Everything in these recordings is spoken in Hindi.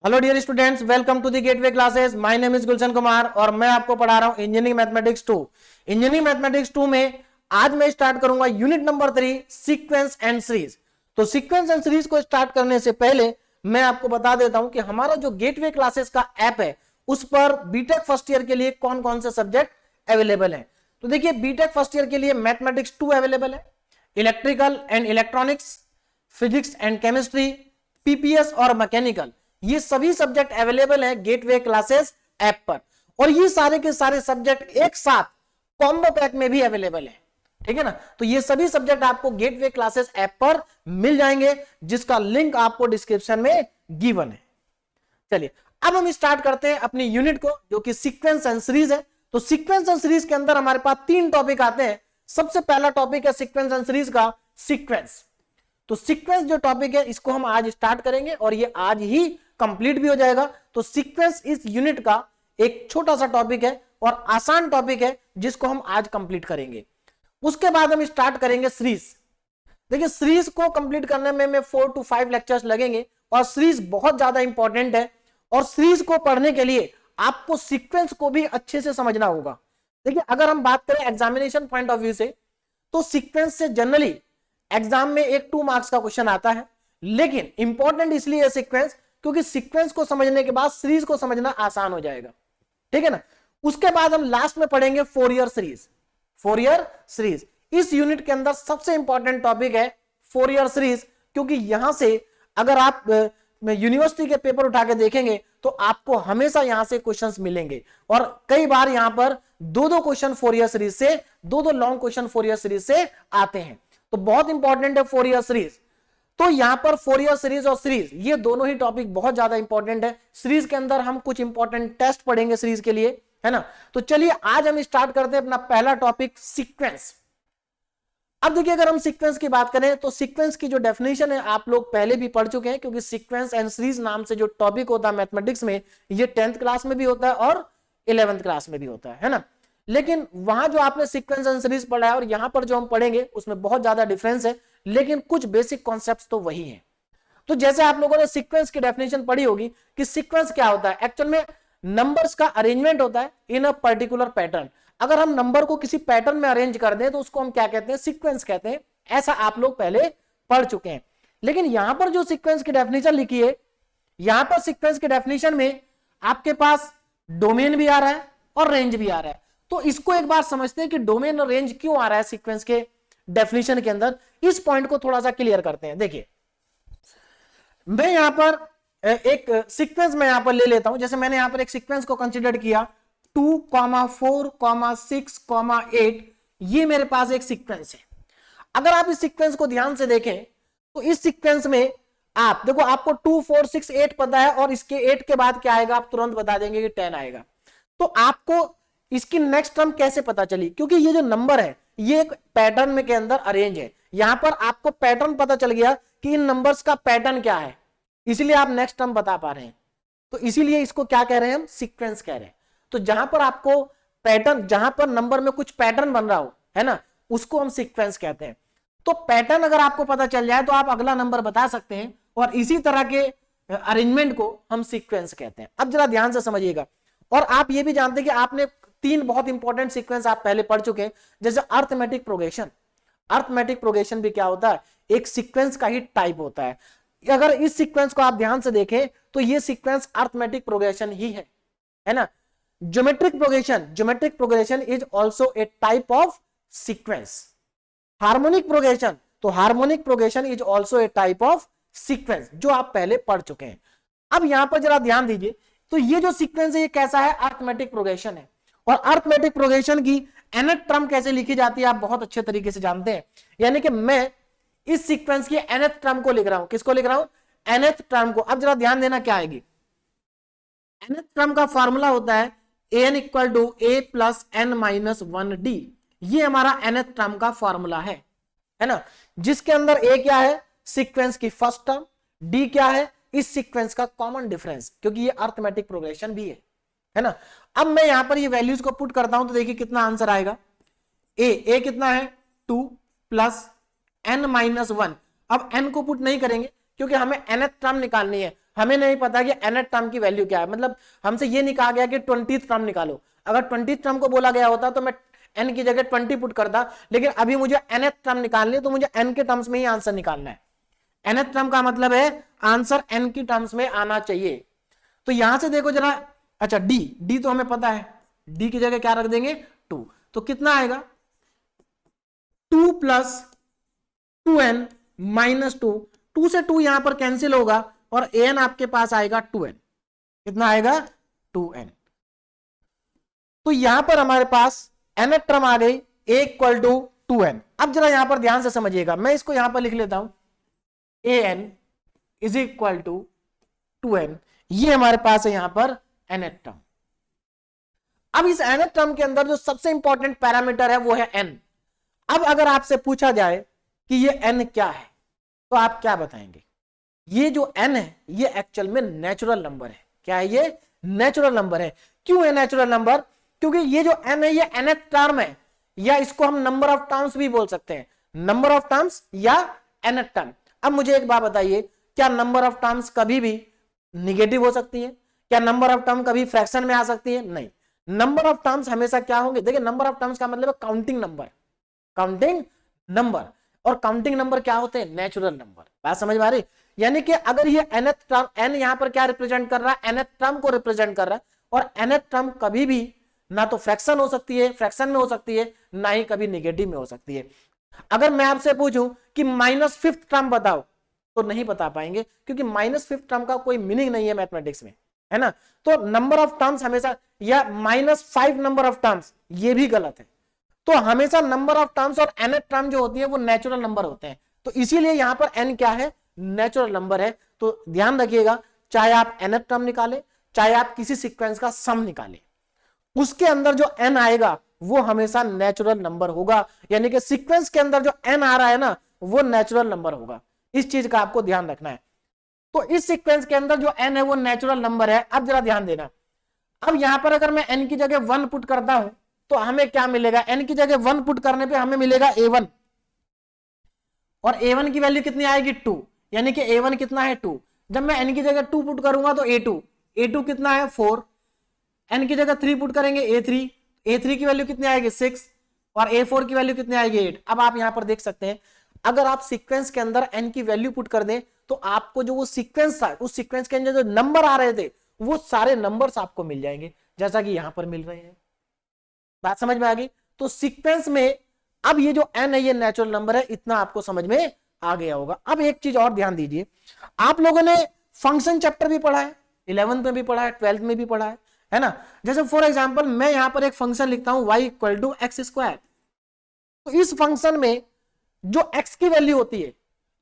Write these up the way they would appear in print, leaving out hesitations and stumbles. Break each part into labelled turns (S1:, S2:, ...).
S1: Hello dear students, welcome to the gateway classes. My name is Gulshan Kumar और मैं आपको पढ़ा रहा हूं इंजीनियरिंग मैथमेटिक्स 2। इंजीनियरिंग मैथमेटिक्स 2 में आज मैं स्टार्ट करूंगा unit number 3, sequence and series. तो सीक्वेंस एंड सीरीज को स्टार्ट करने से पहले मैं आपको बता देता हूं कि हमारा जो गेटवे क्लासेस का ऐप है उस पर बीटेक फर्स्ट ईयर के लिए कौन कौन से सब्जेक्ट अवेलेबल है। तो देखिए, बीटेक फर्स्ट ईयर के लिए मैथमेटिक्स 2 अवेलेबल है, electrical and electronics, physics and chemistry, PPS और मैकेनिकल, ये सभी सब्जेक्ट अवेलेबल है गेटवे क्लासेस ऐप पर। और ये सारे के सारे सब्जेक्ट एक साथ कॉम्बो पैक में भी अवेलेबल है, ठीक है ना। तो ये सभी सब्जेक्ट आपको गेटवे क्लासेस ऐप पर मिल जाएंगे, जिसका लिंक आपको डिस्क्रिप्शन में गिवन है। चलिए अब हम स्टार्ट करते हैं अपनी यूनिट को, जो कि सीक्वेंस एंड सीरीज है। तो सीक्वेंस एंड सीरीज के अंदर हमारे पास 3 टॉपिक आते हैं। सबसे पहला टॉपिक है सीक्वेंस एंड सीरीज का सीक्वेंस। तो सीक्वेंस जो टॉपिक है इसको हम आज स्टार्ट करेंगे और ये आज ही कंप्लीट भी हो जाएगा। तो सीक्वेंस इस यूनिट का एक छोटा सा टॉपिक है और आसान टॉपिक है, जिसको हम आज कंप्लीट करेंगे। उसके बाद हम स्टार्ट करेंगे सीरीज। देखिए, सीरीज को कंप्लीट करने में 4 to 5 लेक्चर्स लगेंगे और सीरीज बहुत ज्यादा इंपॉर्टेंट है। और सीरीज को पढ़ने के लिए आपको सीक्वेंस को भी अच्छे से समझना होगा। देखिए, अगर हम बात करें एग्जामिनेशन पॉइंट ऑफ व्यू से, तो सीक्वेंस से जनरली एग्जाम में एक 2 मार्क्स का क्वेश्चन आता है, लेकिन इंपॉर्टेंट इसलिए है सीक्वेंस क्योंकि सीक्वेंस को समझने के बाद सीरीज को समझना आसान हो जाएगा, ठीक है ना। उसके बाद हम लास्ट में पढ़ेंगे 4 ईयर सीरीज। 4 ईयर सीरीज इस यूनिट के अंदर सबसे इंपॉर्टेंट टॉपिक है 4 ईयर सीरीज, क्योंकि यहां से अगर आप यूनिवर्सिटी के पेपर उठा के देखेंगे तो आपको हमेशा यहां से क्वेश्चंस मिलेंगे। और कई बार यहां पर 2-2 क्वेश्चन 4 ईयर सीरीज से, 2-2 लॉन्ग क्वेश्चन 4 ईयर सीरीज से आते हैं। तो बहुत इंपॉर्टेंट है 4 ईयर सीरीज। तो यहां पर 4 ईयर सीरीज और सीरीज ये दोनों ही टॉपिक बहुत ज्यादा इंपॉर्टेंट है। सीरीज के अंदर हम कुछ इंपॉर्टेंट टेस्ट पढ़ेंगे सीरीज के लिए, है ना। तो चलिए आज हम स्टार्ट करते हैं अपना पहला टॉपिक सीक्वेंस। अब देखिए, अगर हम सीक्वेंस की बात करें तो सीक्वेंस की जो डेफिनेशन है आप लोग पहले भी पढ़ चुके हैं, क्योंकि सीक्वेंस एंड सीरीज नाम से जो टॉपिक होता है मैथमेटिक्स में, ये 10th क्लास में भी होता है और 11th क्लास में भी होता है ना। लेकिन वहां जो आपने सीक्वेंस एंड सीरीज पढ़ा है और यहां पर जो हम पढ़ेंगे उसमें बहुत ज्यादा डिफरेंस है, लेकिन कुछ बेसिक कॉन्सेप्ट्स तो वही हैं। तो जैसे आप लोगों ने सीक्वेंस की डेफिनेशन पढ़ी होगी कि सीक्वेंस क्या होता है, एक्चुअल में नंबर्स का अरेंजमेंट होता है इन अ पर्टिकुलर पैटर्न। अगर हम नंबर को किसी पैटर्न में अरेंज कर दें तो उसको हम क्या कहते हैं, सीक्वेंस कहते हैं। ऐसा आप लोग पहले पढ़ चुके हैं। लेकिन यहां पर जो सीक्वेंस की डेफिनेशन लिखी है, यहां पर सीक्वेंस की डेफिनेशन में आपके पास डोमेन भी आ रहा है और रेंज भी आ रहा है। तो इसको एक बार समझते हैं कि डोमेन और रेंज क्यों आ रहा है सीक्वेंस के डेफिनेशन के अंदर। इस पॉइंट को थोड़ा सा क्लियर करते हैं। देखिए, मैं यहां पर एक सीक्वेंस में यहां पर ले लेता हूं। जैसे मैंने यहां पर एक सीक्वेंस को कंसीडर किया 2, 4, 6, 8, ये मेरे पास एक सीक्वेंस है। अगर आप इस सीक्वेंस को ध्यान से देखें तो इस सीक्वेंस में आप देखो, आपको 2, 4, 6, 8 पता है और इसके 8 के बाद क्या आएगा आप तुरंत बता देंगे कि 10 आएगा। तो आपको इसकी नेक्स्ट टर्म कैसे पता चली, क्योंकि ये जो नंबर है ये एक पैटर्न में के अंदर अरेंज है। यहां पर आपको पैटर्न पता चल गया कि इन नंबर्स का पैटर्न क्या है, इसलिए आप नेक्स्ट टर्म बता पा रहे हैं। तो इसीलिए इसको क्या कह रहे हैं हम, सीक्वेंस कह रहे हैं। तो जहां पर आपको पैटर्न, जहां पर नंबर में कुछ पैटर्न बन रहा हो, है ना, उसको हम सीक्वेंस कहते हैं। तो पैटर्न अगर आपको पता चल जाए तो आप अगला नंबर बता सकते हैं, और इसी तरह के अरेंजमेंट को हम सीक्वेंस कहते हैं। अब जरा ध्यान से समझिएगा। और आप ये भी जानते हैं कि आपने 3 बहुत इंपॉर्टेंट सीक्वेंस आप पहले पढ़ चुके हैं, जैसे अर्थमेटिक प्रोग्रेशन। अर्थमेटिक प्रोग्रेशन भी क्या होता है, एक सीक्वेंस का ही टाइप होता है। अगर इस सीक्वेंस को आप ध्यान से देखें तो ये सीक्वेंस अर्थमेटिक प्रोग्रेशन ही है ना। Geometric progression is also a type of sequence. Harmonic progression, तो harmonic progression is also a type of sequence, जो आप पहले पढ़ चुके हैं। अब यहां पर जरा ध्यान दीजिए, तो ये जो सीक्वेंस है ये कैसा है, अर्थमेटिक प्रोग्रेशन है। और अर्थमेटिक प्रोग्रेशन की nth टर्म कैसे लिखी जाती है आप बहुत अच्छे तरीके से जानते हैं। यानी कि मैं इस सीक्वेंस की nth टर्म को लिख रहा हूं। किसको लिख रहा हूं, nth टर्म को। अब जरा ध्यान देना क्या आएगी, nth टर्म का फॉर्मूला होता है an equal to a plus n minus 1d। ये हमारा nth टर्म का फॉर्मूला है ना, जिसके अंदर a क्या है, सीक्वेंस की फर्स्ट टर्म, d क्या है, इस सीक्वेंस का कॉमन डिफरेंस, क्योंकि ये अर्थमेटिक प्रोग्रेशन भी है ना। अब मैं यहां पर ये वैल्यूज को पुट करता हूं तो देखिए कितना आंसर आएगा। ए कितना है 2 प्लस n माइनस 1। अब n को पुट नहीं करेंगे क्योंकि हमें nth टर्म निकालनी है। हमें नहीं पता कि nth टर्म की वैल्यू क्या है, मतलब हमसे ये नहीं कहा गया कि 20th टर्म निकालो। अगर 20th टर्म को बोला गया होता तो मैं n की जगह 20 पुट करता, लेकिन अभी मुझे nth टर्म निकालनी है तो मुझे n के टर्म्स में ही आंसर निकालना है। nth टर्म का मतलब है आंसर n की टर्म्स में आना चाहिए। तो यहां से देखो जरा, अच्छा डी तो हमें पता है, डी की जगह क्या रख देंगे 2, तो कितना आएगा 2 प्लस 2n माइनस 2, 2 से 2 यहां पर कैंसिल होगा और an आपके पास आएगा 2n, कितना आएगा 2n। तो यहां पर हमारे पास nth टर्म आ गई a इक्वल टू 2n। अब जरा यहां पर ध्यान से समझिएगा, मैं इसको यहां पर लिख लेता हूं an is equal to 2n, ये हमारे पास है यहां पर nth टर्म। अब इस nth टर्म के अंदर जो सबसे इंपॉर्टेंट पैरामीटर है वो है n। अब अगर आपसे पूछा जाए कि ये n क्या है तो आप क्या बताएंगे? ये जो n है ये एक्चुअल में नेचुरल नंबर है। क्या है ये? नेचुरल नंबर है। क्यों है नेचुरल नंबर? क्योंकि ये जो n है ये nth टर्म है, या इसको हम नंबर ऑफ टर्म्स भी बोल सकते हैं, नंबर ऑफ टर्म्स या nth टर्म। अब मुझे एक बात बताइए, क्या नंबर ऑफ टर्म्स कभी भी निगेटिव हो सकती है? क्या नंबर ऑफ टर्म कभी फ्रैक्शन में आ सकती है? नहीं, नंबर ऑफ टर्म्स हमेशा क्या होंगे? देखिए नंबर ऑफ टर्म्स का मतलब है काउंटिंग नंबर, काउंटिंग नंबर, और काउंटिंग नंबर क्या होते हैं? Natural number. बात समझ में आ रही? यानी कि अगर ये nth टर्म, n यहां पर क्या रिप्रेजेंट कर रहा है? nth टर्म को रिप्रेजेंट कर रहा है, और nth टर्म कभी भी ना तो फ्रैक्शन हो सकती है, फ्रैक्शन में हो सकती है, ना ही कभी निगेटिव में हो सकती है। अगर मैं आपसे पूछूं कि -5th टर्म बताओ तो नहीं बता पाएंगे, क्योंकि -5th टर्म का कोई मीनिंग नहीं है मैथमेटिक्स में, है ना। तो नंबर ऑफ टर्म्स हमेशा, या -5 नंबर ऑफ टर्म्स, ये भी गलत है। तो हमेशा नंबर ऑफ टर्म्स और nth टर्म जो होती है वो नेचुरल नंबर होते हैं। तो इसीलिए यहां पर n क्या है? नेचुरल नंबर है। तो ध्यान रखिएगा, चाहे आप nth टर्म निकाले, चाहे आप किसी सीक्वेंस का सम निकाले, उसके अंदर जो n आएगा वो हमेशा नेचुरल नंबर होगा। यानी कि सीक्वेंस के अंदर जो n आ रहा है ना, वो नेचुरल नंबर होगा। इस चीज का आपको ध्यान रखना है। तो इस सीक्वेंस के अंदर जो n है वो नेचुरल नंबर है। अब जरा ध्यान देना, अब यहां पर अगर मैं n की जगह 1 पुट करता हूं तो हमें क्या मिलेगा? n की जगह 1 पुट करने पे हमें मिलेगा a1, और a1 की वैल्यू कितनी आएगी? 2, यानी कि a1 कितना है? 2। जब मैं n की जगह 2 पुट करूंगा तो a2 कितना है? 4। n की जगह 3 पुट करेंगे a3 की वैल्यू कितनी आएगी? 6, और a4 की वैल्यू कितनी आएगी? 8। अब आप यहां पर देख सकते हैं, अगर आप सीक्वेंस के अंदर n की वैल्यू पुट कर दें तो आपको जो वो सीक्वेंस था, उस सीक्वेंस के अंदर जो नंबर आ रहे थे वो सारे नंबर्स आपको मिल जाएंगे, जैसा कि यहां पर मिल रहे हैं। बात समझ में आ गई? तो सीक्वेंस में अब ये जो n है ये नेचुरल नंबर है, इतना आपको समझ में आ गया होगा। अब एक चीज और ध्यान दीजिए, आप लोगों ने फंक्शन चैप्टर भी पढ़ा है, 11th में भी पढ़ा है, 12th में भी पढ़ा है ना। जैसे फॉर एग्जांपल मैं यहां पर एक फंक्शन लिखता हूं y इक्वल टू x²। तो इस फंक्शन में जो x की वैल्यू होती है,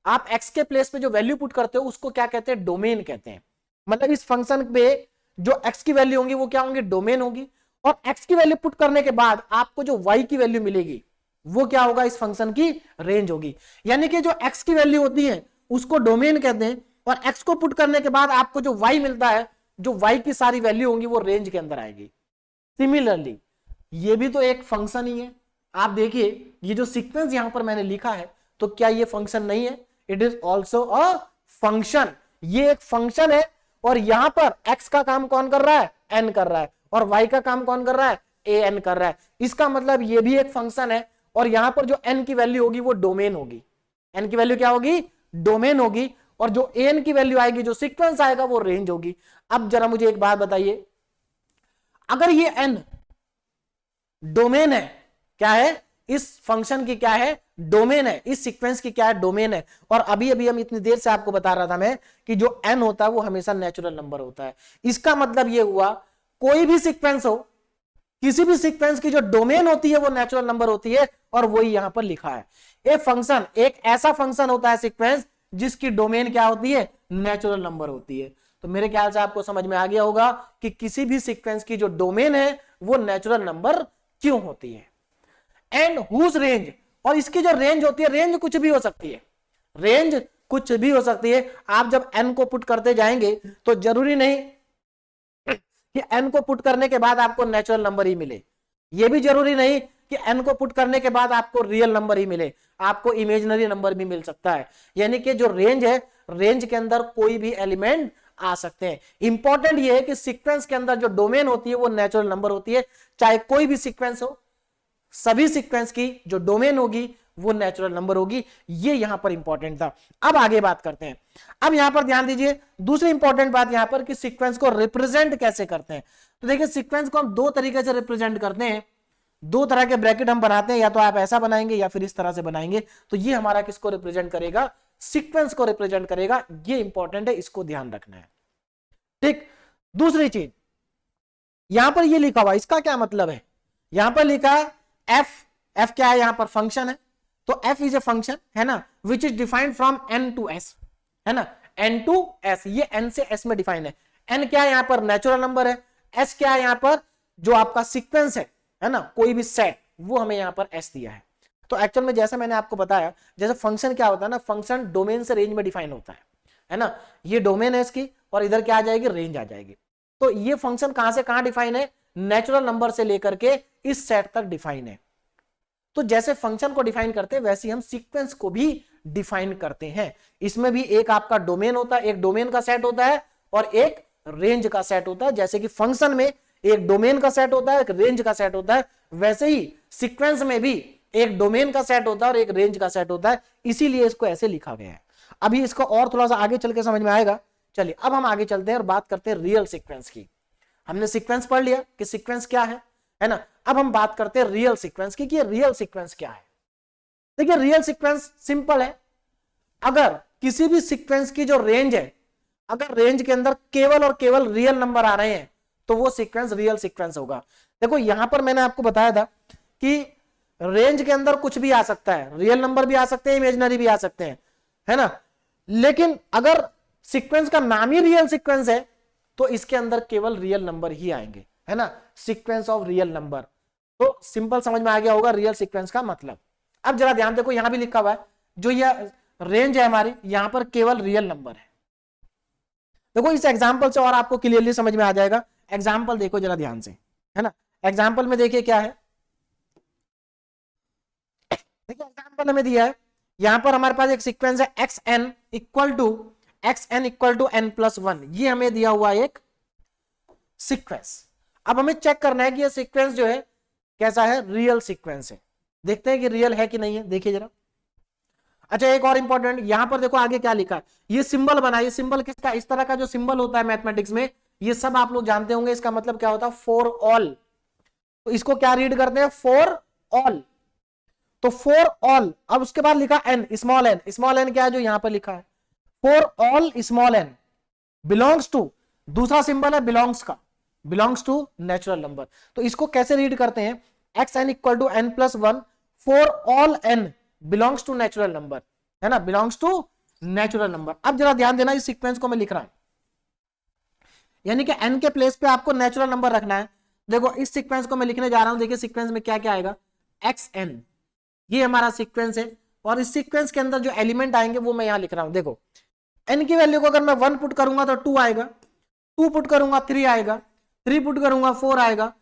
S1: आप x के प्लेस पे जो वैल्यू पुट करते हो उसको क्या कहते हैं? डोमेन कहते हैं। मतलब इस फंक्शन पे जो x की वैल्यू होंगी वो क्या होंगी? डोमेन होगी। और x की वैल्यू पुट करने के बाद आपको जो y की वैल्यू मिलेगी वो क्या होगा? इस फंक्शन की रेंज होगी। यानी कि जो x की वैल्यू होती है उसको डोमेन कहते हैं, और x को पुट करने के बाद आपको जो y मिलता है, जो y की सारी वैल्यू होंगी वो रेंज के अंदर आएगी। सिमिलरली ये भी तो एक फंक्शन ही है। आप देखिए ये जो सीक्वेंस यहां पर मैंने लिखा है, तो क्या ये फंक्शन नहीं है? It is also a function. ये एक फंक्शन है, और यहां पर x का काम कौन कर रहा है? n कर रहा है, और y का काम कौन कर रहा है? an कर रहा है। इसका मतलब ये भी एक फंक्शन है, और यहां पर जो n की वैल्यू होगी वो डोमेन होगी। n की वैल्यू क्या होगी? डोमेन होगी। और जो an की वैल्यू आएगी, जो सीक्वेंस आएगा वो रेंज होगी। अब जरा मुझे एक बात बताइए, अगर ये n डोमेन है, क्या है? इस फंक्शन की क्या है? डोमेन है। इस सीक्वेंस की क्या है? डोमेन है। और अभी अभी हम इतनी देर से आपको बता रहा था मैं कि जो n होता है वो हमेशा नेचुरल नंबर होता है। इसका मतलब ये हुआ, कोई भी सीक्वेंस हो, किसी भी सीक्वेंस की जो डोमेन होती है वो नेचुरल नंबर होती है, और वही यहां पर लिखा है। एक फंक्शन, एक ऐसा फंक्शन होता है सीक्वेंस जिसकी डोमेन क्या होती है? नेचुरल नंबर होती है। तो मेरे ख्याल से आपको समझ में आ गया होगा कि किसी भी सीक्वेंस की जो डोमेन है वो नेचुरल नंबर क्यों होती है। एंड हुज रेंज, और इसकी जो रेंज होती है, रेंज कुछ भी हो सकती है, रेंज कुछ भी हो सकती है। आप जब n को पुट करते जाएंगे तो जरूरी नहीं कि n को पुट करने के बाद आपको नेचुरल नंबर ही मिले, यह भी जरूरी नहीं कि n को पुट करने के बाद आपको रियल नंबर ही मिले, आपको इमेजिनरी नंबर भी मिल सकता है। यानी कि जो रेंज है, रेंज के अंदर कोई भी एलिमेंट आ सकते हैं। इंपॉर्टेंट ये है कि सीक्वेंस के अंदर जो डोमेन होती है वो नेचुरल नंबर होती है, चाहे कोई भी सीक्वेंस हो, सभी सीक्वेंस की जो डोमेन होगी वो नेचुरल नंबर होगी। ये यहां पर इंपॉर्टेंट था। अब आगे बात करते हैं। अब यहां पर ध्यान दीजिए दूसरी इंपॉर्टेंट बात यहां पर कि सीक्वेंस को रिप्रेजेंट कैसे करते हैं। तो देखिए सीक्वेंस को हम दो तरीके से रिप्रेजेंट करते हैं, दो तरह के ब्रैकेट हम बनाते हैं, या तो आप ऐसा बनाएंगे या फिर इस तरह से बनाएंगे। तो ये हमारा किसको रिप्रेजेंट करेगा, सीक्वेंस को रिप्रेजेंट करेगा। ये इंपॉर्टेंट है, इसको ध्यान रखना है। ठीक, दूसरी चीज यहां पर ये लिखा हुआ, इसका क्या मतलब है, यहां पर लिखा है एफ क्या है, यहां पर फंक्शन है। तो एफ इज ए फंक्शन है ना, which is defined from N to S, है ना, एन टू एस, ये एन से एस में डिफाइन है। एन क्या है यहां पर, नेचुरल नंबर है। एस क्या है यहां पर, जो आपका सीक्वेंस है ना, कोई भी सेट, वो हमें यहां पर एस दिया है। तो एक्चुअल में जैसे मैंने आपको बताया, जैसे फंक्शन क्या होता है ना, फंक्शन डोमेन से रेंज में डिफाइन होता है ना, ये डोमेन है इसकी, और इधर क्या आ जाएगी, रेंज आ जाएगी। तो ये फंक्शन कहां से कहां डिफाइन है, नेचुरल नंबर से लेकर के इस सेट तक डिफाइन है। तो जैसे फंक्शन को डिफाइन करते हैं वैसे हम सीक्वेंस को भी डिफाइन करते हैं। इसमें भी एक आपका डोमेन होता है, एक डोमेन का सेट होता है और एक रेंज का सेट होता है। जैसे कि फंक्शन में एक डोमेन का सेट होता है, एक रेंज का सेट होता है, वैसे ही सीक्वेंस में भी एक डोमेन का सेट होता है और एक रेंज का सेट होता है। इसीलिए इसको ऐसे लिखा गया है। अभी इसको और थोड़ा सा आगे चल के समझ में आएगा। चलिए अब हम आगे चलते हैं और बात करते हैं रियल सीक्वेंस की। हमने सीक्वेंस पढ़ लिया कि सीक्वेंस क्या है ना। अब हम बात करते हैं रियल सीक्वेंस की कि ये रियल सीक्वेंस क्या है। देखिए रियल सीक्वेंस सिंपल है, अगर किसी भी सीक्वेंस की जो रेंज है, अगर रेंज के अंदर केवल और केवल रियल नंबर आ रहे हैं तो वो सीक्वेंस रियल सीक्वेंस होगा। देखो यहां पर मैंने आपको बताया था कि रेंज के अंदर कुछ भी आ सकता है, रियल नंबर भी आ सकते हैं, इमेजिनरी भी आ सकते हैं, है ना। लेकिन अगर सीक्वेंस का नाम ही रियल सीक्वेंस है तो इसके अंदर केवल रियल नंबर ही आएंगे, है ना, सीक्वेंस ऑफ रियल नंबर। तो सिंपल समझ में आ गया होगा रियल सीक्वेंस का मतलब। अब जरा ध्यान देखो, यहां भी लिखा हुआ है जो ये रेंज है हमारी, यहां पर केवल रियल नंबर है। देखो इस एग्जांपल से और आपको क्लियरली समझ में आ जाएगा। एग्जांपल देखो जरा ध्यान से, है ना। एग्जांपल में देखिए क्या है, देखिए एग्जांपल हमें दिया है, यहां पर हमारे पास एक सीक्वेंस है x n equal to n plus one, ये हमें दिया हुआ एक सीक्वेंस। अब हमें चेक करना है कि ये सीक्वेंस जो है कैसा है, रियल सीक्वेंस है। देखते हैं कि रियल है कि नहीं है, देखिए जरा। अच्छा एक और इंपॉर्टेंट, यहां पर देखो आगे क्या लिखा है, ये सिंबल बना, ये सिंबल किसका, इस तरह का जो सिंबल होता है मैथमेटिक्स में, ये सब आप लोग जानते होंगे। इसका मतलब क्या होता है, फॉर ऑल। तो इसको क्या रीड करते हैं, फॉर ऑल। तो फॉर ऑल, अब उसके बाद लिखा n, small n. Small n क्या है, जो यहां पर लिखा है, for all small n belongs to, दूसरा सिंबल है बिलोंग्स का, बिलोंग्स टू नेचुरल नंबर। तो इसको कैसे रीड करते हैं, x n equal to n plus one for all n belongs to natural number, है ना, बिलोंग्स टू नेचुरल नंबर। अब जरा ध्यान देना, इस सीक्वेंस को मैं लिख रहा हूं, यानी कि एन के प्लेस पे आपको नेचुरल नंबर रखना है। देखो इस सीक्वेंस को मैं लिखने जा रहा हूं, देखिए सीक्वेंस में क्या क्या आएगा, एक्स एन, ये हमारा सीक्वेंस है। और इस सीक्वेंस के अंदर जो एलिमेंट आएंगे वो मैं यहां लिख रहा हूं। देखो एन की वैल्यू को अगर मैं 1 पुट करूंगा तो 2 आएगा, 2 पुट करूंगा 3 आएगा, 3 पुट करूंगा 4 आएगा,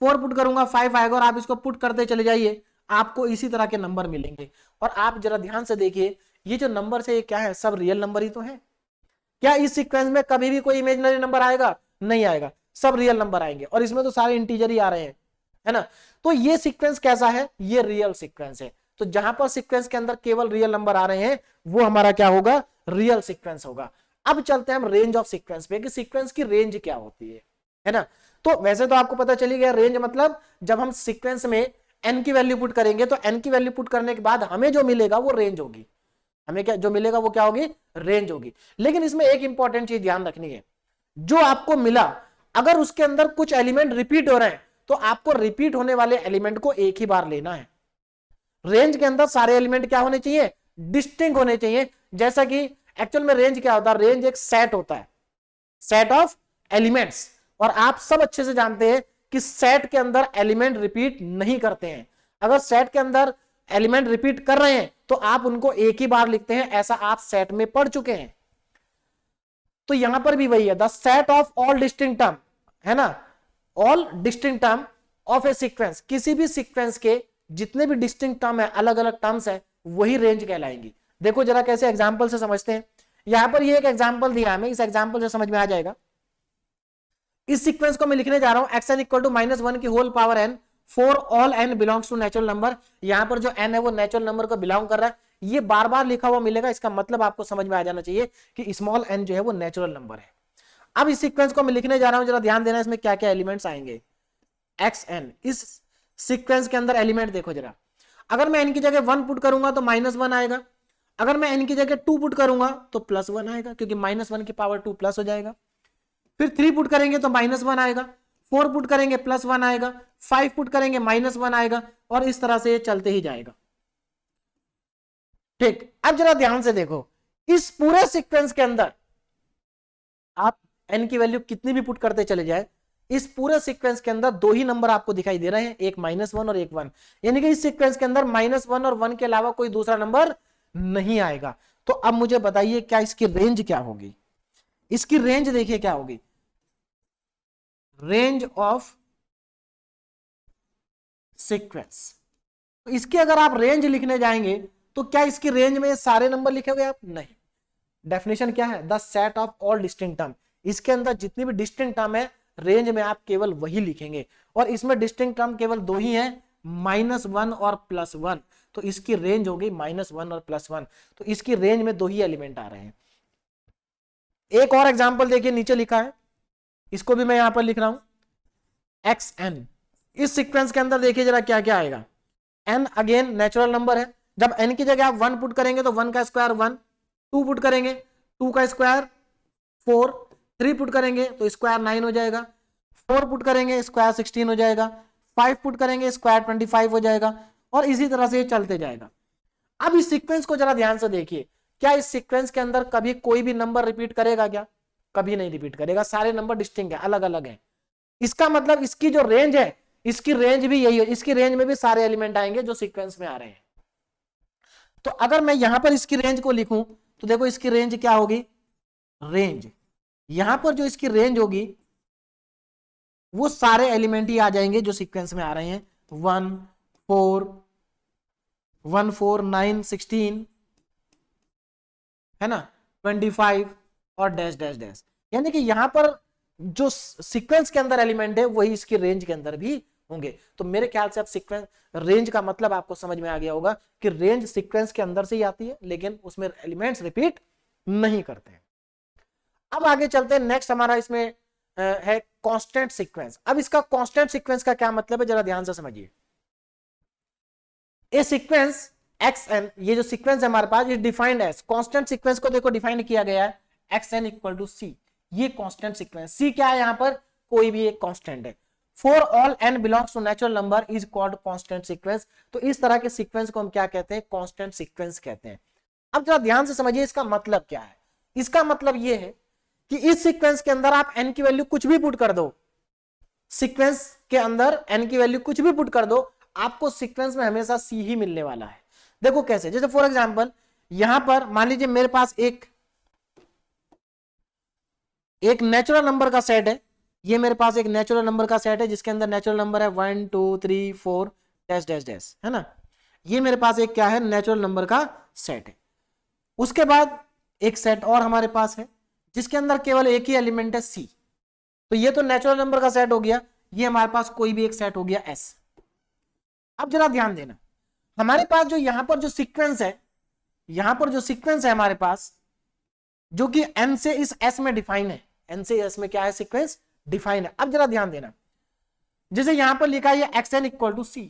S1: 4 पुट करूंगा 5 आएगा, और आप इसको पुट करते चले जाइए, आपको इसी तरह के नंबर मिलेंगे। और आप जरा ध्यान से देखिए, ये जो नंबर है ये क्या है, सब रियल नंबर ही तो है। क्या इस सीक्वेंस में कभी भी कोई इमेजिनरी नंबर आएगा, नहीं आएगा, सब रियल नंबर आएंगे। और इसमें तो सारे इंटीजर ही आ रहे हैं, है ना। तो ये सीक्वेंस कैसा है, ये रियल सीक्वेंस है। तो जहां पर सीक्वेंस के अंदर केवल रियल नंबर आ रहे हैं वो हमारा क्या होगा, रियल सीक्वेंस होगा। अब चलते हैं हम रेंज ऑफ सीक्वेंस पे कि सीक्वेंस की रेंज क्या होती है ना। तो वैसे तो आपको पता चली गया, रेंज मतलब जब हम सीक्वेंस में एन की वैल्यू पुट करेंगे तो एन की वैल्यू पुट करने के बाद हमें जो मिलेगा वो रेंज होगी, हमें क्या जो मिलेगा वो क्या होगी, रेंज होगी। लेकिन इसमें एक इंपॉर्टेंट चीज ध्यान रखनी है, जो आपको मिला अगर उसके अंदर कुछ एलिमेंट रिपीट हो रहे हैं तो आपको रिपीट होने वाले एलिमेंट को एक ही बार लेना है। रेंज के अंदर सारे एलिमेंट क्या होने चाहिए, डिस्टिंक्ट होने चाहिए। जैसा कि एक्चुअल में रेंज क्या होता है, रेंज एक सेट होता है, सेट ऑफ एलिमेंट्स। और आप सब अच्छे से जानते हैं कि सेट के अंदर एलिमेंट रिपीट नहीं करते हैं। अगर सेट के अंदर एलिमेंट रिपीट कर रहे हैं तो आप उनको एक ही बार लिखते हैं, ऐसा आप सेट में पढ़ चुके हैं। तो यहां पर भी वही है, the set of all distinct term, है ना, all distinct term of A sequence, किसी भी सीक्वेंस के जितने भी डिस्टिंक्ट टर्म है, अलग अलग टर्म्स है, वही रेंज कहलाएंगी। देखो जरा कैसे एग्जांपल से समझते हैं। यहां पर ये एक एग्जांपल दिया हमें, इस एग्जांपल से समझ में आ जाएगा। इस सीक्वेंस को मैं लिखने जा रहा हूं xn इक्वल टू -1 की whole power n for all n belongs to natural number. यहां पर जो n है वो नेचुरल नंबर को बिलोंग कर रहा है, ये बार बार लिखा हुआ मिलेगा, इसका मतलब आपको समझ में आ जाना चाहिए कि स्मॉल n जो है वो नेचुरल नंबर है। अब इस सीक्वेंस को मैं लिखने जा रहा हूं, जरा ध्यान देना इसमें क्या क्या एलिमेंट्स आएंगे। xn, इस सीक्वेंस के अंदर एलिमेंट देखो जरा, अगर मैं n की जगह 1 पुट करूंगा तो -1 आएगा, अगर मैं n की जगह 2 पुट करूंगा तो +1 आएगा, क्योंकि -1 की पावर 2 प्लस हो जाएगा। फिर 3 पुट करेंगे तो -1 आएगा, 4 पुट करेंगे +1 आएगा, 5 पुट करेंगे -1 आएगा, और इस तरह से ये चलते ही जाएगा। ठीक, अब जरा ध्यान से देखो, इस पूरे सीक्वेंस के अंदर आप n की वैल्यू कितनी भी पुट करते चले जाए, इस पूरे सीक्वेंस के अंदर दो ही नंबर आपको दिखाई दे रहे हैं, एक -1 और एक 1, यानी कि इस सीक्वेंस के अंदर -1 और 1 के अलावा कोई दूसरा नंबर नहीं आएगा। तो अब मुझे बताइए क्या इसकी रेंज क्या होगी। इसकी रेंज देखिए क्या होगी, रेंज ऑफ सीक्वेंस। तो इसकी अगर आप रेंज लिखने जाएंगे तो क्या इसकी रेंज में सारे नंबर लिखे हुए आप, नहीं। डेफिनेशन क्या है, the set of all distinct term, इसके अंदर जितनी भी डिस्टिंक्ट टर्म है रेंज में आप केवल वही लिखेंगे, और इसमें डिस्टिंक्ट टर्म केवल दो ही है, -1 और +1, तो इसकी रेंज हो गई -1 और +1, तो इसकी रेंज में दो ही एलिमेंट आ रहे हैं। एक और एग्जांपल देखिए, नीचे लिखा है, इसको भी मैं यहां पर लिख रहा हूं xn। इस सीक्वेंस के अंदर देखिए जरा क्या क्या आएगा। n अगेन नेचुरल नंबर है, जब n की जगह आप 1 पुट करेंगे तो 1 का स्क्वायर 1, 2 पुट करेंगे 2 का स्क्वायर 4, 3 पुट करेंगे तो स्क्वायर 9 हो जाएगा, 4 पुट करेंगे स्क्वायर 16 हो जाएगा, 5 पुट करेंगे स्क्वायर 25 हो जाएगा, और इसी तरह से ये चलते जाएगा। अब इस सीक्वेंस को जरा ध्यान से देखिए, क्या इस सीक्वेंस के अंदर कभी कोई भी नंबर रिपीट करेगा क्या, कभी नहीं रिपीट करेगा, सारे नंबर डिस्टिंक्ट है, अलग अलग है। इसका मतलब इसकी जो रेंज है, इसकी रेंज भी यही है, इसकी रेंज में भी सारे एलिमेंट आएंगे जो सीक्वेंस में आ रहे हैं। तो अगर मैं यहां पर इसकी रेंज को लिखूं तो देखो इसकी रेंज क्या होगी, रेंज यहां पर जो इसकी रेंज होगी वो सारे एलिमेंट ही आ जाएंगे जो सीक्वेंस में आ रहे हैं, 1 4 1 4 9 16 है ना, 25 और डैश डैश डैश, यानी कि यहां पर जो सीक्वेंस के अंदर एलिमेंट है वही इसकी रेंज के अंदर भी होंगे। तो मेरे ख्याल से आप सीक्वेंस रेंज का मतलब आपको समझ में आ गया होगा कि रेंज सीक्वेंस के अंदर से ही आती है, लेकिन उसमें एलिमेंट्स रिपीट नहीं करते हैं। अब आगे चलते हैं, नेक्स्ट हमारा इसमें है कांस्टेंट सीक्वेंस। अब इसका कांस्टेंट सीक्वेंस का क्या मतलब है, जरा ध्यान से समझिए। ए सीक्वेंस xn, ये जो सीक्वेंस है हमारे पास, ये डिफाइंड एज कांस्टेंट सीक्वेंस को देखो डिफाइन किया गया है xn इक्वल टू c, ये कांस्टेंट सीक्वेंस। c क्या है, यहां पर कोई भी एक कांस्टेंट है। For all n belongs to natural number is called constant sequence. तो इस तरह के सीक्वेंस को हम क्या कहते हैं, कांस्टेंट सीक्वेंस कहते हैं। अब जरा ध्यान से समझिए इसका मतलब क्या है। इसका मतलब यह है कि इस सीक्वेंस के अंदर आप n की वैल्यू कुछ भी पुट कर दो, सीक्वेंस के अंदर n की वैल्यू कुछ भी पुट कर दो, आपको सीक्वेंस में हमेशा c ही मिलने वाला है। देखो कैसे, जैसे फॉर एग्जांपल यहां पर मान लीजिए मेरे पास एक नेचुरल नंबर का सेट है, ये मेरे पास एक नेचुरल नंबर का सेट है जिसके अंदर नेचुरल नंबर है 1 2 3 4 डैश डैश डैश, है ना। ये मेरे पास एक क्या है, नेचुरल नंबर का सेट है। उसके बाद एक सेट और हमारे पास है जिसके अंदर केवल एक ही एलिमेंट है c, तो ये तो नेचुरल नंबर का सेट हो गया, ये हमारे पास कोई भी एक सेट हो गया s। अब जरा ध्यान देना, हमारे पास जो यहां पर जो सीक्वेंस है, यहां पर जो सीक्वेंस है हमारे पास, जो कि n से इस s में डिफाइन है, n से s में क्या है, सीक्वेंस डिफाइन है। अब जरा ध्यान देना, जैसे यहां पर लिखा है xn इक्वल टू c।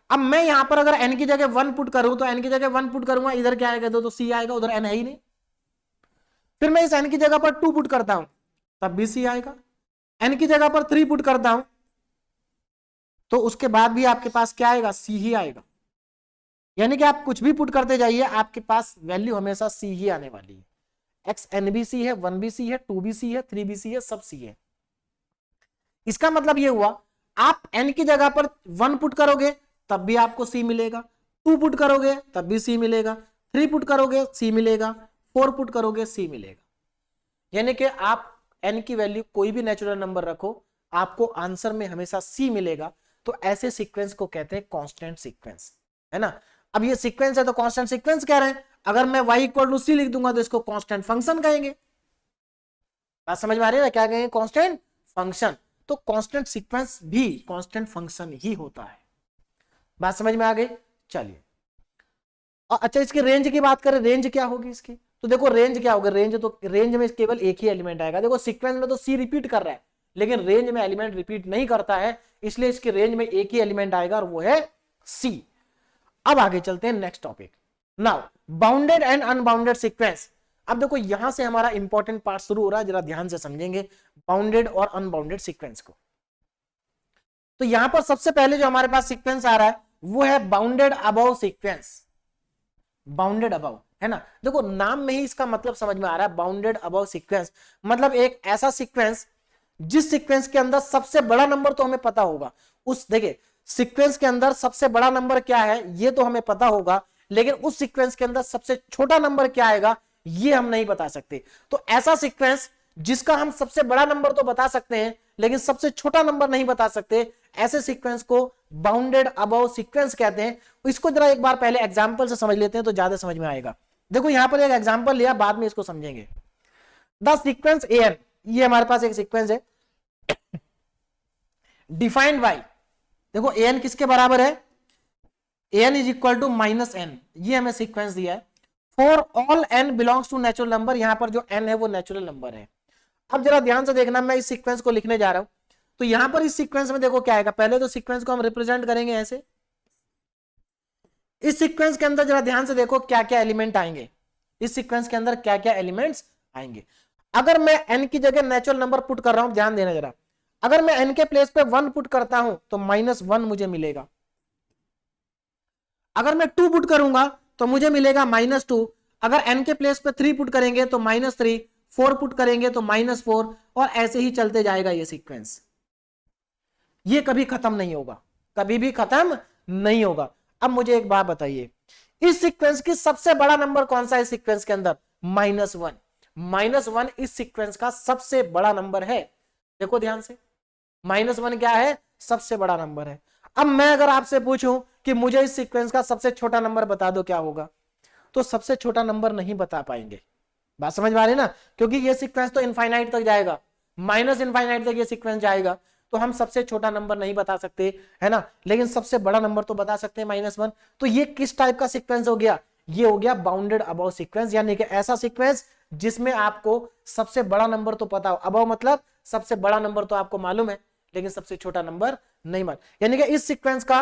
S1: अब मैं यहां पर अगर n की जगह 1 पुट करूं तो n की जगह 1 पुट करूंगा, इधर क्या आएगा, तो c आएगा, उधर n है ही नहीं। फिर मैं इस n की जगह पर 2 पुट करता हूं तब भी c आएगा, n की जगह पर 3 पुट करता हूं तो उसके बाद भी आपके पास क्या आएगा, c ही आएगा। यानी कि आप कुछ भी पुट करते जाइए आपके पास वैल्यू हमेशा c ही आने वाली है। xn भी c है, 1 भी c है, 2 भी c है, 3 भी c है, सब c है। इसका मतलब ये हुआ आप n की जगह पर 1 पुट करोगे तब भी आपको c मिलेगा, 2 पुट करोगे तब भी c मिलेगा, 3 पुट करोगे c मिलेगा, 4 पुट करोगे c मिलेगा। यानी कि आप n की वैल्यू कोई भी नेचुरल नंबर रखो आपको आंसर में हमेशा c मिलेगा। तो ऐसे सीक्वेंस को कहते हैं कांस्टेंट सीक्वेंस, है ना। अब ये सीक्वेंस है तो कांस्टेंट सीक्वेंस कह रहे हैं। अगर मैं y इक्वल टू सी लिख दूंगा तो इसको कांस्टेंट फंक्शन कहेंगे। बात समझ में आ रही है ना, क्या कहेंगे, कांस्टेंट फंक्शन। तो कांस्टेंट सीक्वेंस भी कांस्टेंट फंक्शन ही होता है। बात समझ में आ गई। चलिए अच्छा, इसकी रेंज की बात करें, रेंज क्या होगी इसकी, तो देखो रेंज क्या होगा, रेंज में केवल एक ही एलिमेंट आएगा। देखो सीक्वेंस में तो सी रिपीट कर रहा है, लेकिन रेंज में एलिमेंट रिपीट नहीं करता है, इसलिए इसकी रेंज में एक ही एलिमेंट आएगा और वो है सी। अब आगे चलते हैं next topic. Now bounded and unbounded sequence. अब देखो यहां से हमारा इंपॉर्टेंट पार्ट शुरू हो रहा है, जरा ध्यान से समझेंगे बाउंडेड और अनबाउंडेड सीक्वेंस को। तो यहां पर सबसे पहले जो हमारे पास सीक्वेंस आ रहा है वो है bounded above sequence. Bounded above है ना, देखो नाम में ही इसका मतलब समझ में आ रहा है, बाउंडेड अबव सीक्वेंस मतलब एक ऐसा सीक्वेंस जिस सीक्वेंस के अंदर सबसे बड़ा नंबर तो हमें पता होगा। उस देखिए सीक्वेंस के अंदर सबसे बड़ा नंबर क्या है ये तो हमें पता होगा, लेकिन उस सीक्वेंस के अंदर सबसे छोटा नंबर क्या आएगा ये हम नहीं बता सकते। तो ऐसा सीक्वेंस जिसका हम सबसे बड़ा नंबर तो बता सकते हैं लेकिन सबसे छोटा नंबर नहीं बता सकते, ऐसे सीक्वेंस को बाउंडेड अबव सीक्वेंस कहते हैं। इसको जरा एक बार पहले एग्जांपल से समझ लेते हैं तो ज्यादा समझ में आएगा। देखो यहां पर एक एग्जांपल लिया, बाद में इसको समझेंगे। द सीक्वेंस एन, ये हमारे पास एक सीक्वेंस है डिफाइंड बाय, देखो एन किसके बराबर है, n is equal to minus n, ये हमें सीक्वेंस दिया है। For all n belongs to natural number, यहां पर जो एन है वो नेचुरल नंबर है। अब जरा ध्यान से देखना, मैं इस सीक्वेंस को लिखने जा रहा हूं, तो यहां पर इस सीक्वेंस में देखो क्या आएगा, पहले तो सीक्वेंस को हम रिप्रेजेंट करेंगे ऐसे। इस सीक्वेंस के अंदर जरा ध्यान से देखो क्या क्या एलिमेंट आएंगे, इस सीक्वेंस के अंदर क्या क्या एलिमेंट्स आएंगे। अगर मैं n की जगह नेचुरल नंबर पुट कर रहा हूं, ध्यान देना जरा, अगर मैं n के प्लेस पे 1 पुट करता हूं तो -1 मुझे मिलेगा। अगर मैं 2 पुट करूंगा तो मुझे मिलेगा -2। अगर n के प्लेस पे 3 पुट करेंगे तो -3, 4 पुट करेंगे तो -4, और ऐसे ही चलते जाएगा ये सीक्वेंस। ये कभी खत्म नहीं होगा, कभी भी खत्म नहीं होगा। अब मुझे एक बात बताइए, इस सीक्वेंस की सबसे बड़ा नंबर कौन सा है इस सीक्वेंस के अंदर, -1। -1 इस सीक्वेंस का सबसे बड़ा नंबर है। देखो ध्यान से, -1 क्या है, सबसे बड़ा नंबर है। अब मैं अगर आपसे पूछूं कि मुझे इस सीक्वेंस का सबसे छोटा नंबर बता दो, क्या होगा, तो सबसे छोटा नंबर नहीं बता पाएंगे। बात समझ में आ रही है ना, क्योंकि ये सीक्वेंस तो इनफाइनाइट तक जाएगा, माइनस इनफाइनाइट तक ये सीक्वेंस जाएगा, तो हम सबसे छोटा नंबर नहीं बता सकते, है ना, लेकिन सबसे बड़ा नंबर तो बता सकते हैं, -1। तो ये किस टाइप का सीक्वेंस हो गया, ये हो गया बाउंडेड अबव सीक्वेंस, यानी कि ऐसा सीक्वेंस जिसमें आपको सबसे बड़ा नंबर तो पता हो, अबव मतलब सबसे बड़ा नंबर तो आपको मालूम है लेकिन सबसे छोटा नंबर नहीं मालूम। यानी कि इस सीक्वेंस का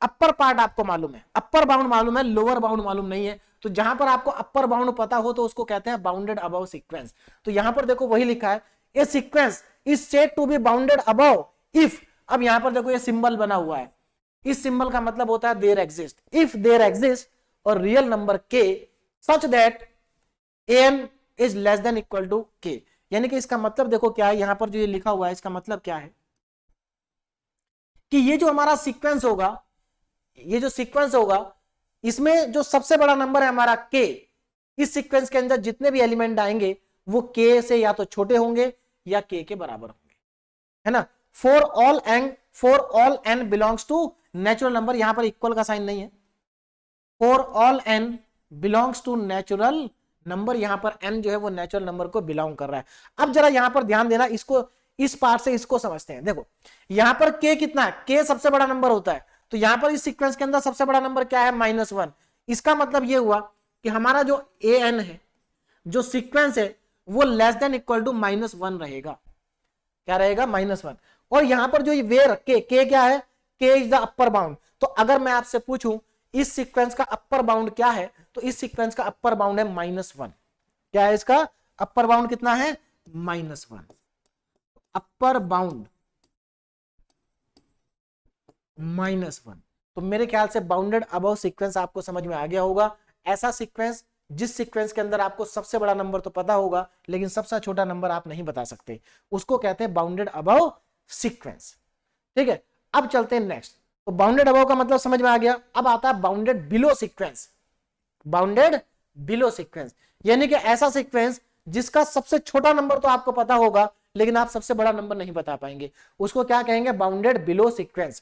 S1: अपर पार्ट आपको मालूम है, अपर बाउंड मालूम है, लोअर बाउंड मालूम नहीं है। तो जहां पर आपको अपर बाउंड पता हो तो उसको कहते हैं बाउंडेड अबव सीक्वेंस। तो यहां पर देखो वही लिखा है, a sequence is said to be bounded above if, अब यहां पर देखो ये सिंबल बना हुआ है, इस सिंबल का मतलब होता है there exist, if there exist और real number k such that n is less than equal to k। यानी कि इसका मतलब देखो क्या है, यहां पर जो ये लिखा हुआ है इसका मतलब क्या है कि ये जो हमारा सीक्वेंस होगा, ये जो सीक्वेंस होगा इसमें जो सबसे बड़ा नंबर है हमारा k, इस सीक्वेंस के अंदर जितने भी एलिमेंट आएंगे वो k से या तो छोटे होंगे या k के बराबर होंगे, है ना। For all n belongs to natural number, यहां पर इक्वल का साइन नहीं है, for all n belongs to natural number, यहां पर n जो है वो नेचुरल नंबर को बिलोंग कर रहा है। अब जरा यहां पर ध्यान देना, इसको इस पार्ट से इसको समझते हैं। देखो यहां पर k कितना है, k सबसे बड़ा नंबर होता है, तो यहां पर इस सीक्वेंस के अंदर सबसे बड़ा नंबर क्या है, -1। इसका मतलब ये हुआ कि हमारा जो an है, जो सीक्वेंस है वो लेस देन इक्वल टू -1 रहेगा। क्या रहेगा, -1। और यहां पर जो वेयर k क्या है, k is the upper bound. तो अगर मैं आपसे पूछूं इस सीक्वेंस का अपर बाउंड क्या है, तो इस सीक्वेंस का अपर बाउंड है -1। क्या है इसका अपर बाउंड, कितना है, -1। Upper bound -1। तो मेरे ख्याल से बाउंडेड अबव सीक्वेंस आपको समझ में आ गया होगा। ऐसा सीक्वेंस जिस सीक्वेंस के अंदर आपको सबसे बड़ा नंबर तो पता होगा लेकिन सबसे छोटा नंबर आप नहीं बता सकते, उसको कहते हैं बाउंडेड अबव सीक्वेंस। ठीक है, अब चलते हैं नेक्स्ट। तो बाउंडेड अबव का मतलब समझ में आ गया। अब आता है bounded below sequence. Bounded below sequence यानी कि ऐसा सीक्वेंस जिसका सबसे छोटा नंबर तो आपको पता होगा लेकिन आप सबसे बड़ा नंबर नहीं बता पाएंगे, उसको क्या कहेंगे, बाउंडेड बिलो सीक्वेंस।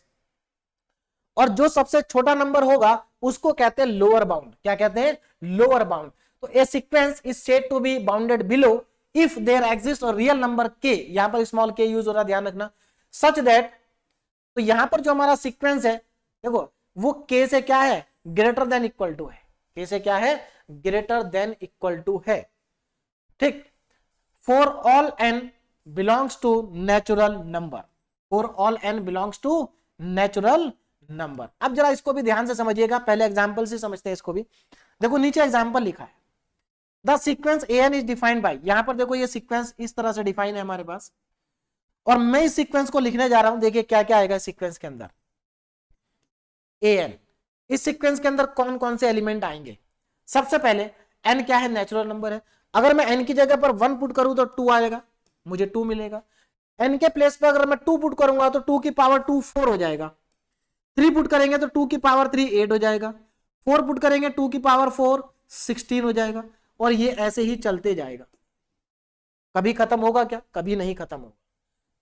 S1: और जो सबसे छोटा नंबर होगा उसको कहते हैं लोअर बाउंड। क्या कहते हैं? Lower bound. तो a sequence is said to be bounded below if there exist और रियल नंबर के, यहां पर स्मॉल के यूज हो रहा, ध्यान रखना, सच दैट, तो यहां पर जो हमारा सीक्वेंस है देखो वो के से क्या है? ग्रेटर देन इक्वल टू है। के से क्या है? ग्रेटर देन इक्वल टू है। ठीक। For all n belongs to natural number, for all n belongs to natural number. अब जरा इसको भी ध्यान से समझिएगा, पहले एग्जांपल से समझते हैं इसको भी। देखो नीचे एग्जांपल लिखा है, the sequence n is defined by, यहां पर देखो ये सीक्वेंस इस तरह से डिफाइन है हमारे पास, और मैं इस सीक्वेंस को लिखने जा रहा हूं। देखिए क्या क्या आएगा सीक्वेंस के अंदर। एन, इस सीक्वेंस के अंदर कौन कौन से एलिमेंट आएंगे? सबसे पहले एन क्या है? नेचुरल नंबर है। अगर मैं एन की जगह पर 1 पुट करूं तो 2 आएगा, मुझे 2 मिलेगा। एन के प्लेस पर अगर मैं 2 पुट करूंगा तो 2 की पावर 2 4 हो जाएगा। 3 पुट करेंगे तो 2 की पावर 3 8 हो जाएगा। 4 पुट करेंगे 2 की पावर 4 16 हो जाएगा। और ये ऐसे ही चलते जाएगा। कभी खत्म होगा क्या? कभी नहीं खत्म होगा।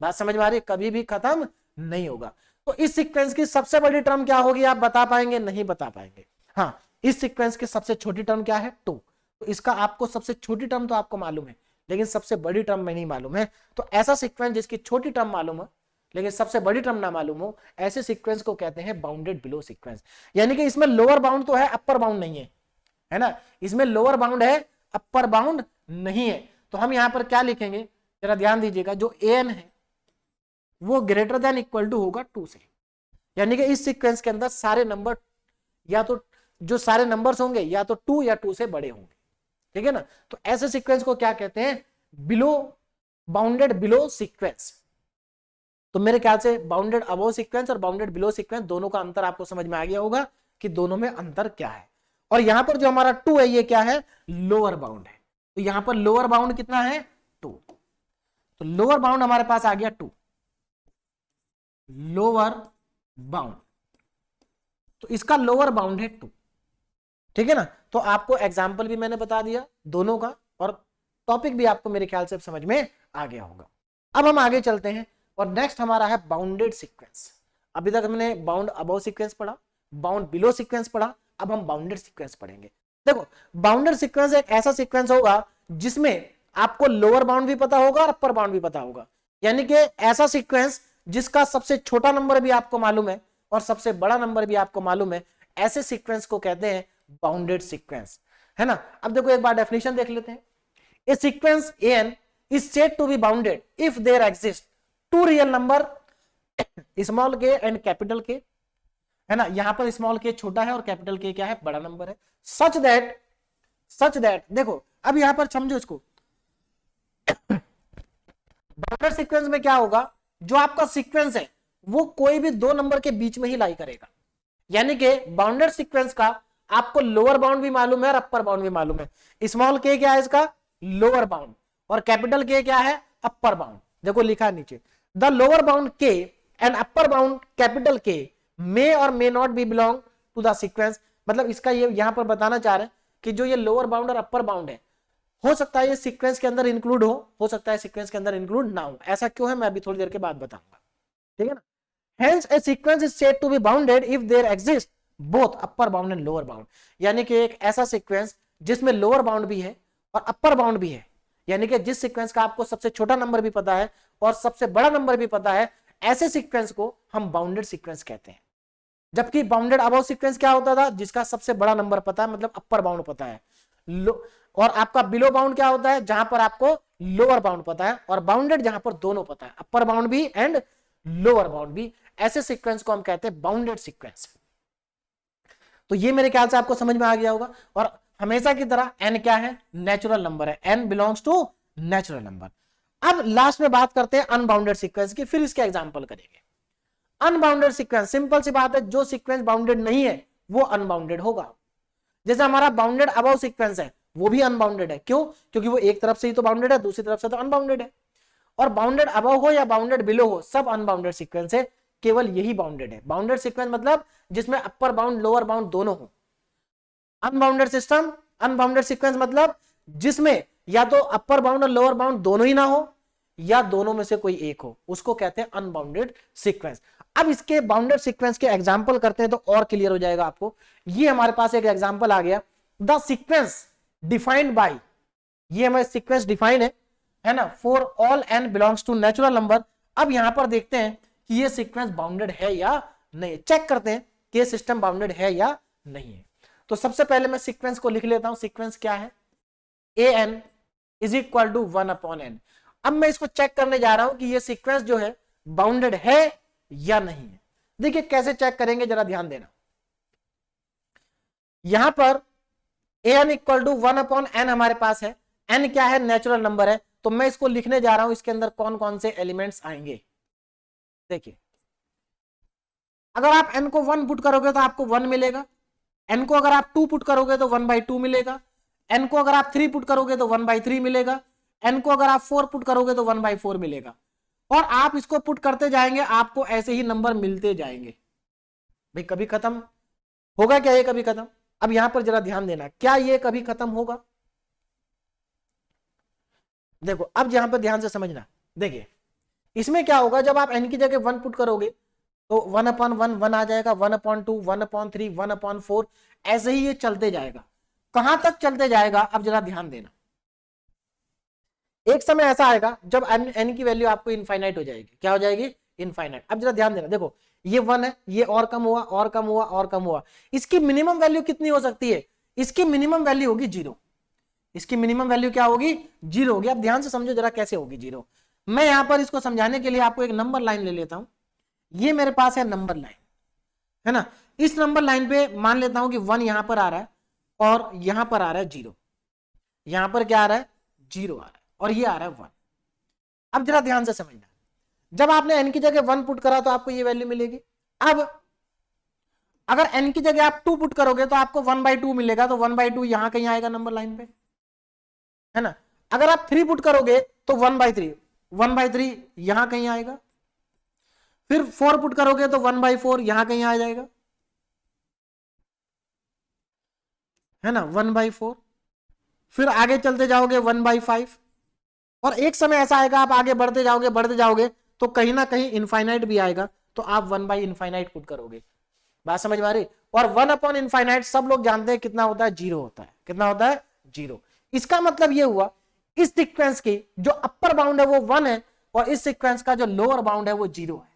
S1: बात समझ में आ रही है? कभी भी खत्म नहीं होगा। तो इस सीक्वेंस की सबसे बड़ी टर्म क्या होगी? आप बता पाएंगे? नहीं बता पाएंगे। हाँ, इस सीक्वेंस की सबसे छोटी टर्म क्या है? 2। तो इसका आपको सबसे छोटी टर्म तो आपको मालूम है, लेकिन सबसे बड़ी टर्म में नहीं मालूम है। तो ऐसा सीक्वेंस जिसकी छोटी टर्म मालूम है लेकिन सबसे बड़ी टर्म ना मालूम हो, ऐसे सीक्वेंस को कहते हैं बाउंडेड बिलो सीक्वेंस। यानी कि इसमें लोअर बाउंड तो है, अपर बाउंड नहीं है, है ना? इसमें लोअर बाउंड है, अपर बाउंड नहीं है। तो हम यहां पर क्या लिखेंगे जरा ध्यान दीजिएगा, जो एन है वो ग्रेटर देन इक्वल टू होगा 2 से। यानी कि इस सीक्वेंस के अंदर सारे नंबर, या तो जो सारे नंबर्स होंगे या तो 2 या 2 से बड़े होंगे। ठीक है ना? तो ऐसे सीक्वेंस को क्या कहते हैं? Below, bounded below sequence. तो मेरे ख्याल से बाउंडेड अबव सीक्वेंस और बाउंडेड बिलो सीक्वेंस दोनों का अंतर आपको समझ में आ गया होगा कि दोनों में अंतर क्या है। और यहां पर जो हमारा 2 है ये क्या है? लोअर बाउंड है। तो यहां पर लोअर बाउंड कितना है? 2। तो लोअर बाउंड हमारे पास आ गया 2, लोअर बाउंड। तो इसका लोअर बाउंड है 2। ठीक है ना? तो आपको एग्जाम्पल भी मैंने बता दिया दोनों का, और टॉपिक भी आपको मेरे ख्याल से समझ में आ गया होगा। अब हम आगे चलते हैं और नेक्स्ट हमारा है बाउंडेड सीक्वेंस। अभी तक हमने बाउंड अबव सीक्वेंस पढ़ा, बाउंड बिलो सीक्वेंस पढ़ा, अब हम बाउंडेड सीक्वेंस पढ़ेंगे। देखो बाउंडेड सीक्वेंस एक ऐसा सीक्वेंस होगा जिसमें आपको लोअर बाउंड भी पता होगा और अपर बाउंड भी पता होगा। यानी कि ऐसा सीक्वेंस जिसका सबसे छोटा नंबर भी आपको मालूम है और सबसे बड़ा नंबर भी आपको मालूम है, ऐसे सीक्वेंस को कहते हैं बाउंडेड सीक्वेंस, है ना? अब देखो एक बार डेफिनेशन देख लेते हैं। A sequence n is said to be bounded if there exist 2 real number small K and capital K, है ना? यहां पर स्मॉल के छोटा है और कैपिटल के क्या है? बड़ा नंबर है। सच दैट देखो अब यहां पर समझो इसको। बाउंडेड सीक्वेंस में क्या होगा? जो आपका सीक्वेंस है वो कोई भी 2 नंबर के बीच में ही लाई करेगा। यानी कि बाउंडेड सीक्वेंस का आपको लोअर बाउंड भी मालूम है और अपर बाउंड भी मालूम है। स्मॉल के क्या है? इसका लोअर बाउंड, और कैपिटल के क्या है? Upper bound. देखो लिखा है नीचे, the lower bound k and upper bound capital K may और may not be belong to the sequence. मतलब इसका ये यहां पर बताना चाह रहे हैं कि जो ये लोअर बाउंड और अपर बाउंड है, हो सकता है ये सीक्वेंस के अंदर इंक्लूड हो सकता है सीक्वेंस के अंदर इंक्लूड ना हो। ऐसा क्यों है मैं अभी थोड़ी देर के बाद बताऊंगा। ठीक है ना? Hence a sequence is said to be bounded if there exist both upper bound and lower bound। यानी कि एक ऐसा सीक्वेंस जिसमें लोअर बाउंड भी है और अपर बाउंड भी है, यानी कि जिस सीक्वेंस का आपको सबसे छोटा नंबर भी पता है और सबसे बड़ा नंबर भी पता है, ऐसे सीक्वेंस को हम बाउंडेड सीक्वेंस कहते हैं। जबकि बाउंडेड अबव सीक्वेंस क्या होता था? जिसका सबसे बड़ा नंबर पता है, मतलब अपर बाउंड पता है। और आपका बिलो बाउंड क्या होता है? जहां पर आपको लोअर बाउंड पता है, और बाउंडेड जहां पर दोनों पता है, अपर बाउंड भी एंड लोअर बाउंड भी। ऐसे सीक्वेंस को हम कहते हैं बाउंडेड सीक्वेंस। तो ये मेरे ख्याल से आपको समझ में आ गया होगा। और हमेशा की तरह n क्या है? नेचुरल नंबर है, n belongs to natural number. अब लास्ट में बात करते हैं अनबाउंडेड सीक्वेंस की, फिर इसके एग्जांपल करेंगे। अनबाउंडेड सीक्वेंस, सिंपल सी बात है, जो सीक्वेंस बाउंडेड नहीं है वो अनबाउंडेड होगा। जैसे हमारा बाउंडेड अबव सीक्वेंस है वो भी अनबाउंडेड है। क्यों? क्योंकि वो एक तरफ से ही तो बाउंडेड है, दूसरी तरफ से तो अनबाउंडेड है। और बाउंडेड अबव हो या बाउंडेड बिलो हो, सब अनबाउंडेड सीक्वेंस है, केवल यही बाउंडेड है। बाउंडेड सीक्वेंस मतलब जिसमें अपर बाउंड लोअर बाउंड दोनों हो। अनबाउंडेड सिस्टम, अनबाउंडेड सीक्वेंस मतलब जिसमें या तो अपर बाउंड और लोअर बाउंड दोनों ही ना हो, या दोनों में से कोई एक हो, उसको कहते हैं अनबाउंडेड सीक्वेंस। अब इसके बाउंडेड सीक्वेंस के एग्जांपल करते हैं तो और क्लियर हो जाएगा आपको। ये हमारे पास एक एग्जांपल आ गया, द सीक्वेंस डिफाइंड बाय, ये हमारे सीक्वेंस डिफाइन है ना, for all n belongs to natural number. अब यहां पर देखते हैं कि ये सीक्वेंस बाउंडेड है या नहीं, चेक करते हैं कि ये सिस्टम बाउंडेड है या नहीं है। तो सबसे पहले मैं सीक्वेंस को लिख लेता हूं। सीक्वेंस क्या है, A N is equal to 1/n। अब मैं इसको चेक करने जा रहा हूं कि ये सीक्वेंस जो है बाउंडेड है या नहीं है। देखिए कैसे चेक करेंगे, जरा ध्यान देना। यहां पर ए एन इक्वल टू 1/n हमारे पास है, n क्या है, नेचुरल नंबर है। तो मैं इसको लिखने जा रहा हूं, इसके अंदर कौन कौन से एलिमेंट्स आएंगे। देखिए अगर आप n को 1 पुट करोगे तो आपको 1 मिलेगा, n को अगर आप 2 पुट करोगे तो 1/2 मिलेगा, n को अगर आप 3 पुट करोगे तो 1/3 मिलेगा, n को अगर आप 4 पुट करोगे तो 1/4 मिलेगा। और आप इसको पुट करते जाएंगे, आपको ऐसे ही नंबर मिलते जाएंगे। भाई कभी खत्म होगा क्या ये, कभी खत्म? अब यहां पर जरा ध्यान देना, क्या ये कभी खत्म होगा? देखो अब यहां पर ध्यान से समझना। देखिए इसमें क्या होगा, जब आप n की जगह 1 पुट करोगे तो 1/1 1 आ जाएगा, 1/2 1/3 1/4, ऐसे ही ये चलते जाएगा। कहां तक चलते जाएगा, अब जरा ध्यान देना। एक समय ऐसा आएगा जब n की वैल्यू आपको इनफाइनाइट हो जाएगी। क्या हो जाएगी? इनफाइनाइट। अब जरा ध्यान देना, देखो ये 1 है, ये और कम हुआ और कम हुआ और कम हुआ। इसकी मिनिमम वैल्यू कितनी हो सकती है? इसकी मिनिमम वैल्यू होगी 0। इसकी मिनिमम वैल्यू क्या होगी? 0 होगी। अब ध्यान से समझो जरा कैसे होगी 0। मैं यहां पर इसको समझाने के लिए आपको एक नंबर लाइन ले लेता हूं। ये मेरे पास है नंबर लाइन, है ना। इस नंबर लाइन पे मान लेता हूं कि 1 यहां पर आ रहा है और यहां पर आ रहा है 0। यहां पर क्या आ रहा है? 0 आ रहा है और ये आ रहा है 1। अब जरा ध्यान से समझना, जब आपने n की जगह 1 पुट करा तो आपको ये वैल्यू मिलेगी। अब अगर n की जगह आप 2 पुट करोगे तो आपको 1/2 मिलेगा, तो 1/2 यहां कहीं आएगा नंबर लाइन पे, है ना। अगर आप 3 पुट करोगे तो 1/3 यहां कहीं आएगा। फिर 4 पुट करोगे तो 1/4 यहां कहीं आ जाएगा, है ना, 1/4। फिर आगे चलते जाओगे 1/5, और एक समय ऐसा आएगा आप आगे बढ़ते जाओगे तो कहीं ना कहीं इनफाइनाइट भी आएगा, तो आप 1/इनफाइनाइट पुट करोगे। बात समझ में आ रही? और 1/इनफाइनाइट सब लोग जानते हैं कितना होता है? 0 होता है। कितना होता है? 0। इसका मतलब ये हुआ इस सीक्वेंस की जो अपर बाउंड है वो 1 है और इस सीक्वेंस का जो लोअर बाउंड है वो 0 है।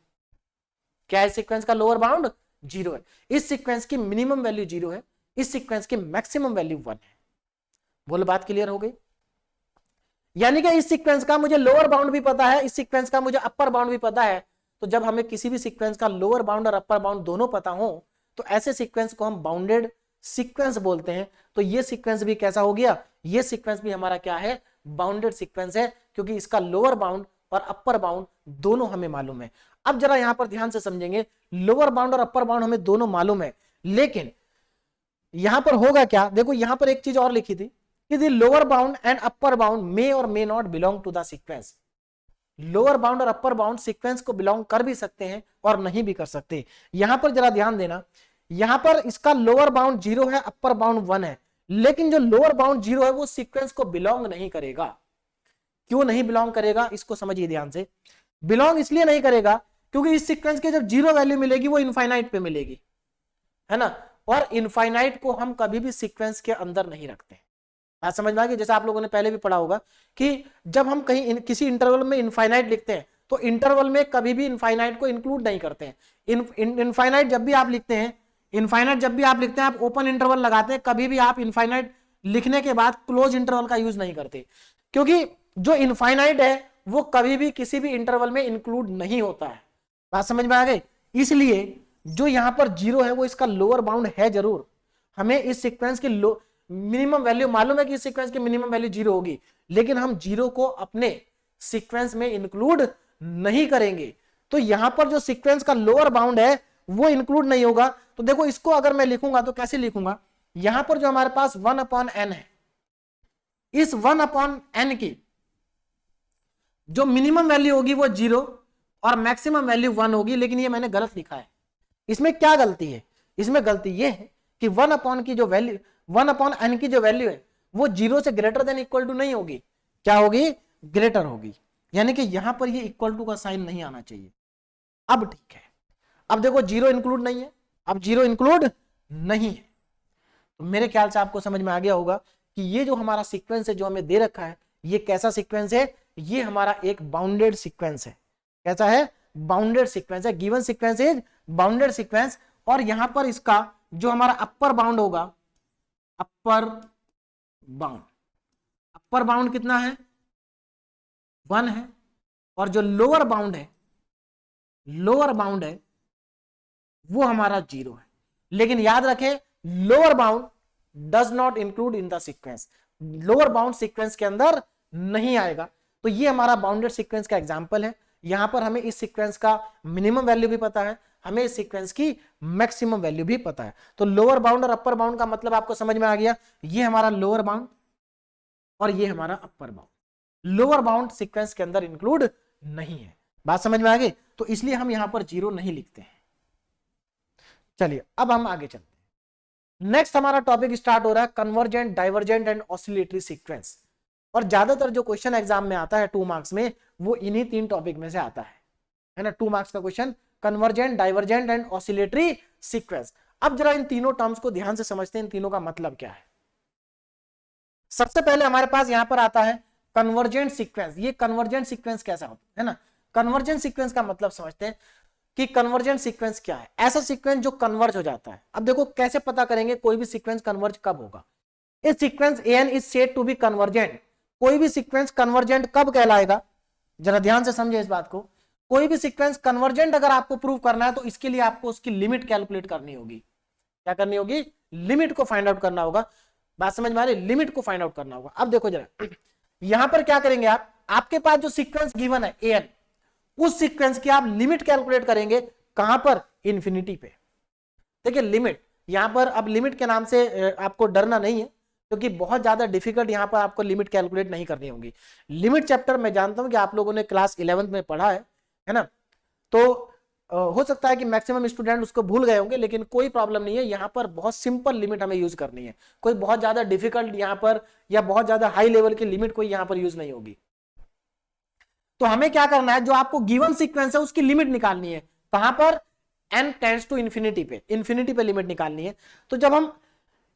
S1: क्या है? सीक्वेंस का लोअर बाउंड 0 है। इस सीक्वेंस की मिनिमम वैल्यू 0 है, इस सीक्वेंस की मैक्सिमम वैल्यू 1 है। बोलो बात क्लियर हो गई? यानी कि इस सीक्वेंस का मुझे लोअर बाउंड भी पता है, इस सीक्वेंस का मुझे अपर बाउंड भी पता है। तो जब हमें किसी भी सीक्वेंस का लोअर बाउंड और अपर बाउंड दोनों पता हो तो ऐसे सीक्वेंस को हम बाउंडेड सीक्वेंस बोलते हैं। तो ये सीक्वेंस भी कैसा हो गया? ये सीक्वेंस भी हमारा क्या है? बाउंडेड सीक्वेंस है, क्योंकि इसका लोअर बाउंड और अपर बाउंड दोनों हमें मालूम है। अब जरा यहां पर ध्यान से समझेंगे, लोअर बाउंड और अपर बाउंड हमें दोनों मालूम है, लेकिन यहां पर होगा क्या? देखो यहां पर एक चीज और लिखी थी कि the lower bound and upper bound may और may not belong to the sequence. Lower bound और अपर बाउंड सीक्वेंस को बिलोंग कर भी सकते हैं और नहीं भी कर सकते। यहां पर जरा ध्यान देना, यहां पर इसका लोअर बाउंड 0 है, अपर बाउंड 1 है, लेकिन जो लोअर बाउंड 0 है वो सीक्वेंस को बिलोंग नहीं करेगा। क्यों नहीं बिलोंग करेगा? इसको समझिए ध्यान से। बिलोंग इसलिए नहीं करेगा क्योंकि इस सीक्वेंस के जब 0 वैल्यू मिलेगी वो इनफाइनाइट पे मिलेगी, है ना। और इनफाइनाइट को हम कभी भी सीक्वेंस के अंदर नहीं रखते। बात समझ में आ गई? जैसे आप लोगों ने पहले भी पढ़ा होगा कि जब हम कहीं किसी इंटरवल में इनफाइनाइट लिखते हैं तो इंटरवल में कभी भी इनफाइनाइट को इंक्लूड नहीं करते हैं। इनफाइनाइट जब भी आप लिखते हैं, आप ओपन इंटरवल लगाते हैं, कभी भी आप इनफाइनाइट लिखने के बाद क्लोज इंटरवल का यूज नहीं करते, क्योंकि जो इनफाइनाइट है वो कभी भी किसी भी इंटरवल में इंक्लूड नहीं होता है। बात समझ में आ गई? इसलिए जो यहां पर 0 है वो इसका लोअर बाउंड है जरूर। हमें इस सीक्वेंस की मिनिमम वैल्यू मालूम है कि इस सीक्वेंस की मिनिमम वैल्यू 0 होगी, लेकिन हम 0 को अपने सीक्वेंस में इंक्लूड नहीं करेंगे। तो यहां पर जो सीक्वेंस का लोअर बाउंड है वो इंक्लूड नहीं होगा। तो देखो इसको अगर मैं लिखूंगा तो कैसे लिखूंगा? यहां पर जो हमारे पास 1/n है, इस 1/n की जो मिनिमम वैल्यू होगी वो 0 और मैक्सिमम वैल्यू 1 होगी, लेकिन ये मैंने गलत लिखा है। इसमें क्या गलती है? इसमें गलती ये है कि 1/n की जो वैल्यू है वो 0 से ग्रेटर देन इक्वल टू नहीं होगी। क्या होगी? ग्रेटर होगी। यानी कि यहां पर ये इक्वल टू का साइन नहीं आना चाहिए। अब ठीक है, अब देखो जीरो इंक्लूड नहीं है, अब जीरो इंक्लूड नहीं है, तो मेरे ख्याल से आपको समझ में आ गया होगा कि ये जो हमारा सीक्वेंस है जो हमें दे रखा है, ये कैसा सीक्वेंस है, ये हमारा एक बाउंडेड सीक्वेंस है। कैसा है? बाउंडेड सीक्वेंस है। Given sequence is bounded sequence. और यहां पर इसका जो हमारा अपर बाउंड होगा, अपर बाउंड कितना है? 1 है। और जो लोअर बाउंड है वो हमारा 0 है। लेकिन याद रखें, lower bound does not include in the sequence, lower bound sequence के अंदर नहीं आएगा। तो ये हमारा बाउंडेड सीक्वेंस का एग्जांपल है। यहां पर हमें इस सीक्वेंस का मिनिमम वैल्यू भी पता है, हमें इस सीक्वेंस की मैक्सिमम वैल्यू भी पता है। तो लोअर बाउंड और अपर बाउंड का मतलब आपको समझ में आ गया। ये हमारा लोअर बाउंड और ये हमारा upper bound. Lower bound sequence के अंदर इंक्लूड नहीं है। बात समझ में आ गई? तो इसलिए हम यहां पर 0 नहीं लिखते हैं। चलिए अब हम आगे चलते हैं। नेक्स्ट हमारा टॉपिक स्टार्ट हो रहा है convergent, divergent and oscillatory sequence. और ज्यादातर जो क्वेश्चन एग्जाम में आता है 2 मार्क्स में, वो इन्हीं 3 टॉपिक में से आता है ना। 2 मार्क्स का question convergent, divergent and oscillatory sequence. अब जरा इन तीनों टर्म्स को ध्यान से समझते हैं, इन तीनों का मतलब क्या है। सबसे पहले हमारे पास यहां पर आता है कन्वर्जेंट सीक्वेंस। ये कन्वर्जेंट सीक्वेंस कैसा होता है ना? कन्वर्जेंट सीक्वेंस का मतलब समझते हैं कि कन्वर्जेंट सीक्वेंस क्या है। ऐसा सीक्वेंस जो कन्वर्ज हो जाता है। अब देखो कैसे पता करेंगे कोई भी सीक्वेंस कन्वर्ज कब होगा। इस sequence n is said to be convergent. कोई भी सीक्वेंस कन्वर्जेंट कब कहलाएगा? जरा ध्यान से समझे इस बात को। कोई भी सीक्वेंस कन्वर्जेंट अगर आपको प्रूव करना है तो इसके लिए आपको उसकी लिमिट कैलकुलेट करनी होगी। क्या करनी होगी? लिमिट को फाइंड आउट करना होगा। बात समझ में आ रही? लिमिट को फाइंड आउट करना होगा। अब देखो जरा यहां पर क्या करेंगे आप, आपके पास जो सीक्वेंस गिवन है एन, उस सीक्वेंस की आप लिमिट कैलकुलेट करेंगे। कहां पर? इन्फिनिटी पे। देखिए लिमिट, यहां पर अब लिमिट के नाम से आपको डरना नहीं है, क्योंकि बहुत ज्यादा डिफिकल्ट यहां पर आपको लिमिट कैलकुलेट नहीं करनी होगी। लिमिट चैप्टर मैं जानता हूं कि आप लोगों ने क्लास 11th में पढ़ा है ना। तो हो सकता है कि मैक्सिमम स्टूडेंट उसको भूल गए होंगे, लेकिन कोई प्रॉब्लम नहीं है। यहां पर बहुत सिंपल लिमिट हमें यूज करनी है। कोई बहुत ज्यादा डिफिकल्ट यहां पर या बहुत ज्यादा हाई लेवल की लिमिट कोई यहां पर यूज नहीं होगी। तो हमें क्या करना है, जो आपको गिवन सीक्वेंस है उसकी लिमिट निकालनी है। कहां पर? n टेंड्स टू इन्फिनिटी पे, इन्फिनिटी पे लिमिट निकालनी है। तो जब हम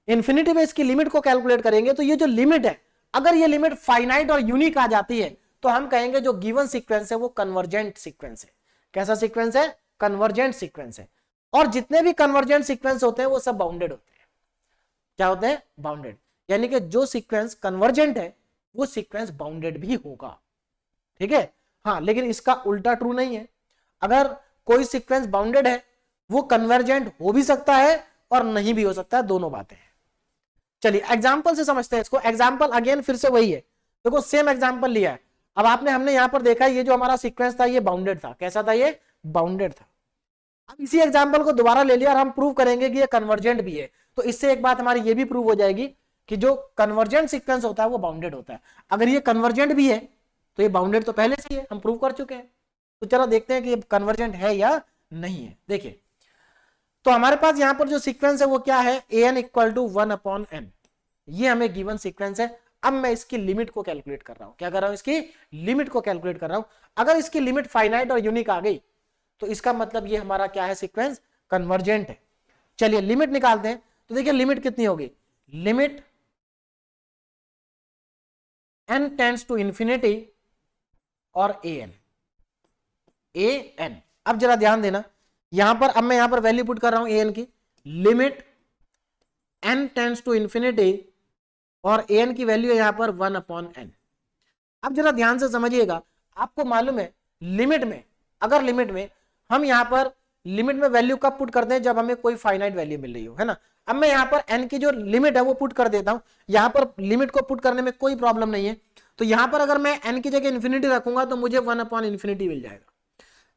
S1: इन्फिनिटी पे इसकी लिमिट को कैलकुलेट करेंगे तो ये जो लिमिट है, अगर ये लिमिट फाइनाइट और यूनिक आ जाती है तो हम कहेंगे जो गिवन सीक्वेंस है वो कन्वर्जेंट सीक्वेंस है। कैसा सीक्वेंस है? कन्वर्जेंट सीक्वेंस है। और जितने भी कन्वर्जेंट सीक्वेंस होते हैं वो सब बाउंडेड होते हैं। क्या होते हैं? बाउंडेड। यानी कि जो सीक्वेंस कन्वर्जेंट है वो सीक्वेंस बाउंडेड भी होगा। ठीक है? हाँ, लेकिन इसका उल्टा ट्रू नहीं है। अगर कोई सीक्वेंस बाउंडेड है वो कन्वर्जेंट हो भी सकता है और नहीं भी हो सकता है, दोनों बातें हैं। चलिए एग्जांपल से समझते हैं इसको। एग्जांपल अगेन फिर से वही है। देखो सेम एग्जांपल लिया है। अब हमने यहां पर देखा ये जो हमारा सीक्वेंस था ये बाउंडेड था। कैसा था? ये बाउंडेड था। अब इसी एग्जांपल को दोबारा ले लिया और हम प्रूव करेंगे कि ये कन्वर्जेंट भी है। तो इससे एक बात हमारी ये भी प्रूव हो जाएगी कि जो कन्वर्जेंट सीक्वेंस होता है वो बाउंडेड होता है। अगर ये कन्वर्जेंट भी है तो ये बाउंडेड तो पहले से ही है, हम प्रूव कर चुके हैं। तो चलो देखते हैं कि ये कन्वर्जेंट है या नहीं है। देखिए तो हमारे पास यहां पर जो सीक्वेंस है वो क्या है? an equal to 1/n। ये हमें गिवन सीक्वेंस है। अब मैं इसकी लिमिट को कैलकुलेट कर रहा हूं। क्या कर रहा हूं? इसकी लिमिट को कैलकुलेट कर रहा हूं। अगर इसकी लिमिट फाइनाइट और यूनिक आ गई तो इसका मतलब ये हमारा क्या है? सीक्वेंस कन्वर्जेंट है। चलिए लिमिट निकालते हैं। तो देखिए लिमिट कितनी होगी? Limit n tends to infinity और an। अब जरा ध्यान देना, यहां पर अब मैं यहां पर वैल्यू पुट कर रहा हूं an की। Limit n tends to infinity और an की वैल्यू है यहां पर 1/n। अब जरा ध्यान से समझिएगा, आपको मालूम है लिमिट में, अगर लिमिट में हम यहां पर लिमिट में वैल्यू कब पुट करते हैं? जब हमें कोई फाइनाइट वैल्यू मिल रही हो, है ना। अब मैं यहां पर n की जो लिमिट है वो पुट कर देता हूं। यहां पर लिमिट को पुट करने में कोई प्रॉब्लम नहीं है। तो यहां पर अगर मैं n की जगह इन्फिनिटी रखूंगा तो मुझे 1/infinity मिल जाएगा।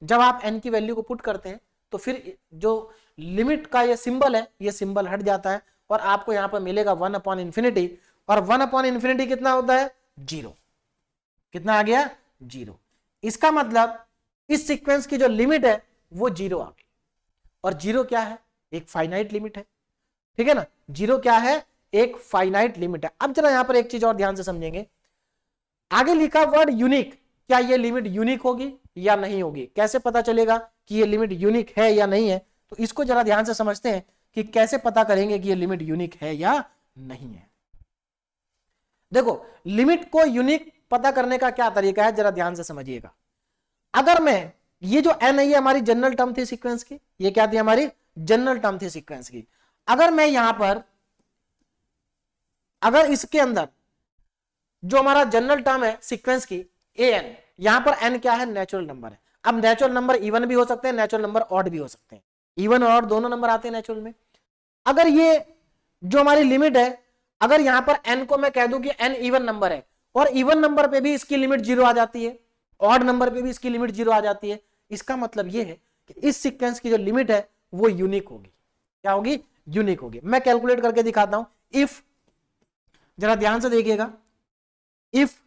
S1: जब आप n की वैल्यू को पुट करते हैं तो फिर जो लिमिट का ये सिंबल है, ये सिंबल हट जाता है और आपको यहां पर मिलेगा 1/infinity। और 1/infinity कितना होता है? 0। कितना आ गया? 0। इसका मतलब इस सीक्वेंस की जो लिमिट है वो 0 आ गई। और 0 क्या है? एक फाइनाइट लिमिट है। ठीक है ना। 0 क्या है? एक फाइनाइट लिमिट है। अब जरा यहां पर एक चीज और ध्यान से समझेंगे। आगे लिखा वर्ड यूनिक। क्या ये लिमिट यूनिक होगी या नहीं होगी। कैसे पता चलेगा कि ये लिमिट यूनिक है या नहीं है, तो इसको जरा ध्यान से समझते हैं कि कैसे पता करेंगे कि ये लिमिट यूनिक है या नहीं है। देखो लिमिट को यूनिक पता करने का क्या तरीका है, जरा ध्यान से समझिएगा। अगर मैं ये जो n है ये हमारी जनरल टर्म थी सीक्वेंस की, ये क्या थी हमारी जनरल टर्म थी सीक्वेंस की। अगर मैं यहां पर अगर इसके अंदर जो हमारा जनरल टर्म है सीक्वेंस की an, यहां पर n क्या है नेचुरल नंबर है। अब नेचुरल नंबर इवन भी हो सकते हैं, नेचुरल नंबर ऑड भी हो सकते हैं, इवन और ऑड दोनों नंबर आते हैं नेचुरल में। अगर ये जो हमारी लिमिट है, अगर यहां पर n को मैं कह दूं कि n इवन नंबर है और इवन नंबर पे भी इसकी लिमिट 0 आ जाती है, ऑड नंबर पे भी इसकी लिमिट 0 आ जाती है, इसका मतलब ये है कि इस सीक्वेंस की जो लिमिट है वो यूनिक होगी। क्या होगी, यूनिक होगी। मैं कैलकुलेट करके दिखाता हूं। इफ, जरा ध्यान से देखिएगा, इफ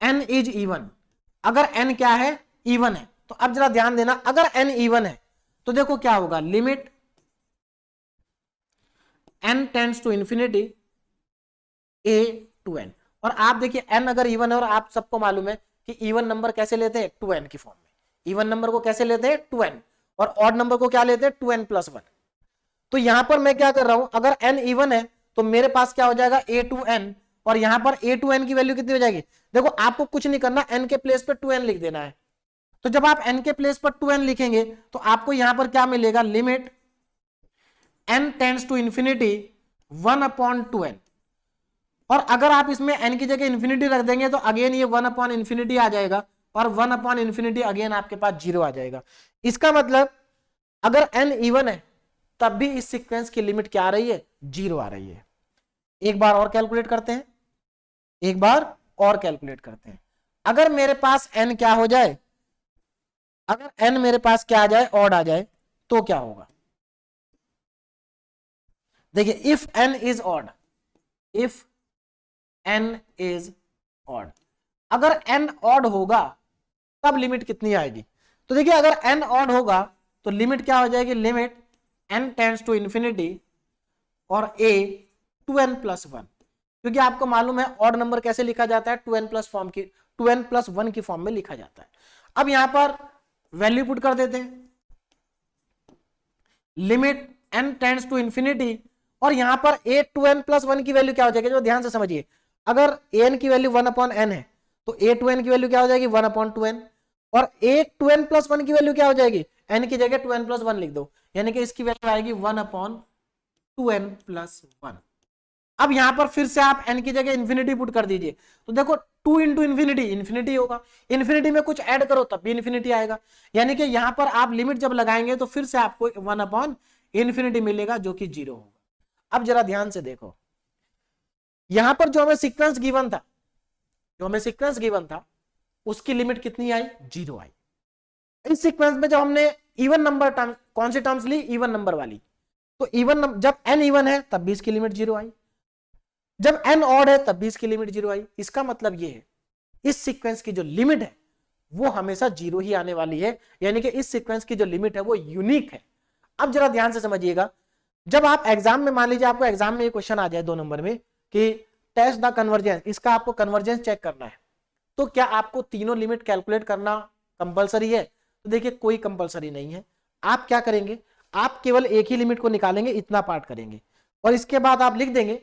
S1: n इज इवन, अगर n क्या है इवन है, तो अब जरा ध्यान देना, अगर n इवन है तो देखो क्या होगा, limit n tends to infinity a two n। और आप देखिए n अगर इवन है, और आप सबको मालूम है कि इवन नंबर कैसे लेते हैं 2n की फॉर्म में। इवन नंबर को कैसे लेते हैं 2n, और ऑड नंबर को क्या लेते हैं 2n प्लस 1। तो यहां पर मैं क्या कर रहा हूं, अगर n इवन है तो मेरे पास क्या हो जाएगा a टू n, और यहां पर a टू n की वैल्यू कितनी हो जाएगी। देखो आपको कुछ नहीं करना, n के प्लेस पर 2n लिख देना है। तो जब आप n के प्लेस पर 2n लिखेंगे तो आपको यहां पर क्या मिलेगा, limit n tends to infinity 1/2n। और अगर आप इसमें n की जगह इंफिनिटी रख देंगे तो अगेन ये 1/इंफिनिटी आ जाएगा, और 1/इंफिनिटी अगेन आपके पास 0 आ जाएगा। इसका मतलब अगर n इवन है तब भी इस सीक्वेंस की लिमिट क्या आ रही है, 0 आ रही है। एक बार और कैलकुलेट करते हैं, एक बार और कैलकुलेट करते हैं। अगर मेरे पास n क्या हो जाए, अगर n मेरे पास क्या आ जाए, ऑड आ जाए, तो क्या होगा। देखिए if n is odd, if n is odd, अगर n ऑड होगा तब लिमिट कितनी आएगी। तो देखिए अगर n ऑड होगा तो लिमिट क्या हो जाएगी, limit n tends to infinity और a 2n प्लस 1, क्योंकि आपको मालूम है ऑड नंबर कैसे लिखा जाता है, 2n प्लस 1 की फॉर्म में लिखा जाता है। अब यहां पर वैल्यू पुट कर देते हैं, limit n tends to infinity, और यहां पर a 2n प्लस 1 की वैल्यू क्या हो जाएगी, जो ध्यान से समझिए। अगर an की वैल्यू 1/n है तो a 2n की वैल्यू क्या हो जाएगी 1/2n, और a 2n प्लस 1 की वैल्यू क्या हो जाएगी, n की जगह 2n प्लस 1 लिख दो, यानी कि इसकी वैल्यू आएगी 1/2n प्लस 1। अब यहां पर फिर से आप n की जगह इंफिनिटी पुट कर दीजिए, तो देखो 2 इंटू इंफिनिटी इंफिनिटी होगा, इंफिनिटी में कुछ ऐड करो तब भी इंफिनिटी आएगा, यानी कि यहां पर आप लिमिट जब लगाएंगे तो फिर से आपको 1/इंफिनिटी मिलेगा जो कि 0 होगा। अब जरा ध्यान से देखो, यहां पर जो हमें सीक्वेंस गिवन था, जो हमें सीक्वेंस गिवन था उसकी लिमिट कितनी आई, 0 आई। इस सीक्वेंस में जब हमने इवन नंबर टर्म, कौन सी टर्म्स ली, इवन नंबर वाली, तो इवन जब n इवन है तब भी इसकी लिमिट 0 आई, जब n ऑड है तब भी इसकी लिमिट 0 आई। इसका मतलब ये है इस सीक्वेंस की जो लिमिट है वो हमेशा 0 ही आने वाली है, यानी कि इस सीक्वेंस की जो लिमिट है वो यूनिक है। अब जरा ध्यान से समझिएगा, जब आप एग्जाम में, मान लीजिए आपको एग्जाम में ये क्वेश्चन आ जाए 2 नंबर में कि टेस्ट द कन्वर्जेंस, इसका आपको कन्वर्जेंस चेक करना है, तो क्या आपको तीनों लिमिट कैलकुलेट करना कंपलसरी है। तो देखिए कोई कंपलसरी नहीं है। आप क्या करेंगे, आप केवल एक ही लिमिट को निकालेंगे, इतना पार्ट करेंगे, और इसके बाद आप लिख देंगे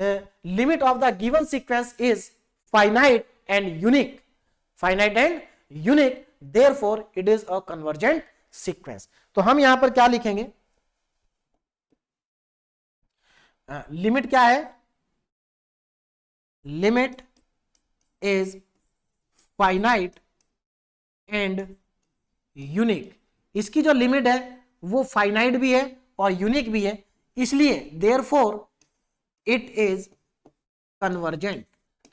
S1: limit of the given sequence is finite and unique, finite and unique, therefore it is a convergent sequence. तो हम यहां पर क्या लिखेंगे, लिमिट क्या है, limit is finite and unique. इसकी जो लिमिट है वो फाइनाइट भी है और यूनिक भी है, इसलिए देयरफॉर इट इज कन्वर्जेंट।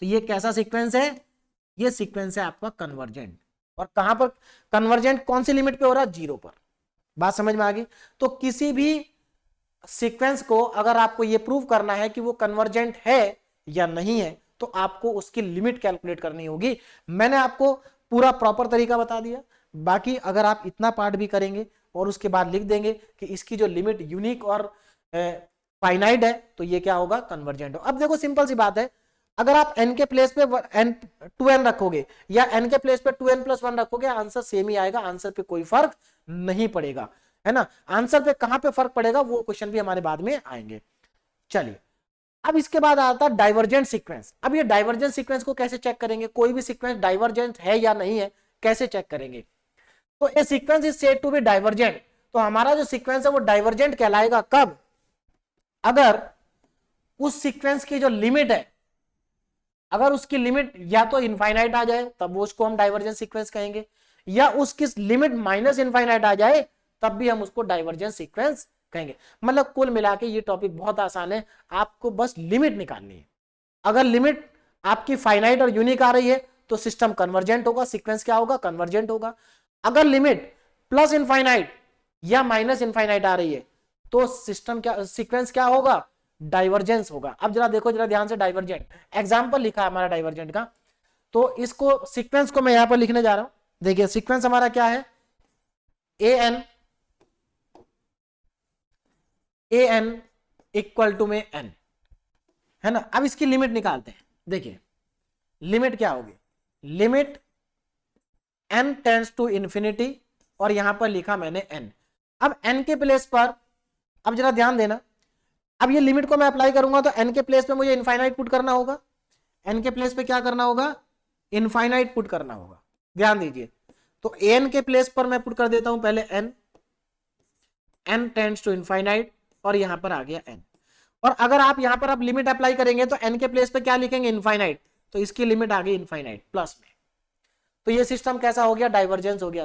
S1: तो ये कैसा सीक्वेंस है, ये सीक्वेंस है आपका कन्वर्जेंट। और कहां पर कन्वर्जेंट, कौन सी लिमिट पे हो रहा है, 0 पर। बात समझ में आ गई। तो किसी भी सीक्वेंस को अगर आपको ये प्रूव करना है कि वो कन्वर्जेंट है या नहीं है, तो आपको उसकी लिमिट कैलकुलेट करनी होगी। मैंने आपको पूरा प्रॉपर तरीका बता दिया, बाकी अगर आप इतना पार्ट भी करेंगे और उसके बाद लिख देंगे कि इसकी जो लिमिट यूनिक और फाइनाइट है, तो ये क्या होगा, कन्वर्जेंट हो। अब देखो सिंपल सी बात है, अगर आप n के प्लेस पे n 2n रखोगे या n के प्लेस पे 2n+1 रखोगे, आंसर सेम ही आएगा, आंसर पे कोई फर्क नहीं पड़ेगा, है ना। आंसर पे कहां पे फर्क पड़ेगा वो क्वेश्चन भी हमारे बाद में आएंगे। चलिए, अब इसके बाद आता है डाइवर्जेंट सीक्वेंस। अब ये डाइवर्जेंट सीक्वेंस को कैसे चेक करेंगे, कोई भी सीक्वेंस डाइवर्जेंट है या नहीं है कैसे चेक करेंगे। तो a sequence is said to be divergent, तो हमारा जो सीक्वेंस है वो डाइवर्जेंट कहलाएगा कब, अगर उस सीक्वेंस की जो लिमिट है, अगर उसकी लिमिट या तो इनफाइनाइट आ जाए तब वो उसको हम डाइवर्जेंट सीक्वेंस कहेंगे, या उसकी लिमिट माइनस इनफाइनाइट आ जाए तब भी हम उसको डाइवर्जेंट सीक्वेंस कहेंगे। मतलब कुल मिला के ये टॉपिक बहुत आसान है, आपको बस लिमिट निकालनी है। अगर लिमिट आपकी फाइनाइट और यूनिक आ रही है तो सिस्टम कन्वर्जेंट होगा, सीक्वेंस क्या होगा, कन्वर्जेंट होगा। अगर लिमिट प्लस इनफाइनाइट या माइनस इनफाइनाइट आ रही है तो सिस्टम क्या, सीक्वेंस क्या होगा, डाइवर्जेंस होगा। अब जरा देखो जरा ध्यान से, डाइवर्जेंट एग्जांपल लिखा है हमारा डाइवर्जेंट का, तो इसको सीक्वेंस को मैं यहां पर लिखने जा रहा हूं। देखिए सीक्वेंस हमारा क्या है, ए एन इक्वल टू में एन, है ना। अब इसकी लिमिट निकालते हैं। देखिए लिमिट क्या होगी, limit n tends to infinity, और यहां पर लिखा मैंने n। अब n के प्लेस पर, अब जरा ध्यान देना, अब ये लिमिट को मैं अप्लाई करूंगा तो n के प्लेस पे मुझे इनफाइनाइट पुट करना होगा, n के प्लेस पे क्या करना होगा, इनफाइनाइट पुट करना होगा। ध्यान दीजिए, तो n के प्लेस पर मैं पुट कर देता हूं पहले n टेंड्स टू इनफाइनाइट, और यहां पर आ गया n। और अगर आप यहां पर आप लिमिट अप्लाई करेंगे तो n के प्लेस पे क्या लिखेंगे, इनफाइनाइट, तो इसकी लिमिट आ गई इनफाइनाइट प्लस में। तो ये सिस्टम कैसा हो गया, डाइवर्जेंस हो गया,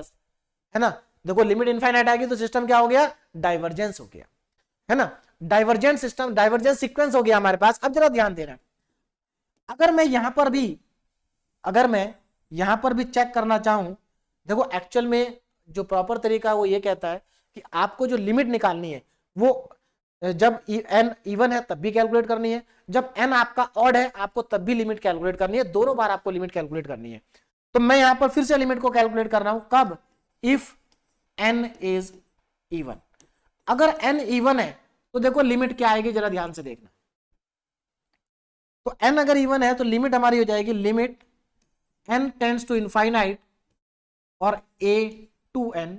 S1: है ना। देखो लिमिट इनफाइनाइट आ गई तो सिस्टम क्या हो गया, डाइवर्जेंस हो गया, है ना। डाइवर्जेंट सिस्टम, डाइवर्जेंट सीक्वेंस हो गया हमारे पास। अब जरा ध्यान देना, अगर मैं यहां पर भी चेक करना चाहूं, देखो एक्चुअल में जो प्रॉपर तरीका है वो ये कहता है कि आपको जो लिमिट निकालनी है वो जब n इवन है तब भी कैलकुलेट करनी है, जब n आपका ऑड है आपको तब भी लिमिट कैलकुलेट करनी है, दोनों बार आपको लिमिट कैलकुलेट करनी है। तो मैं यहां पर फिर से लिमिट को कैलकुलेट कर रहा हूं, कब, इफ n इज इवन। अगर n इवन है तो देखो लिमिट क्या आएगी, जरा ध्यान से देखना। तो n अगर इवन है तो लिमिट हमारी हो जाएगी, limit n tends to infinite और a टू n,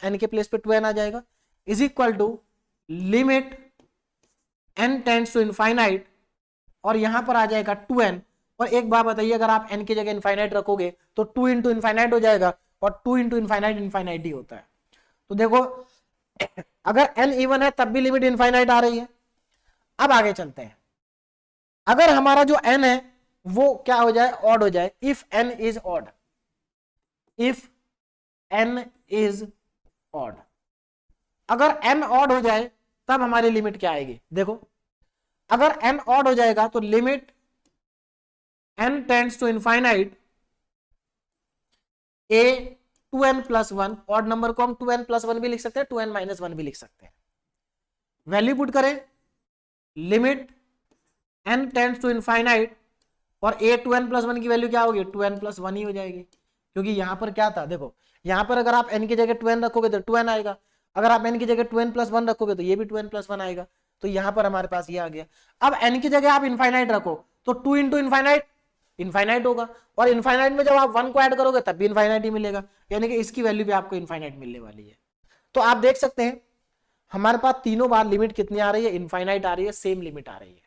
S1: n के प्लेस पे 2n आ जाएगा, is equal to limit n tends to infinite, और यहां पर आ जाएगा 2n। और एक बात बताइए, अगर आप n की जगह इनफाइनाइट रखोगे तो 2 इंटू इनफाइनाइट हो जाएगा, और 2 इंटू इनफाइनाइट इनफाइनाइट ही होता है। तो देखो अगर n इवन है तब भी लिमिट इनफाइनाइट आ रही है। अब आगे चलते हैं, अगर हमारा जो n है वो क्या हो जाए, ऑड हो जाए, if n is odd, if n is odd, अगर n ऑड हो जाए तब हमारी लिमिट क्या आएगी। देखो अगर n ऑड हो जाएगा तो limit n tends to infinite a 2n+1, odd number को हम 2n+1 भी लिख सकते हैं, 2n-1 भी लिख सकते हैं। वैल्यू पुट करें, limit n tends to infinite, और a 2n+1 की वैल्यू क्या होगी, 2n+1 ही हो जाएगी, क्योंकि यहां पर क्या था, देखो यहां पर अगर आप n की जगह 2n रखोगे तो 2n आएगा, अगर आप n की जगह 2n+1 रखोगे तो ये भी 2n+1 आएगा। तो यहां पर हमारे पास ये आ गया। अब n की जगह आप इनफाइनाइट रखो तो 2 इंटू इनफाइनाइट इनफाइनाइट होगा, और इनफाइनाइट में जब आप 1 को ऐड करोगे तब भी इनफाइनाइट ही मिलेगा, यानी कि इसकी वैल्यू भी आपको इनफाइनाइट मिलने वाली है। तो आप देख सकते हैं हमारे पास तीनों बार लिमिट कितनी आ रही है, इनफाइनाइट आ रही है, सेम लिमिट आ रही है।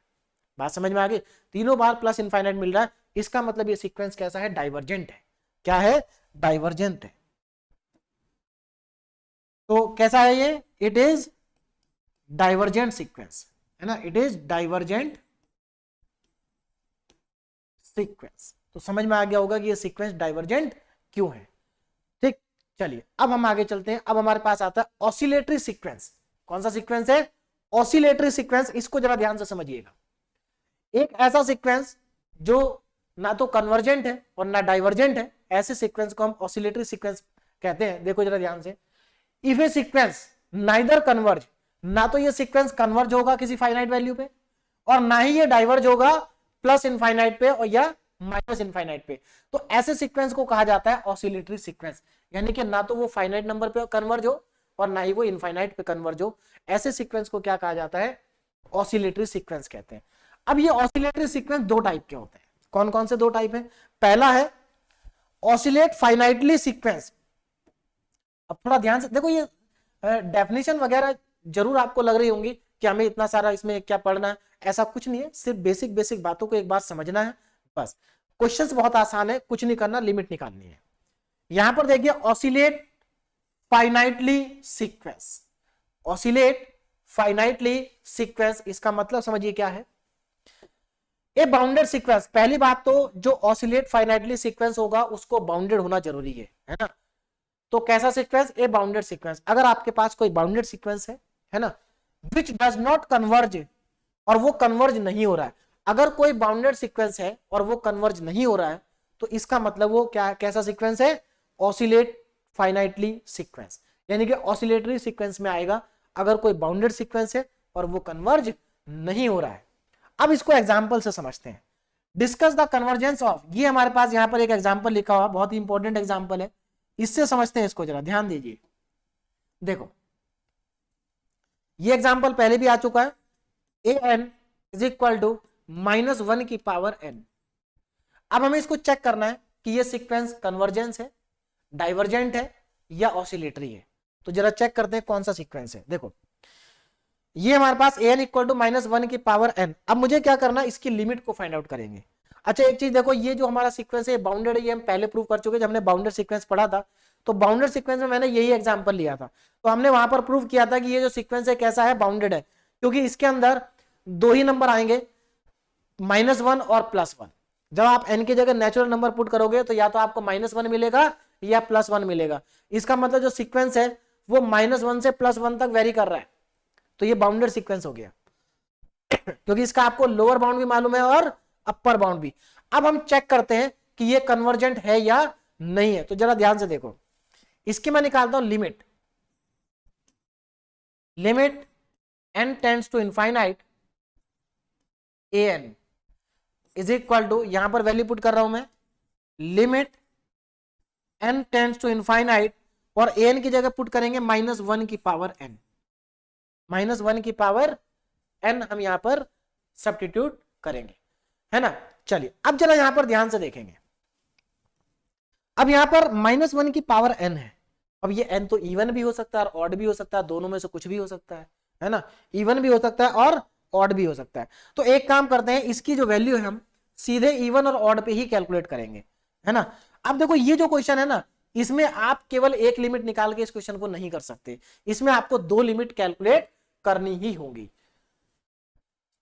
S1: बात समझ में आ गई, तीनों बार प्लस इनफाइनाइट मिल रहा है, इसका मतलब ये सीक्वेंस कैसा है, डाइवर्जेंट है। क्या है, डाइवर्जेंट है। तो कैसा है ये, इट इज डाइवर्जेंट सीक्वेंस, है ना, इट इज डाइवर्जेंट सीक्वेंस। तो समझ में आ गया होगा कि ये सीक्वेंस डाइवर्जेंट क्यों है। ठीक, चलिए अब हम आगे चलते हैं। अब हमारे पास आता है ऑसिलेटरी सीक्वेंस। कौन सा सीक्वेंस है, ऑसिलेटरी सीक्वेंस। इसको जरा ध्यान से समझिएगा, एक ऐसा सीक्वेंस जो ना तो कन्वर्जेंट है और ना डाइवर्जेंट है, ऐसे सीक्वेंस को हम ऑसिलेटरी सीक्वेंस कहते हैं। देखो जरा ध्यान से, if a sequence neither converge, ना तो ये सीक्वेंस कन्वर्ज होगा किसी फाइनाइट वैल्यू पे, और ना ही ये डाइवर्ज होगा प्लस इनफाइनाइट पे और या माइनस इनफाइनाइट पे, तो ऐसे सीक्वेंस को कहा जाता है ऑसिलेटरी सीक्वेंस। यानी कि ना तो वो फाइनाइट नंबर पे कन्वर्ज हो और ना ही वो इनफाइनाइट पे कन्वर्ज हो, ऐसे सीक्वेंस को क्या कहा जाता है, ऑसिलेटरी सीक्वेंस कहते हैं। अब ये ऑसिलेटरी सीक्वेंस दो टाइप के होते हैं। कौन कौन से दो टाइप है? पहला है ऑसिलेट फाइनाइटली सीक्वेंस। अब थोड़ा ध्यान से देखो, ये डेफिनेशन वगैरह जरूर आपको लग रही होंगी कि हमें इतना सारा इसमें क्या पढ़ना है, ऐसा कुछ नहीं है, सिर्फ बेसिक बेसिक बातों को एक बार समझना है बस। क्वेश्चंस बहुत आसान है, कुछ नहीं करना, लिमिट निकालनी है। यहां पर देखिए oscillate finitely sequence, oscillate finitely sequence, इसका मतलब समझिए क्या है। ए बाउंडेड सीक्वेंस, पहली बात तो जो ऑसिलेट फाइनाइटली सीक्वेंस होगा उसको बाउंडेड होना जरूरी है ना। तो कैसा सीक्वेंस? A bounded sequence. अगर आपके पास कोई बाउंडेड सीक्वेंस है ना, विच डज नॉट कन्वर्ज, और वो कन्वर्ज नहीं हो रहा है, अगर कोई बाउंडेड सीक्वेंस है और वो कन्वर्ज नहीं हो रहा है तो इसका मतलब वो क्या, कैसा सीक्वेंस है? ऑसिलेट फाइनाइटली सीक्वेंस, यानी कि ऑसिलेटरी सीक्वेंस में आएगा अगर कोई बाउंडेड सीक्वेंस है और वो कन्वर्ज नहीं हो रहा है। अब इसको एग्जांपल से समझते हैं। डिस्कस द कन्वर्जेंस ऑफ, ये हमारे पास यहां पर एक एग्जांपल लिखा हुआ, बहुत ही इंपॉर्टेंट एग्जांपल है, इससे समझते हैं इसको, जरा ध्यान दीजिए। देखो ये एग्जांपल पहले भी आ चुका है, A N is equal to -1 की पावर n। अब हमें इसको चेक करना है कि ये सीक्वेंस कन्वर्जेंस है, डाइवर्जेंट है या ऑसिलेटरी है। तो जरा चेक करते हैं कौन सा सीक्वेंस है। देखो ये हमारे पास an इक्वल टू -1 की पावर n। अब मुझे क्या करना है, इसकी लिमिट को फाइंड आउट करेंगे। अच्छा एक चीज देखो, ये जो हमारा सीक्वेंस है बाउंडेड है, ये हम पहले प्रूव कर चुके, जब हमने बाउंडेड सीक्वेंस पढ़ा था तो बाउंडेड सीक्वेंस में मैंने यही एग्जांपल लिया था, तो हमने वहां पर प्रूव किया था कि ये जो सीक्वेंस है कैसा है, बाउंडेड है, क्योंकि इसके अंदर दो ही नंबर आएंगे, -1 और +1। जब आप n की जगह नेचुरल नंबर पुट करोगे तो या तो आपको -1 मिलेगा या +1 मिलेगा। इसका मतलब जो सीक्वेंस है वो -1 से +1 तक वेरी कर रहा है, तो ये बाउंडेड सीक्वेंस हो गया क्योंकि इसका आपको लोअर बाउंड भी मालूम है और अपर बाउंड भी। अब हम चेक करते हैं कि ये कन्वर्जेंट है या नहीं है। तो जरा ध्यान से देखो, इसकी मैं निकालता हूं limit, limit n tends to infinite an is equal to, यहां पर वैल्यू पुट कर रहा हूं मैं, limit n tends to infinite, और an की जगह पुट करेंगे -1 की पावर n, -1 की पावर n हम यहां पर सब्स्टिट्यूट करेंगे, है ना। चलिए अब जरा यहां पर ध्यान से देखेंगे, अब यहां पर -1 की पावर n है। अब ये n तो इवन भी हो सकता है और ऑड भी हो सकता है, दोनों में से कुछ भी हो सकता है ना, इवन भी हो सकता है और ऑड भी हो सकता है। तो एक काम करते हैं, इसकी जो वैल्यू है हम सीधे इवन और ऑड पे ही कैलकुलेट करेंगे, है ना। अब देखो ये जो क्वेश्चन है ना, इसमें आप केवल एक लिमिट निकाल के इस क्वेश्चन को नहीं कर सकते, इसमें आपको दो लिमिट कैलकुलेट करनी ही होगी।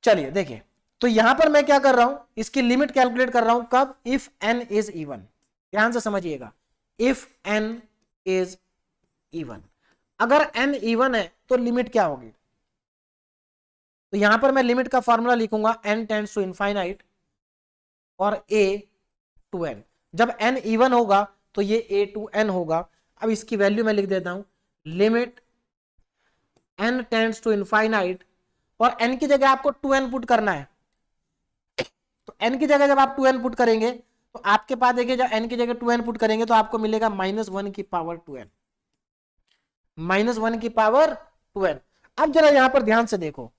S1: चलिए देखिए, तो यहां पर मैं क्या कर रहा हूं, इसकी लिमिट कैलकुलेट कर रहा हूं, कब? If n is even. ध्यान से समझिएगा, इफ n इज इवन, अगर n इवन है तो लिमिट क्या होगी? तो यहां पर मैं लिमिट का फॉर्मूला लिखूंगा, n टेंड्स टू इनफाइनाइट और a टू n। जब n इवन होगा तो ये a टू n होगा। अब इसकी वैल्यू मैं लिख देता हूं, limit n tends to infinite, और n की जगह आपको 2n पुट करना है। तो n की जगह जब आप 2n पुट करेंगे तो आपके पास देखिए, जब n की जगह 2n पुट करेंगे तो आपको मिलेगा -1 की पावर 2n, -1 की पावर 2n। अब जरा यहां पर ध्यान से देखो,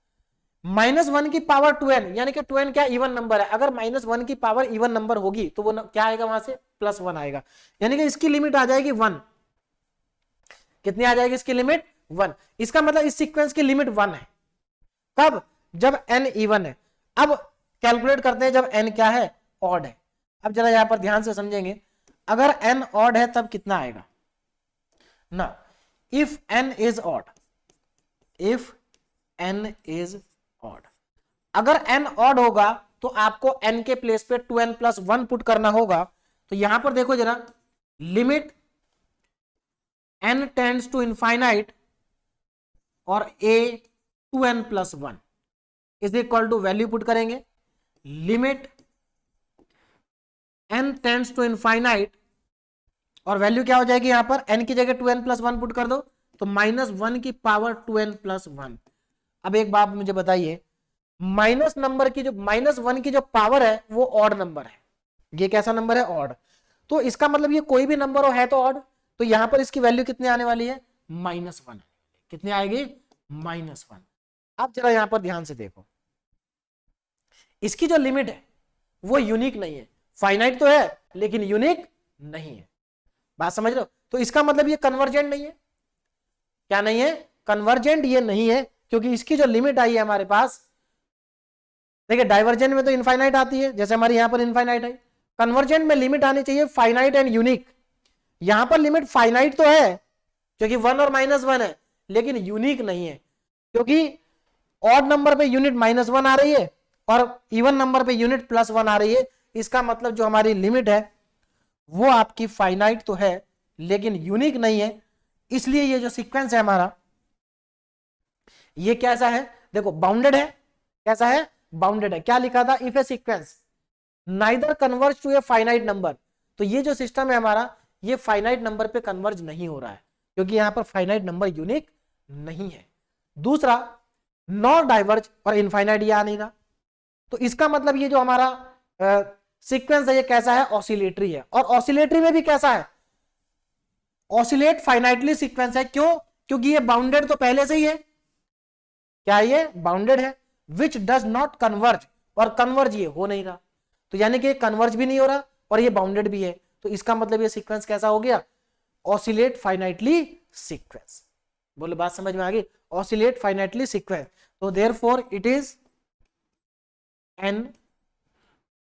S1: -1 की पावर 2n, यानी कि 2n क्या इवन नंबर है, अगर -1 की पावर इवन नंबर होगी तो वो क्या आएगा, वहां से +1 आएगा, यानी कि इसकी लिमिट आ जाएगी 1। कितनी आ जाएगी इसकी लिमिट? 1। इसका मतलब इस सीक्वेंस की लिमिट 1 है। कब? जब n इवन है। अब कैलकुलेट करते हैं जब n क्या है, ऑड है। अब जरा यहां पर ध्यान से समझेंगे, अगर n ऑड है तब कितना आएगा ना, if n is odd, if n is odd, अगर n ऑड होगा तो आपको n के प्लेस पे 2n + 1 पुट करना होगा। तो यहां पर देखो जरा, limit n tends to infinite और a 2n + 1 is equal to, value put करेंगे, limit n tends to infinite, और वैल्यू क्या हो जाएगी यहां पर, n की जगह 2n + 1 पुट कर दो तो -1 की पावर 2n + 1। अब एक बात मुझे बताइए, माइनस नंबर की जो -1 की जो पावर है वो ऑड नंबर है, ये कैसा नंबर है, ऑड। तो इसका मतलब ये कोई भी नंबर हो है तो ऑड, तो यहां पर इसकी वैल्यू कितनी आने वाली है, -1। कितनी आएगी, -1। अब जरा यहां पर ध्यान से देखो, इसकी जो लिमिट है वो यूनिक नहीं है, फाइनाइट तो है लेकिन यूनिक नहीं है। बात समझ रहे हो? तो इसका मतलब ये कन्वर्जेंट नहीं है। क्या नहीं है? कन्वर्जेंट ये नहीं है, क्योंकि इसकी जो लिमिट आई है हमारे पास, देखिए डाइवर्जेंट में तो इनफाइनाइट आती है, जैसे हमारे यहां पर इनफाइनाइट है। कन्वर्जेंट में लिमिट आनी चाहिए फाइनाइट एंड यूनिक। यहां पर लिमिट फाइनाइट तो है क्योंकि 1 और -1 है, लेकिन यूनिक नहीं है, क्योंकि ऑड नंबर पे यूनिट -1 आ रही है और इवन नंबर पे यूनिट +1 आ रही है। इसका मतलब जो हमारी लिमिट है वो आपकी फाइनाइट तो है लेकिन यूनिक नहीं है। इसलिए ये जो सीक्वेंस है हमारा, ये कैसा है? देखो बाउंडेड है। कैसा है? बाउंडेड है। क्या लिखा था? If a sequence neither converge to a finite number, तो ये जो सिस्टम है हमारा, ये फाइनाइट नंबर पे कन्वर्ज नहीं हो रहा है क्योंकि यहां पर फाइनाइट नंबर यूनिक नहीं है। दूसरा, नॉट डाइवर्ज और इनफाइनाइट ये आ नहीं रहा, तो इसका मतलब ये जो हमारा सीक्वेंस है ये कैसा है? ऑसिलेटरी है। और ऑसिलेटरी में भी कैसा है? ऑसिलेट फाइनाइटली सीक्वेंस है। क्यों? क्योंकि ये बाउंडेड तो पहले से ही है। क्या ये बाउंडेड है? विच डज नॉट कन्वर्ज, और कन्वर्ज ये हो नहीं रहा, तो यानी कि कन्वर्ज भी नहीं हो रहा और ये बाउंडेड भी है, तो इसका मतलब ये सीक्वेंस कैसा हो गया? Oscillate finitely sequence. बोलो बात समझ में आ गई? Oscillate finitely sequence. तो therefore it is an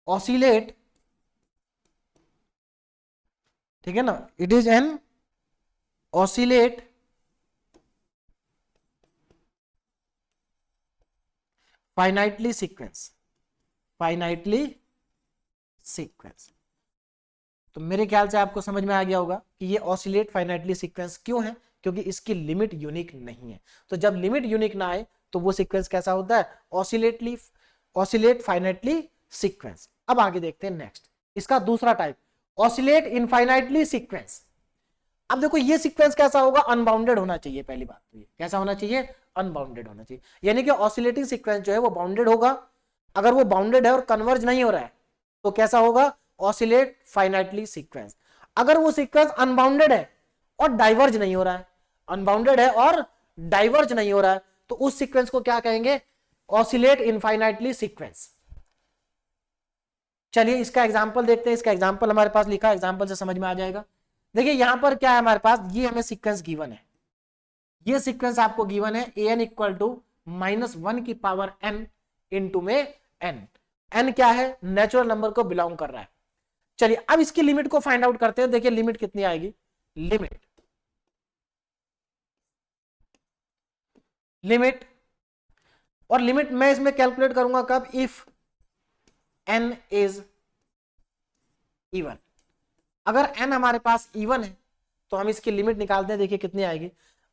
S1: oscillate, ठीक है ना, it is an oscillate finitely sequence. Finitely sequence. तो मेरे ख्याल से आपको समझ में आ गया होगा कि ये ऑसिलेट फाइनाइटली सीक्वेंस क्यों है, क्योंकि इसकी लिमिट यूनिक नहीं है। तो जब लिमिट यूनिक ना आए तो वो सीक्वेंस कैसा होता है? Oscillate finitely sequence. अब आगे देखते हैं नेक्स्ट, इसका दूसरा टाइप, ऑसिलेट इनफाइनाइटली सीक्वेंस। अब देखो ये सीक्वेंस कैसा होगा? अनबाउंडेड होना चाहिए। पहली बात तो ये कैसा होना चाहिए? अनबाउंडेड होना चाहिए, यानी कि ऑसिलेटिंग सीक्वेंस जो है वो बाउंडेड होगा। अगर वो बाउंडेड है और कन्वर्ज नहीं हो रहा है तो कैसा होगा? Oscillate finitely sequence. अगर वो सीक्वेंस अनबाउंडेड है और डाइवर्ज नहीं हो रहा है, अनबाउंडेड है और डाइवर्ज नहीं हो रहा है, तो उस सीक्वेंस को क्या कहेंगे? Oscillate infinitely sequence. चलिए इसका एग्जांपल देखते हैं। इसका एग्जांपल हमारे पास लिखा है, एग्जांपल से समझ में आ जाएगा। देखिए यहां पर क्या है हमारे पास, ये हमें सीक्वेंस गिवन है, ये सीक्वेंस आपको गिवन है an इक्वल टू -1 की पावर n इंटू में n। n क्या है? नेचुरल नंबर को बिलोंग कर रहा है। चलिए अब इसकी लिमिट को फाइंड आउट करते हैं। देखिए लिमिट कितनी आएगी? लिमिट और लिमिट मैं इसमें कैलकुलेट करूंगा कब? If n is even. अगर n हमारे पास इवन है तो हम इसकी लिमिट निकालते हैं। देखिए कितनी आएगी?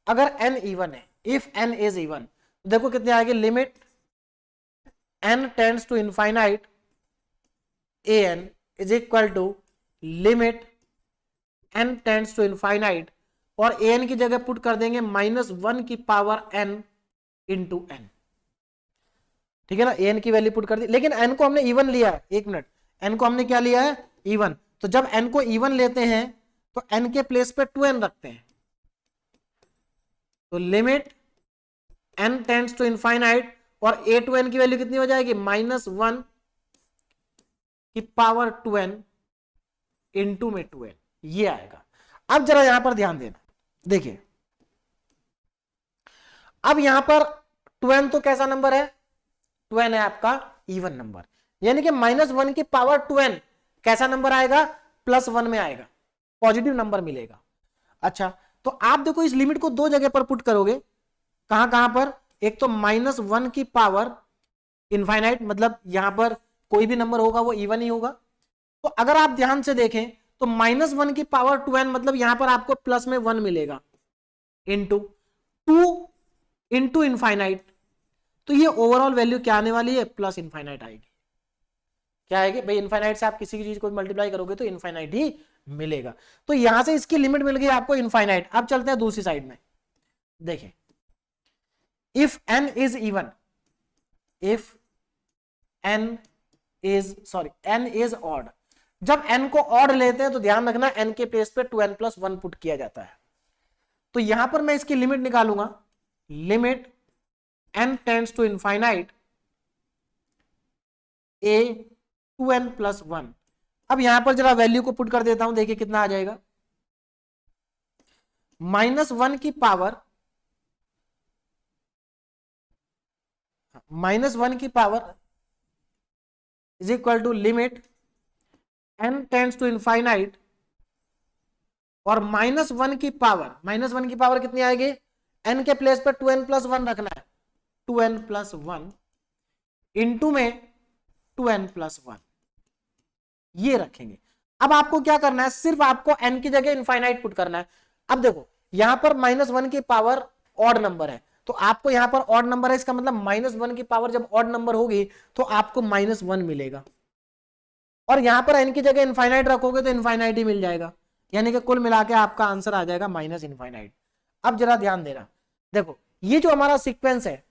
S1: अगर n इवन है, इफ n इज इवन, देखो कितनी आएगी? Limit n tends to infinite an is equal to limit n tends to infinite, और an की जगह पुट कर देंगे -1 की पावर n इंटू n। ठीक है ना, an की वैल्यू पुट कर दी, लेकिन n को हमने इवन लिया है। एक मिनट, n को हमने क्या लिया है? इवन। तो जब n को इवन लेते हैं तो n के प्लेस पे 2n रखते हैं, तो limit n tends to infinite, और a टू n की वैल्यू कितनी हो जाएगी? -1 की पावर 2n इंटू में 2n, ये आएगा। अब जरा यहां पर ध्यान देना, देखिए अब यहां पर 2n तो कैसा नंबर है? 2n है आपका इवन नंबर, यानी कि -1 की पावर 2n कैसा नंबर आएगा? +1 में आएगा, पॉजिटिव नंबर मिलेगा। अच्छा, तो आप देखो इस लिमिट को दो जगह पर पुट करोगे। कहां कहां पर? एक तो -1 की पावर इनफाइनाइट, मतलब यहां पर कोई भी नंबर होगा वो इवन ही होगा। तो अगर आप ध्यान से देखें तो -1 की पावर 2n, मतलब यहां पर आपको प्लस में 1 मिलेगा, इंटू 2 इंटू इनफाइनाइट, तो ये ओवरऑल वैल्यू क्या आने वाली है? प्लस इनफाइनाइट आएगी। क्या आएगी भाई? इनफाइनाइट से आप किसी की चीज को मल्टीप्लाई करोगे तो इनफाइनाइट ही मिलेगा। तो यहां से इसकी लिमिट मिल गई आपको इनफाइनाइट। अब चलते हैं दूसरी साइड में, देखिए if n is even, if n is odd. जब n को ऑड लेते हैं तो ध्यान रखना n के प्लेस पे 2n + 1 पुट किया जाता है। तो यहां पर मैं इसकी लिमिट निकालूंगा, limit n tends to infinite a 2n+1। अब यहां पर जरा वैल्यू को पुट कर देता हूं, देखिए कितना आ जाएगा, -1 की power is equal to limit n tends to infinite, और -1 की पावर कितनी आएगी, n के प्लेस पर 2n+1 रखना है, 2n+1 इंटू में 2n+1 ये रखेंगे। अब आपको क्या करना है, सिर्फ आपको n की जगह इनफाइनाइट पुट करना है। अब देखो यहां पर -1 की पावर ऑड नंबर है, तो आपको यहां पर ऑड नंबर है, इसका मतलब -1 की पावर जब ऑड नंबर होगी तो आपको -1 मिलेगा, और यहां पर n की जगह इनफाइनाइट रखोगे तो इनफाइनाइट ही मिल जाएगा, यानी कि कुल मिला के आपका आंसर आ जाएगा -इनफाइनाइट। अब जरा ध्यान देना, देखो ये जो हमारा सीक्वेंस है,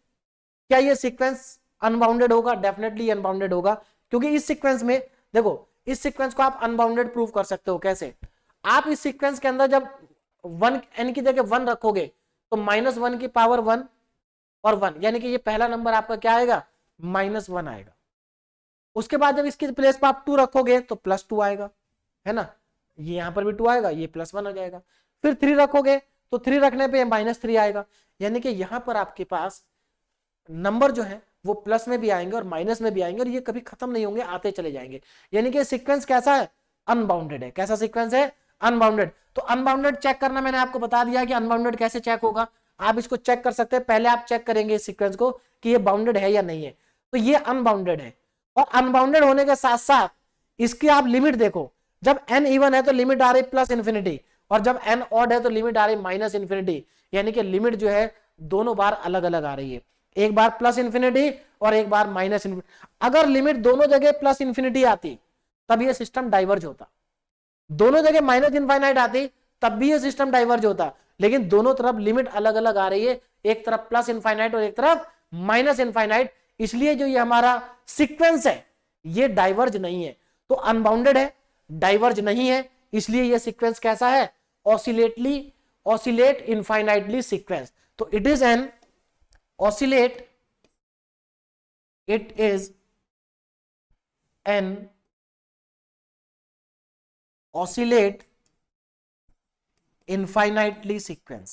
S1: क्या ये सीक्वेंस अनबाउंडेड होगा? डेफिनेटली अनबाउंडेड होगा, क्योंकि इस सीक्वेंस में देखो, इस सीक्वेंस को आप अनबाउंडेड प्रूव कर सकते हो। कैसे? आप इस सीक्वेंस के अंदर जब 1 n की जगह 1 रखोगे तो -1 की पावर 1 और 1, यानी कि ये पहला नंबर आपका क्या आएगा, -1 आएगा। उसके बाद जब इसके प्लेस पर आप 2 रखोगे तो +2 आएगा, है ना, ये यहां पर भी 2 आएगा, ये +1 हो जाएगा। फिर 3 रखोगे तो 3 रखने पे -3 आएगा, यानी कि यहां पर आपके पास नंबर जो है वो प्लस में भी आएंगे और माइनस में भी आएंगे, और ये कभी खत्म नहीं होंगे, आते चले जाएंगे। यानी कि सीक्वेंस कैसा है, अनबाउंडेड है। कैसा सीक्वेंस है, अनबाउंडेड। तो अनबाउंडेड चेक करना मैंने आपको बता दिया कि अनबाउंडेड कैसे चेक होगा। आप इसको चेक कर सकते हैं, पहले आप चेक करेंगे इस सीक्वेंस को कि ये बाउंडेड है या नहीं है, तो ये अनबाउंडेड है। और अनबाउंडेड होने के साथ साथ इसकी आप लिमिट देखो, जब n इवन है तो लिमिट आ रही +∞, और जब n ऑड है तो लिमिट आ रही -∞, यानी कि लिमिट जो है दोनों बार अलग अलग आ रही है, एक बार +∞ और एक बार -∞। अगर लिमिट दोनों जगह +∞ आती तब ये सिस्टम डाइवर्ज होता, दोनों जगह -∞ आती तब भी ये सिस्टम डाइवर्ज होता, लेकिन दोनों तरफ लिमिट अलग अलग आ रही है, एक तरफ +∞ और एक तरफ -∞, इसलिए जो ये हमारा सीक्वेंस है ये डाइवर्ज नहीं है। तो अनबाउंडेड है, डाइवर्ज नहीं है, इसलिए ये सीक्वेंस कैसा है, ऑसिलेट इनफाइनाइटली सीक्वेंस। तो it is N oscillate infinitely sequence।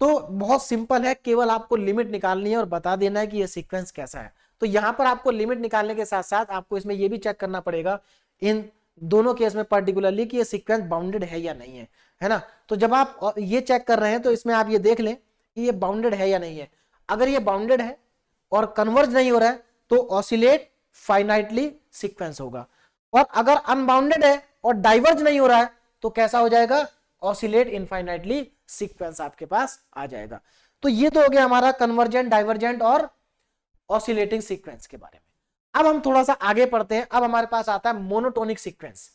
S1: तो बहुत सिंपल है, केवल आपको लिमिट निकालनी है और बता देना है कि ये सीक्वेंस कैसा है। तो यहां पर आपको लिमिट निकालने के साथ साथ आपको इसमें यह भी चेक करना पड़ेगा इन दोनों केस में पर्टिकुलरली कि ये सीक्वेंस बाउंडेड है या नहीं है ना। तो जब आप ये चेक कर रहे हैं तो इसमें आप ये देख लें कि ये बाउंडेड है या नहीं है। अगर ये बाउंडेड है और कन्वर्ज नहीं हो रहा है तो ऑसिलेट फाइनाइटली सीक्वेंस होगा, और अगर अनबाउंडेड है और डाइवर्ज नहीं हो रहा है तो कैसा हो जाएगा, ऑसिलेट इनफाइनाइटली सीक्वेंस आपके पास आ जाएगा। तो ये तो हो गया हमारा कन्वर्जेंट, डाइवर्जेंट और ऑसिलेटिंग सीक्वेंस के बारे में। अब हम थोड़ा सा आगे पढ़ते हैं। अब हमारे पास आता है मोनोटोनिक सीक्वेंस।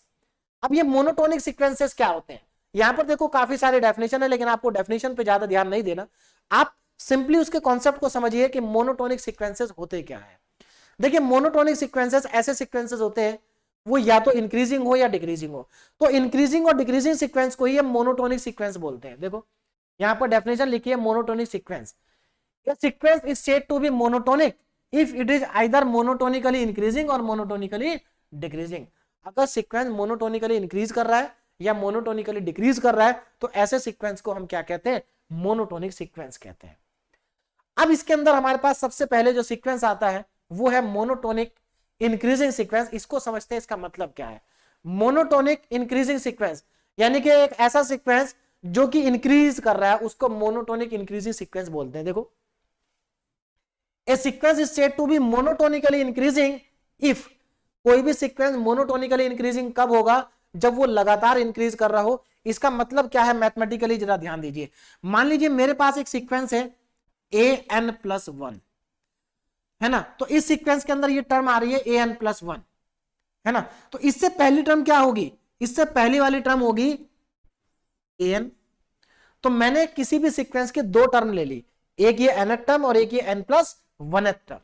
S1: अब ये मोनोटोनिक सीक्वेंसेस क्या होते हैं, यहां पर देखो काफी सारे डेफिनेशन है, लेकिन आपको डेफिनेशन पे ज्यादा ध्यान नहीं देना, आप सिंपली उसके कॉन्सेप्ट को समझिए कि मोनोटोनिक सीक्वेंसेस होते क्या है। देखिए मोनोटोनिक सीक्वेंसेस ऐसे सीक्वेंसेस होते हैं वो या तो इंक्रीजिंग हो या डिक्रीजिंग हो। तो इंक्रीजिंग और डिक्रीजिंग सीक्वेंस को ही हम मोनोटोनिक सीक्वेंस बोलते हैं। देखो यहां पर डेफिनेशन लिखी है monotonic sequence, a sequence is said to be monotonic if it is either monotonically increasing or monotonically decreasing। अगर सीक्वेंस मोनोटोनिकली इंक्रीज कर रहा है या मोनोटोनिकली डिक्रीज कर रहा है तो ऐसे सीक्वेंस को हम क्या कहते हैं, मोनोटोनिक सीक्वेंस कहते हैं। अब इसके अंदर हमारे पास सबसे पहले जो सीक्वेंस आता है वो है मोनोटोनिक इंक्रीजिंग सीक्वेंस। इसको समझते हैं, इसका मतलब क्या है। मोनोटोनिक इंक्रीजिंग सीक्वेंस यानी कि एक ऐसा सीक्वेंस जो कि इंक्रीज कर रहा है उसको मोनोटोनिक इंक्रीजिंग सीक्वेंस बोलते हैं। देखो A sequence is said to be monotonically increasing if, कोई भी सीक्वेंस मोनोटोनिकली इंक्रीजिंग कब होगा, जब वो लगातार इंक्रीज कर रहा हो। इसका मतलब क्या है मैथमेटिकली, जरा ध्यान दीजिए। मान लीजिए मेरे पास एक सीक्वेंस है an+1, है ना, तो इस सीक्वेंस के अंदर ये टर्म आ रही है an+1, है ना। तो इससे पहली टर्म क्या होगी, इससे पहली वाली टर्म होगी an। तो मैंने किसी भी सीक्वेंस के दो टर्म ले ली, एक ये nth टर्म और एक ये n+1th टर्म।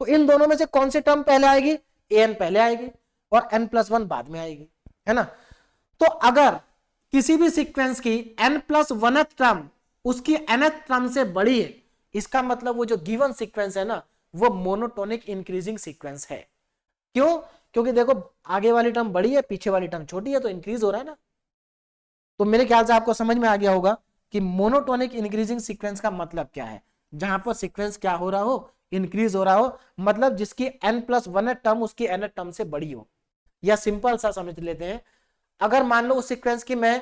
S1: तो इन दोनों में से कौन सी टर्म पहले आएगी, an पहले आएगी और n+1 बाद में आएगी, है ना। तो अगर किसी भी सीक्वेंस की n+1th टर्म उसकी nth टर्म से बड़ी है, इसका मतलब वो जो गिवन सीक्वेंस है ना वो मोनोटोनिक इंक्रीजिंग सीक्वेंस है। क्यों? क्योंकि देखो आगे वाली टर्म बड़ी है, पीछे वाली टर्म छोटी है, तो इंक्रीज हो रहा है ना। तो मेरे ख्याल से आपको समझ में आ गया होगा कि मोनोटोनिक इंक्रीजिंग सीक्वेंस का मतलब क्या है। जहां पर सीक्वेंस क्या हो रहा हो, इंक्रीज हो रहा हो, मतलब जिसकी n+1 टर्म उसकी n टर्म से बड़ी हो। या सिंपल सा समझ लेते हैं, अगर मान लो उस सीक्वेंस की मैं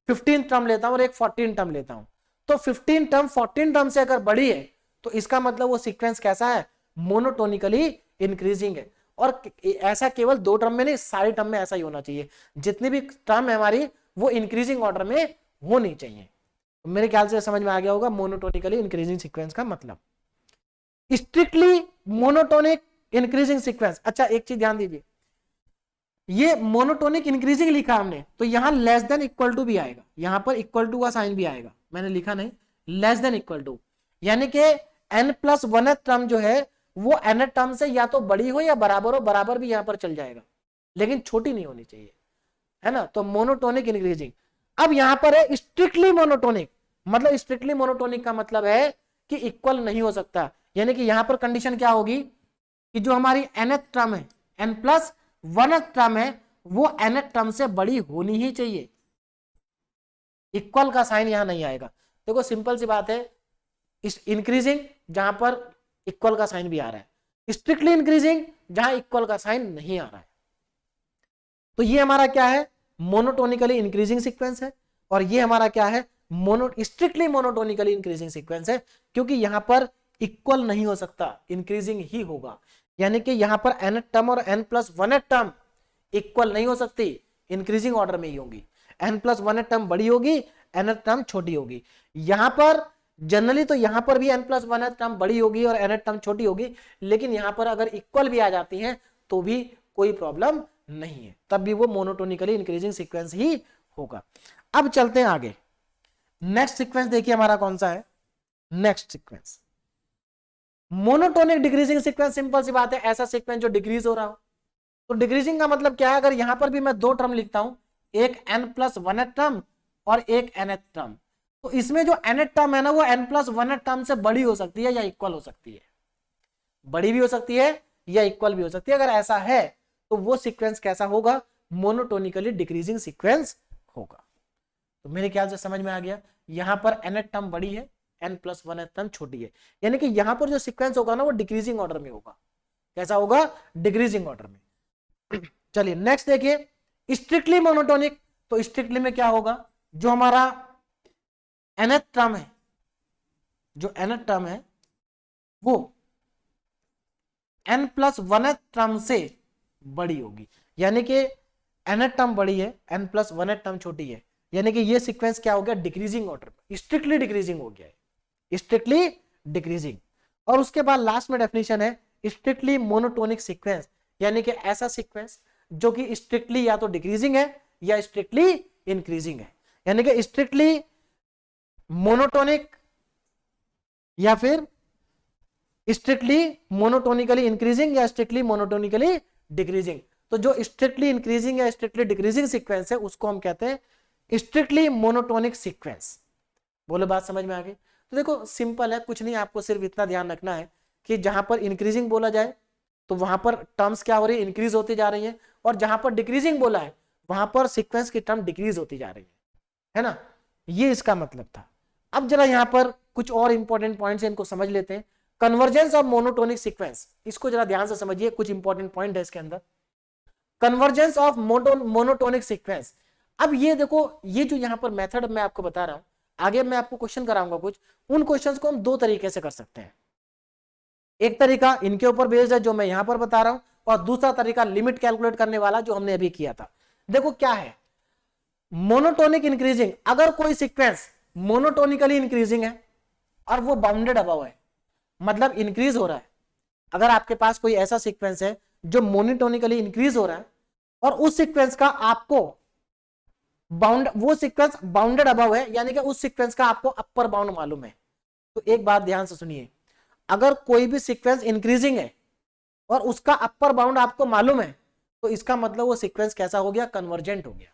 S1: 15 टर्म लेता हूं और एक 14 टर्म लेता हूं, तो 15 टर्म 14 टर्म से अगर बड़ी है तो इसका मतलब वो सीक्वेंस कैसा है, मोनोटोनिकली इंक्रीजिंग है। और ऐसा केवल 2 टर्म में नहीं, सारी टर्म में ऐसा ही होना चाहिए। जितनी भी टर्म है हमारी वो इंक्रीजिंग ऑर्डर में होनी चाहिए। मेरे ख्याल से समझ में आ गया होगा मोनोटोनिकली इंक्रीजिंग सीक्वेंस का मतलब। स्ट्रिक्टली मोनोटोनिक इंक्रीजिंग सीक्वेंस, अच्छा एक चीज ध्यान दीजिए, ये मोनोटोनिक इंक्रीजिंग लिखा हमने तो यहां लेस देन इक्वल टू भी आएगा, यहां पर इक्वल टू का साइन भी आएगा, मैंने लिखा नहीं, लेस देन इक्वल टू, यानी कि n+1 टर्म जो है वो n टर्म से या तो बड़ी हो या बराबर हो, बराबर भी यहां पर चल जाएगा लेकिन छोटी नहीं होनी चाहिए, है ना। तो मोनोटोनिक इंक्रीजिंग। अब यहां पर है स्ट्रिक्टली मोनोटोनिक, मतलब स्ट्रिक्टली मोनोटोनिक का मतलब है कि इक्वल नहीं हो सकता, यानी कि यहां पर कंडीशन क्या होगी कि जो हमारी nth टर्म है, n+1 टर्म है, वो n टर्म से बड़ी होनी ही चाहिए। इक्वल का साइन यहां नहीं आएगा। देखो सिंपल सी बात है, इस इंक्रीजिंग जहां पर इक्वल का साइन भी आ रहा है, स्ट्रिक्टली इंक्रीजिंग जहां इक्वल का साइन नहीं आ रहा है। तो ये हमारा क्या है, मोनोटोनिकली इंक्रीजिंग सीक्वेंस है, और ये हमारा क्या है, स्ट्रिक्टली मोनोटोनिकली इंक्रीजिंग सीक्वेंस है, क्योंकि यहां पर इक्वल नहीं हो सकता, इंक्रीजिंग ही होगा। यानी कि यहां पर n टर्म और n+1 टर्म इक्वल नहीं हो सकती, इंक्रीजिंग ऑर्डर में ही होगी। n+1 टर्म बड़ी होगी, n टर्म छोटी होगी। यहां पर जनरली तो यहां पर भी n+1 टर्म बड़ी होगी और n टर्म छोटी होगी, लेकिन यहां पर अगर इक्वल भी आ जाती हैं तो भी कोई प्रॉब्लम नहीं है, तब भी वो मोनोटोनिकली इंक्रीजिंग सीक्वेंस ही होगा। अब चलते हैं आगे, नेक्स्ट सीक्वेंस देखिए हमारा कौन सा है, next sequence monotonic decreasing sequence. Simple सी बात है, ऐसा सीक्वेंस जो डिक्रीज हो रहा हो। तो डिक्रीजिंग का मतलब क्या है, अगर यहां पर भी मैं 2 टर्म लिखता हूं, एक n+1 टर्म और एक nth टर्म, तो इसमें जो nth टर्म है ना वो n+1 टर्म से बड़ी हो सकती है या इक्वल हो सकती है, बड़ी भी हो सकती है या इक्वल भी हो सकती है। अगर ऐसा है तो वो सीक्वेंस कैसा होगा, मोनोटोनिकली डिक्रीजिंग सीक्वेंस होगा। तो मेरे ख्याल से समझ में आ गया, यहां पर nth टर्म बड़ी है, n+1 टर्म छोटी है, यानी कि यहां पर जो सीक्वेंस होगा ना वो डिक्रीजिंग ऑर्डर में होगा। कैसा होगा, डिक्रीजिंग ऑर्डर में। चलिए नेक्स्ट देखिए, स्ट्रिक्टली मोनोटोनिक। तो स्ट्रिक्टली में क्या होगा, जो हमारा nth टर्म है, जो nth टर्म है वो n+1 टर्म से बड़ी होगी, यानी कि nth टर्म बड़ी है, n+1 टर्म छोटी है, यानी कि ये सीक्वेंस क्या हो गया, डिक्रीजिंग ऑर्डर, स्ट्रिक्टली डिक्रीजिंग हो गया है, स्ट्रिक्टली डिक्रीजिंग। और उसके बाद लास्ट में डेफिनेशन है स्ट्रिक्टली मोनोटोनिक सीक्वेंस, यानी कि ऐसा सीक्वेंस जो कि स्ट्रिक्टली या तो डिक्रीजिंग है या स्ट्रिक्टली इंक्रीजिंग है, यानी कि स्ट्रिक्टली मोनोटोनिक या फिर स्ट्रिक्टली मोनोटोनिकली इंक्रीजिंग या स्ट्रिक्टली मोनोटोनिकली डिक्रीजिंग। तो जो स्ट्रिक्टली इंक्रीजिंग या स्ट्रिक्टली डिक्रीजिंग सीक्वेंस है उसको हम कहते हैं स्ट्रिक्टली मोनोटोनिक सीक्वेंस। बोलो बात समझ में आ गई। तो देखो सिंपल है, कुछ नहीं, आपको सिर्फ इतना ध्यान रखना है कि जहां पर इंक्रीजिंग बोला जाए तो वहां पर टर्म्स क्या हो रही है, इंक्रीज होती जा रही है, और जहां पर डिक्रीजिंग बोला है वहां पर सीक्वेंस की टर्म डिक्रीज होती जा रही है ना। ये इसका मतलब था। अब जरा यहां पर कुछ और इंपॉर्टेंट पॉइंट्स इनको समझ लेते हैं। कन्वर्जेंस ऑफ मोनोटोनिक सीक्वेंस, इसको जरा ध्यान से समझिए, कुछ इंपॉर्टेंट पॉइंट है इसके अंदर। Convergence of monotonic sequence. अब ये देखो, ये जो यहां पर मेथड मैं आपको बता रहा हूं, आगे मैं आपको क्वेश्चन कराऊंगा कुछ, उन क्वेश्चंस को हम 2 तरीके से कर सकते हैं। एक तरीका इनके ऊपर बेस्ड है जो मैं यहां पर बता रहा हूं, और दूसरा तरीका लिमिट कैलकुलेट करने वाला जो हमने अभी किया था। देखो क्या है, मोनोटोनिक इंक्रीजिंग, अगर कोई सीक्वेंस मोनोटोनिकली इंक्रीजिंग है और वो बाउंडेड अबव है, मतलब इंक्रीज हो रहा है, अगर आपके पास कोई ऐसा सीक्वेंस है जो मोनोटोनिकली इंक्रीज हो रहा है और उस सीक्वेंस का आपको वो सीक्वेंस बाउंडेड अबव है, यानी कि उस सीक्वेंस का आपको अपर बाउंड मालूम है, तो एक बात ध्यान से सुनिए, अगर कोई भी सीक्वेंस इंक्रीजिंग है और उसका अपर बाउंड आपको मालूम है तो इसका मतलब वो सीक्वेंस कैसा हो गया, कन्वर्जेंट हो गया।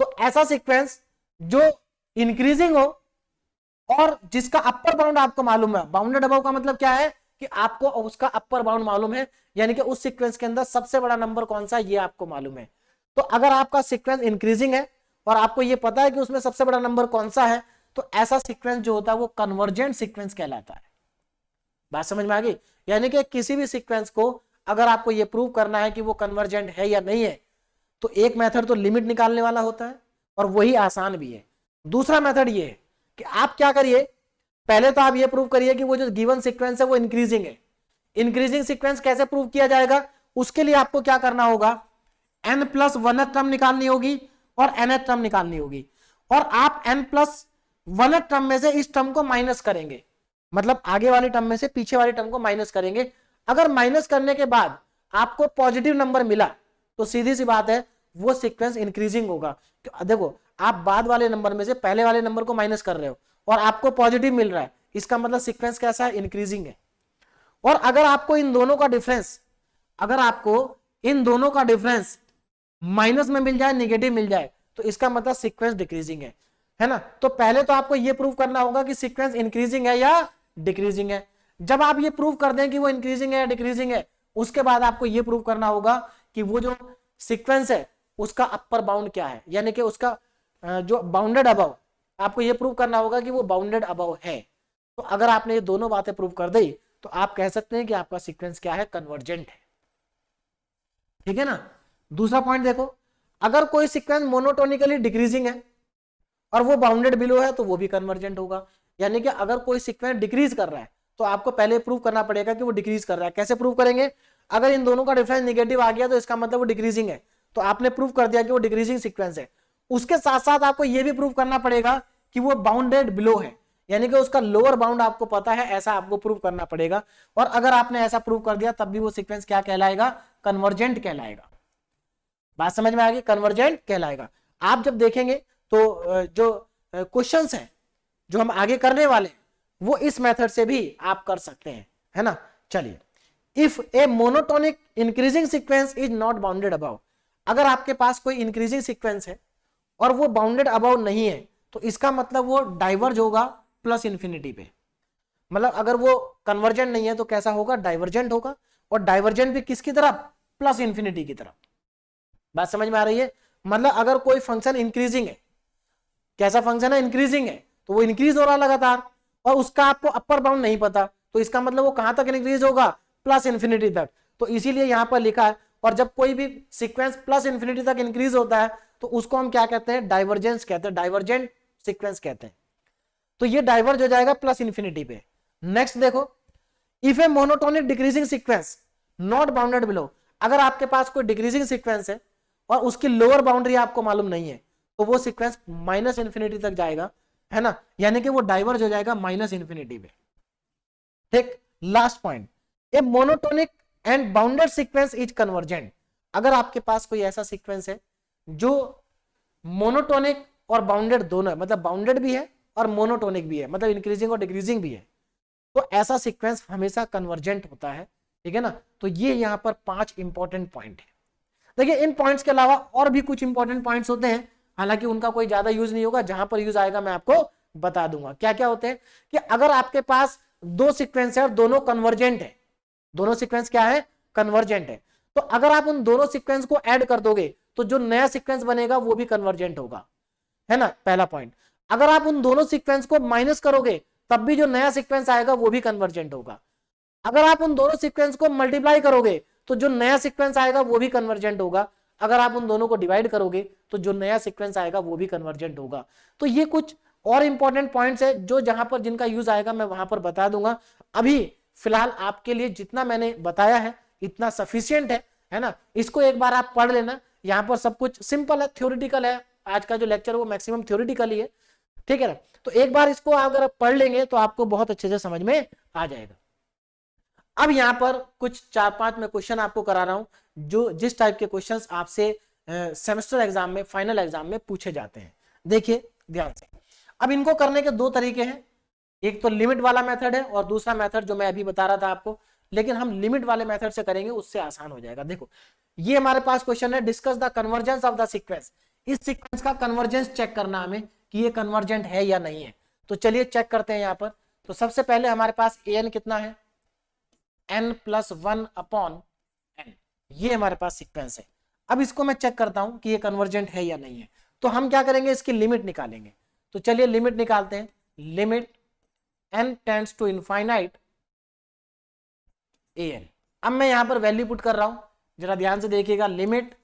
S1: तो ऐसा सीक्वेंस जो इंक्रीजिंग हो और जिसका अपर बाउंड आपको मालूम है, बाउंडेड अबव का मतलब क्या है कि आपको उसका अपर बाउंड मालूम है, यानी कि उस सीक्वेंस के अंदर सबसे बड़ा नंबर कौन सा है ये आपको मालूम है। तो अगर आपका सीक्वेंस इंक्रीजिंग है और आपको ये पता है कि उसमें सबसे बड़ा नंबर कौन सा है, तो ऐसा सीक्वेंस जो होता है वो कन्वर्जेंट सीक्वेंस कहलाता है। बात समझ में आ गई? यानी कि किसी भी सीक्वेंस को अगर आपको ये प्रूव करना है कि वो कन्वर्जेंट है या नहीं है, तो एक मेथड तो लिमिट निकालने वाला होता है और वही आसान भी है। दूसरा मेथड ये है कि आप क्या करिए, पहले तो आप ये प्रूव करिए कि वो जो गिवन सीक्वेंस है वो इंक्रीजिंग है। इंक्रीजिंग सीक्वेंस कैसे प्रूव किया जाएगा, उसके लिए आपको क्या करना होगा, n+1 टर्म निकालनी होगी और nth टर्म निकालनी होगी, और आप n+1 टर्म में से इस टर्म को माइनस करेंगे, मतलब आगे वाली टर्म में से पीछे वाली टर्म को माइनस करेंगे। अगर माइनस करने के बाद आपको पॉजिटिव नंबर मिला तो सीधी सी बात है वो सीक्वेंस इंक्रीजिंग होगा। देखो आप बाद वाले नंबर में से पहले वाले नंबर को माइनस कर रहे हो और आपको पॉजिटिव मिल रहा है, इसका मतलब सीक्वेंस कैसा है, इंक्रीजिंग है। और अगर आपको इन दोनों का डिफरेंस, अगर आपको इन दोनों का डिफरेंस माइनस में मिल जाए, निगेटिव मिल जाए, तो इसका मतलब सीक्वेंस डिक्रीजिंग है ना। तो पहले तो आपको यह प्रूव करना होगा कि सीक्वेंस इंक्रीजिंग है या डिक्रीजिंग है। जब आप ये प्रूव कर दें कि वो इंक्रीजिंग है या डिक्रीजिंग है, उसके बाद आपको ये प्रूव करना होगा कि वो जो सीक्वेंस है उसका अपर बाउंड क्या है, यानी कि उसका जो बाउंडेड अबव, आपको ये प्रूव करना होगा कि वो बाउंडेड अबव है। तो अगर आपने ये दोनों बातें प्रूव कर दी तो आप कह सकते हैं कि आपका सीक्वेंस क्या है, कन्वर्जेंट है। ठीक है ना। दूसरा पॉइंट देखो, अगर कोई सीक्वेंस मोनोटोनिकली डिक्रीजिंग है और वो बाउंडेड बिलो है तो वो भी कन्वर्जेंट होगा। यानी कि अगर कोई सीक्वेंस डिक्रीज कर रहा है तो आपको पहले प्रूव करना पड़ेगा कि वो डिक्रीज कर रहा है। कैसे प्रूव करेंगे, अगर इन दोनों का डिफरेंस नेगेटिव आ गया तो इसका मतलब वो डिक्रीजिंग है, तो आपने प्रूव कर दिया कि वो डिक्रीजिंग सीक्वेंस है। उसके साथ साथ आपको यह भी प्रूव करना पड़ेगा कि वो बाउंडेड बिलो है, यानी कि उसका लोअर बाउंड आपको पता है, ऐसा आपको प्रूव करना पड़ेगा। और अगर आपने ऐसा प्रूव कर दिया तब भी वो सीक्वेंस क्या कहलाएगा, कन्वर्जेंट कहलाएगा। बात समझ में आ गई, कन्वर्जेंट कहलाएगा। आप जब देखेंगे तो जो क्वेश्चंस हैं जो हम आगे करने वाले वो इस मेथड से भी आप कर सकते हैं, है ना। चलिए, if A monotonic increasing sequence is not bounded above, अगर आपके पास कोई इंक्रीजिंग सीक्वेंस है और वो बाउंडेड अबव नहीं है तो इसका मतलब वो डाइवर्ज होगा प्लस इंफिनिटी पे। मतलब अगर वो कन्वर्जेंट नहीं है तो कैसा होगा, डाइवर्जेंट होगा, और डाइवर्जेंट भी किसकी तरफ, प्लस इंफिनिटी की तरफ। बात समझ में आ रही है। मतलब अगर कोई फंक्शन इंक्रीजिंग है, कैसा फंक्शन है, इंक्रीजिंग है, तो वो इंक्रीज हो रहा लगातार और उसका आपको अपर बाउंड नहीं पता, तो इसका मतलब वो कहां तक इंक्रीज होगा, प्लस इंफिनिटी तक। तो इसीलिए यहां पर लिखा है। और जब कोई भी सीक्वेंस प्लस इंफिनिटी तक इंक्रीज होता है तो उसको हम क्या कहते हैं, डाइवर्जेंस कहते हैं, डाइवर्जेंट सीक्वेंस कहते हैं। तो ये डाइवर्ज हो जाएगा प्लस इंफिनिटी पे। नेक्स्ट देखो, if A monotonic decreasing sequence not bounded below, अगर आपके पास कोई डिक्रीजिंग सीक्वेंस है और उसकी लोअर बाउंड्री आपको मालूम नहीं है तो वो सीक्वेंस माइनस इंफिनिटी तक जाएगा, है ना, यानी कि वो डाइवर्ज हो जाएगा माइनस इंफिनिटी पे। ठीक, last point, A monotonic and bounded sequence is convergent, अगर आपके पास कोई ऐसा सीक्वेंस है जो मोनोटोनिक और बाउंडेड दोनों है, मतलब बाउंडेड भी है और मोनोटोनिक भी है, मतलब इंक्रीजिंग और डिक्रीजिंग भी है, तो ऐसा सीक्वेंस हमेशा कन्वर्जेंट होता है। ठीक है ना। तो ये यहां पर 5 इंपॉर्टेंट पॉइंट है। देखिए इन पॉइंट्स के अलावा और भी कुछ इंपॉर्टेंट पॉइंट्स होते हैं, हालांकि उनका कोई ज्यादा यूज नहीं होगा, जहां पर यूज आएगा मैं आपको बता दूंगा। क्या क्या होते हैं कि अगर आपके पास दो सीक्वेंस है और दोनों कन्वर्जेंट है, दोनों सीक्वेंस क्या है, कन्वर्जेंट है, तो अगर आप उन दोनों सीक्वेंस को ऐड कर दोगे तो जो नया सीक्वेंस बनेगा वो भी कन्वर्जेंट होगा, है ना, पहला पॉइंट। अगर आप उन दोनों सीक्वेंस को माइनस करोगे तब भी जो नया सीक्वेंस आएगा वो भी कन्वर्जेंट होगा। अगर आप उन दोनों सीक्वेंस को मल्टीप्लाई करोगे तो जो नया सीक्वेंस आएगा वो भी कन्वर्जेंट होगा। अगर आप उन दोनों को डिवाइड करोगे तो जो नया सीक्वेंस आएगा वो भी कन्वर्जेंट होगा। तो ये कुछ और इंपॉर्टेंट पॉइंट्स है जो जहां पर जिनका यूज आएगा मैं वहां पर बता दूंगा। अभी फिलहाल आपके लिए जितना मैंने बताया है इतना सफिशियंट है ना। इसको एक बार आप पढ़ लेना, यहाँ पर सब कुछ सिंपल है, थ्योरेटिकल है। आज का जो लेक्चर वो मैक्सिमम थ्योरेटिकल ही है, ठीक है ना। तो एक बार इसको अगर आप पढ़ लेंगे तो आपको बहुत अच्छे से समझ में आ जाएगा। अब यहाँ पर कुछ 4-5 मैं क्वेश्चन आपको करा रहा हूं जो जिस टाइप के क्वेश्चंस आपसे सेमेस्टर एग्जाम में, फाइनल एग्जाम में पूछे जाते हैं। देखिए ध्यान से, अब इनको करने के दो तरीके हैं, एक तो लिमिट वाला मेथड है और दूसरा मेथड जो मैं अभी बता रहा था आपको, लेकिन हम लिमिट वाले मेथड से करेंगे, उससे आसान हो जाएगा। देखो ये हमारे पास क्वेश्चन है, discuss the convergence of the sequence. इस सीक्वेंस का कन्वर्जेंस चेक करना हमें कि ये कन्वर्जेंट है या नहीं है। तो चलिए चेक करते हैं यहाँ पर। तो सबसे पहले हमारे पास an कितना है, n प्लस 1 अपॉन n, ये हमारे पास सीक्वेंस है। अब इसको मैं चेक करता हूं कि ये कन्वर्जेंट है या नहीं है। तो हम क्या करेंगे, इसकी लिमिट निकालेंगे। तो चलिए लिमिट निकालते हैं। Limit n tends to infinite an। अब मैं यहां पर वैल्यू पुट कर रहा हूं, जरा ध्यान से देखिएगा। Limit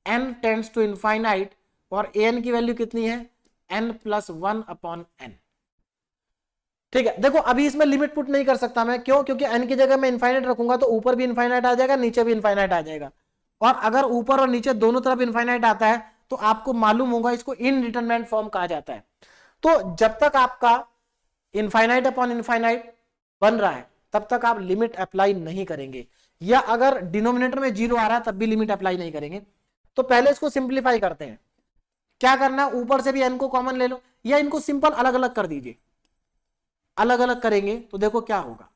S1: n tends to infinite और an की वैल्यू कितनी है, n प्लस 1 अपॉन n। ठीक है, देखो अभी इसमें लिमिट पुट नहीं कर सकता मैं, क्यों? क्योंकि n की जगह मैं इनफाइनाइट रखूंगा तो ऊपर भी इनफाइनाइट आ जाएगा, नीचे भी इनफाइनाइट आ जाएगा। और अगर ऊपर और नीचे दोनों तरफ इनफाइनाइट आता है तो आपको मालूम होगा इसको इनडिटरमिनेट फॉर्म कहा जाता है। तो जब तक आपका इनफाइनाइट अपॉन इनफाइनाइट बन रहा है तब तक आप लिमिट अप्लाई नहीं करेंगे, या अगर डिनोमिनेटर में 0 आ रहा है तब भी लिमिट अप्लाई नहीं करेंगे। तो पहले इसको सिंप्लीफाई करते हैं। क्या करना है, ऊपर से भी n को कॉमन ले लो, या इनको सिंपल अलग अलग कर दीजिए। अलग अलग करेंगे तो देखो क्या होगा,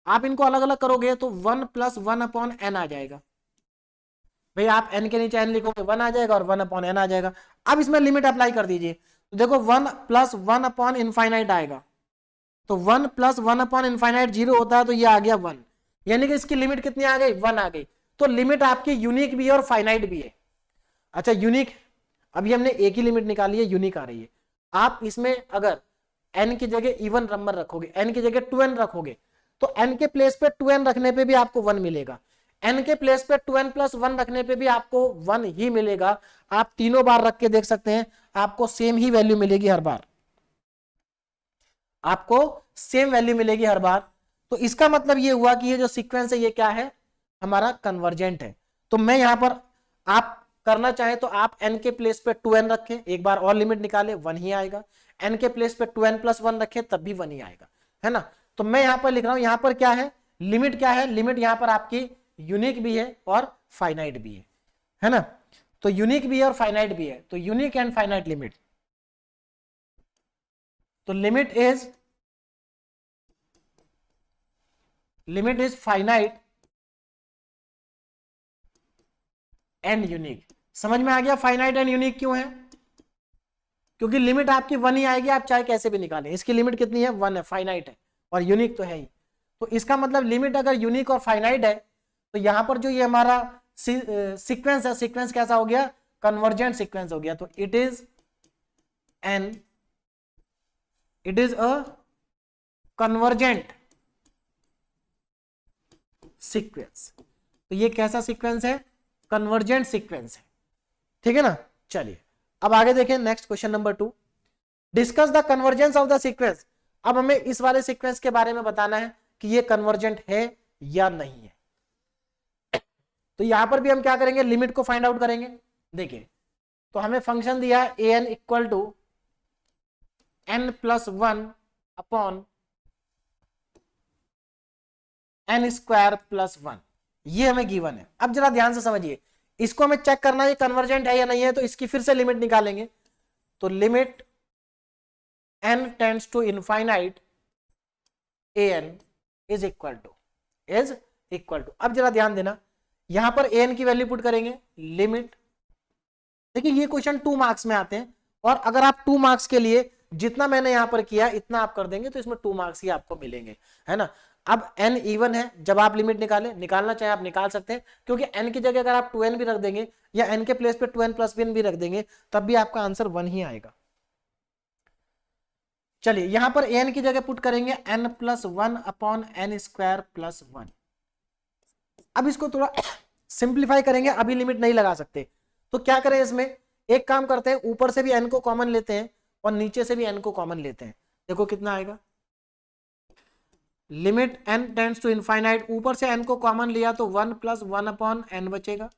S1: आप इनको अलग अलग करोगे तो 1 प्लस 1 अपॉन n आ जाएगा। भाई आप n के नीचे n लिखोगे 1 आ जाएगा और 1 अपॉन n आ जाएगा। अब इसमें लिमिट अप्लाई कर दीजिए तो देखो 1 प्लस 1 अपॉन इनफाइनाइट आएगा। तो 1 प्लस 1 अपॉन इनफाइनाइट 0 होता है, तो ये आ गया 1, यानी कि इसकी लिमिट कितनी आ गई, 1 आ गई। तो लिमिट आपकी यूनिक भी है और फाइनाइट भी है। अच्छा यूनिक, अभी हमने एक ही लिमिट निकाली है, यूनिक आ रही है। आप इसमें अगर n की जगह इवन नंबर रखोगे, n की जगह 2n रखोगे, तो n के प्लेस पे 2n रखने पे भी आपको 1 मिलेगा, n के प्लेस पे 2n प्लस 1 रखने पे भी आपको 1 ही मिलेगा। आप तीनों बार रख के देख सकते हैं, आपको सेम ही वैल्यू मिलेगी हर बार, आपको सेम वैल्यू मिलेगी हर बार। तो इसका मतलब ये हुआ कि ये जो सीक्वेंस है ये क्या है, हमारा कन्वर्जेंट है। तो मैं यहां पर, आप करना चाहे तो आप n के प्लेस पे 2n रखें, एक बार और लिमिट निकाले 1 ही आएगा। n के प्लेस पे 2n प्लस 1 रखें तब भी 1 ही आएगा, है ना। तो मैं यहां पर लिख रहा हूं, यहां पर क्या है, लिमिट क्या है, लिमिट यहां पर आपकी यूनिक भी है और फाइनाइट भी है ना। तो यूनिक भी है और फाइनाइट भी है, तो यूनिक एंड फाइनाइट लिमिट। तो limit is finite and unique. समझ में आ गया फाइनाइट एंड यूनिक क्यों है, क्योंकि लिमिट आपकी 1 ही आएगी, आप चाहे कैसे भी निकालें। इसकी लिमिट कितनी है, 1 है, फाइनाइट है, और यूनिक तो है ही। तो इसका मतलब लिमिट अगर यूनिक और फाइनाइट है तो यहां पर जो ये हमारा सीक्वेंस है, सीक्वेंस कैसा हो गया, कन्वर्जेंट सीक्वेंस हो गया। तो it is a convergent sequence. तो ये कैसा सीक्वेंस है, कन्वर्जेंट सीक्वेंस है, ठीक है ना। चलिए अब आगे देखें, next question number 2, discuss the convergence of the sequence. अब हमें इस वाले सीक्वेंस के बारे में बताना है कि ये कन्वर्जेंट है या नहीं है। तो यहां पर भी हम क्या करेंगे, लिमिट को फाइंड आउट करेंगे। देखिए तो हमें फंक्शन दिया है an equal to n plus 1 upon n square plus 1, ये हमें गिवन है। अब जरा ध्यान से समझिए, इसको हमें चेक करना है कन्वर्जेंट है या नहीं है, तो इसकी फिर से लिमिट निकालेंगे। तो limit n tends to infinite an is equal to, अब जरा ध्यान देना, यहां पर an की वैल्यू पुट करेंगे। लिमिट, देखिए ये क्वेश्चन 2 मार्क्स में आते हैं, और अगर आप 2 मार्क्स के लिए जितना मैंने यहां पर किया इतना आप कर देंगे तो इसमें 2 मार्क्स ही आपको मिलेंगे, है ना। अब n इवन है, जब आप लिमिट निकालना चाहे आप निकाल सकते हैं, क्योंकि n की जगह अगर आप 2n भी रख देंगे या n के प्लेस पे 2n प्लस 1 भी रख देंगे तब भी आपका आंसर 1 ही आएगा। चलिए यहां पर n की जगह पुट करेंगे n plus 1 upon n square plus 1। अब इसको थोड़ा सिंप्लीफाई करेंगे, अभी लिमिट नहीं लगा सकते, तो क्या करें, इसमें एक काम करते हैं, ऊपर से भी n को कॉमन लेते हैं और नीचे से भी n को कॉमन लेते हैं। देखो कितना आएगा, limit n tends to infinite, ऊपर से n को कॉमन लिया तो 1 प्लस 1 अपॉन n बचेगा,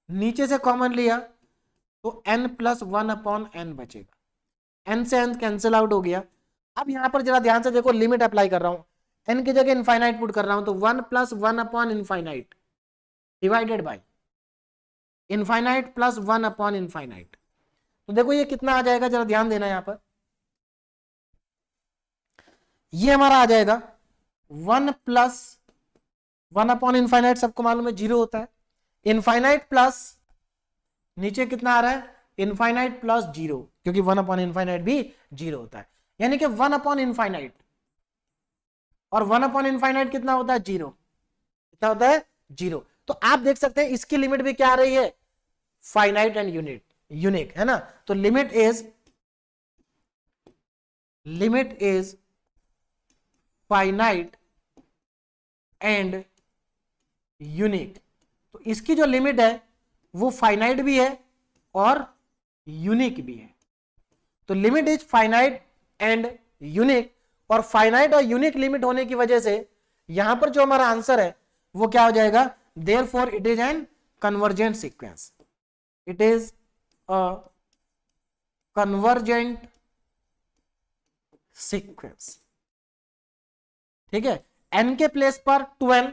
S1: नीचे से कॉमन लिया तो n प्लस 1 अपॉन n बचेगा, n से n कैंसिल आउट हो गया। अब यहां पर जरा ध्यान से देखो, लिमिट अप्लाई कर रहा हूं, n की जगह इनफाइनाइट पुट कर रहा हूं, तो 1 plus 1 upon infinite divided by infinite plus 1 upon infinite. तो देखो ये कितना आ जाएगा, जरा ध्यान देना, यहां पर ये हमारा आ जाएगा 1 प्लस 1 अपॉन इनफाइनाइट, सबको मालूम है 0 होता है, इनफाइनाइट प्लस नीचे कितना आ रहा है, इनफाइनाइट प्लस 0, क्योंकि 1 अपॉन इनफाइनाइट भी 0 होता है, यानी कि 1 अपॉन इनफाइनाइट और 1 अपॉन इनफाइनाइट कितना होता है? 0। कितना होता है? 0। तो आप देख सकते हैं इसकी लिमिट भी क्या आ रही है? फाइनाइट एंड यूनिक, है ना। तो limit is finite and unique. तो इसकी जो लिमिट है वो फाइनाइट भी है और यूनिक भी है। तो limit is finite and unique, और फाइनाइट और यूनिक लिमिट होने की वजह से यहां पर जो हमारा आंसर है वो क्या हो जाएगा? Therefore it is an convergent sequence. It is a convergent sequence. ठीक है, n के प्लेस पर 2n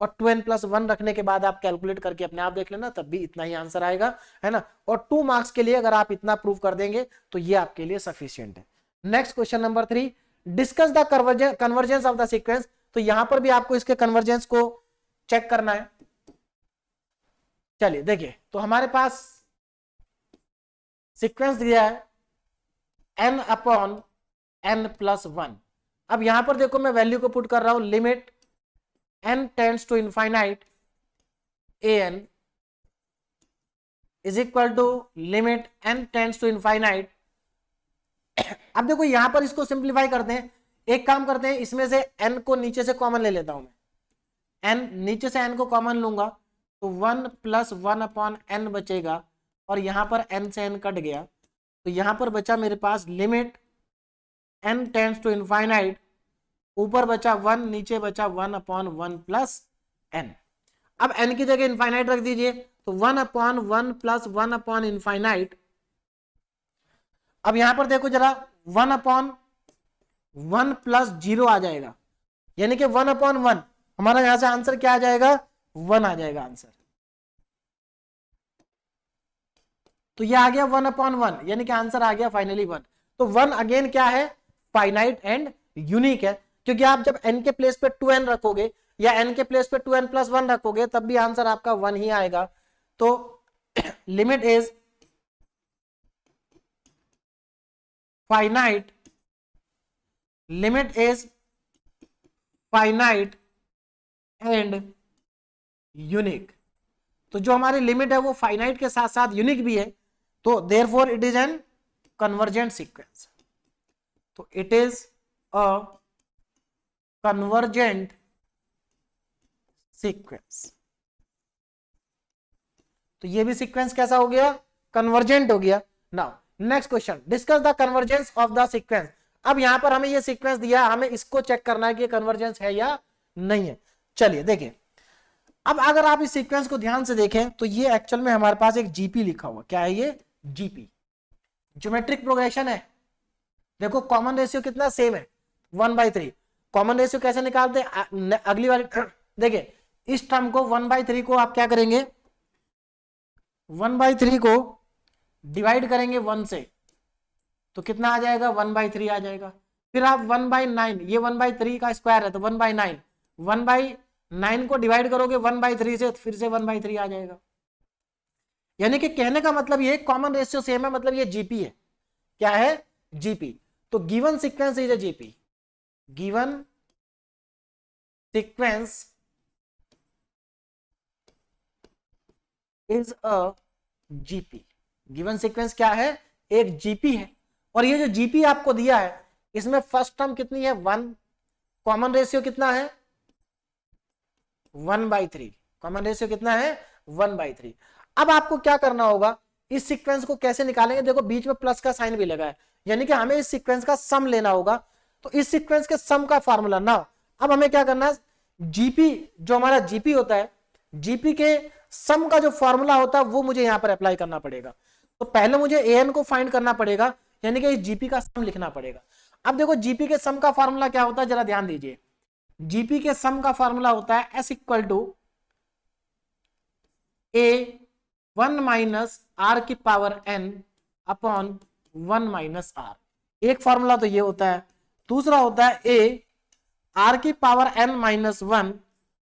S1: और 2n प्लस 1 रखने के बाद आप कैलकुलेट करके अपने आप देख लेना, तब भी इतना ही आंसर आएगा, है ना। और 2 मार्क्स के लिए अगर आप इतना प्रूव कर देंगे तो ये आपके लिए सफिशिएंट है। Next question number 3, discuss the convergence of the sequence. तो यहां पर भी आपको इसके कन्वर्जेंस को चेक करना है। चलिए देखिए, तो हमारे पास सीक्वेंस दिया है n अपॉन n प्लस 1। अब यहां पर देखो मैं वैल्यू को पुट कर रहा हूं, limit n tends to infinite an is equal to limit n tends to infinite. अब देखो यहां पर इसको सिंप्लीफाई करते हैं। एक काम करते हैं, इसमें से n को नीचे से कॉमन ले लेता हूं मैं। n नीचे से n को कॉमन लूंगा तो 1 प्लस 1 अपॉन n बचेगा, और यहां पर n से n कट गया, तो यहां पर बचा मेरे पास limit n tends to infinite, ऊपर बचा 1, नीचे बचा 1 अपॉन 1 प्लस n। अब n की जगह इनफाइनाइट रख दीजिए, तो 1 अपॉन 1 प्लस 1 अपॉन इनफाइनाइट। अब यहां पर देखो जरा, 1 अपॉन 1 प्लस 0 आ जाएगा, यानी कि 1 अपॉन 1, हमारा यहां से आंसर क्या आ जाएगा? 1 आ जाएगा आंसर। तो ये आ गया 1 अपॉन 1, यानी कि आंसर आ गया फाइनली 1। तो 1 अगेन क्या है? फाइनाइट एंड यूनिक है, क्योंकि आप जब n के प्लेस पे 2n रखोगे या n के प्लेस पे 2n प्लस 1 रखोगे तब भी आंसर आपका 1 ही आएगा। तो limit is finite, limit is finite and unique. तो जो हमारी लिमिट है वो फाइनाइट के साथ साथ यूनिक भी है, तो therefore it is an convergent sequence. तो it is a convergent sequence. तो ये भी सीक्वेंस कैसा हो गया? कन्वर्जेंट हो गया। Now next question, discuss the convergence of the sequence. अब यहां पर हमें ये सीक्वेंस दिया, हमें इसको चेक करना है कि कन्वर्जेंस है या नहीं है। चलिए देखिए, अब अगर आप इस सीक्वेंस को ध्यान से देखें तो ये एक्चुअल में हमारे पास एक जीपी लिखा हुआ, क्या है ये? जीपी, ज्योमेट्रिक प्रोग्रेशन है। देखो कॉमन रेशियो कितना सेम है, 1/3। कॉमन रेशियो कैसे निकालते हैं? अगली वाली देखिए, इस टर्म को 1/3 को आप क्या करेंगे? 1/3 को डिवाइड करेंगे 1 से, तो कितना आ जाएगा? 1/3 आ जाएगा। फिर आप 1/9, ये 1/3 का स्क्वायर है तो 1/9, 1/9 को डिवाइड करोगे 1/3 से, फिर से 1/3 आ जाएगा। यानी कि कहने का मतलब ये कॉमन रेशियो सेम है, मतलब ये जीपी है। क्या है? जीपी। तो given sequence is a GP. Given sequence is a GP. Given sequence क्या है? एक जीपी है। और ये जो जीपी आपको दिया है इसमें फर्स्ट टर्म कितनी है? 1। कॉमन रेशियो कितना है? 1/3। कॉमन रेशियो कितना है? 1/3। अब आपको क्या करना होगा, इस सीक्वेंस को कैसे निकालेंगे? देखो बीच में प्लस का साइन भी लगा है, यानी कि हमें इस सीक्वेंस का सम लेना होगा। तो इस सीक्वेंस के सम का फार्मूला ना, अब हमें क्या करना है? जीपी, जो हमारा जीपी होता है, जीपी के सम का जो फॉर्मूला होता है वो मुझे यहां पर अप्लाई करना पड़ेगा। तो पहले मुझे एन को फाइंड करना पड़ेगा, यानी कि जीपी का सम लिखना पड़ेगा। अब देखो जीपी के सम का फॉर्मूला क्या होता है, जरा ध्यान दीजिए। जीपी के सम का फॉर्मूला होता है S equal to A1 minus R की power n upon 1 minus R। एक फॉर्मूला तो ये होता है, दूसरा होता है A R की power n minus 1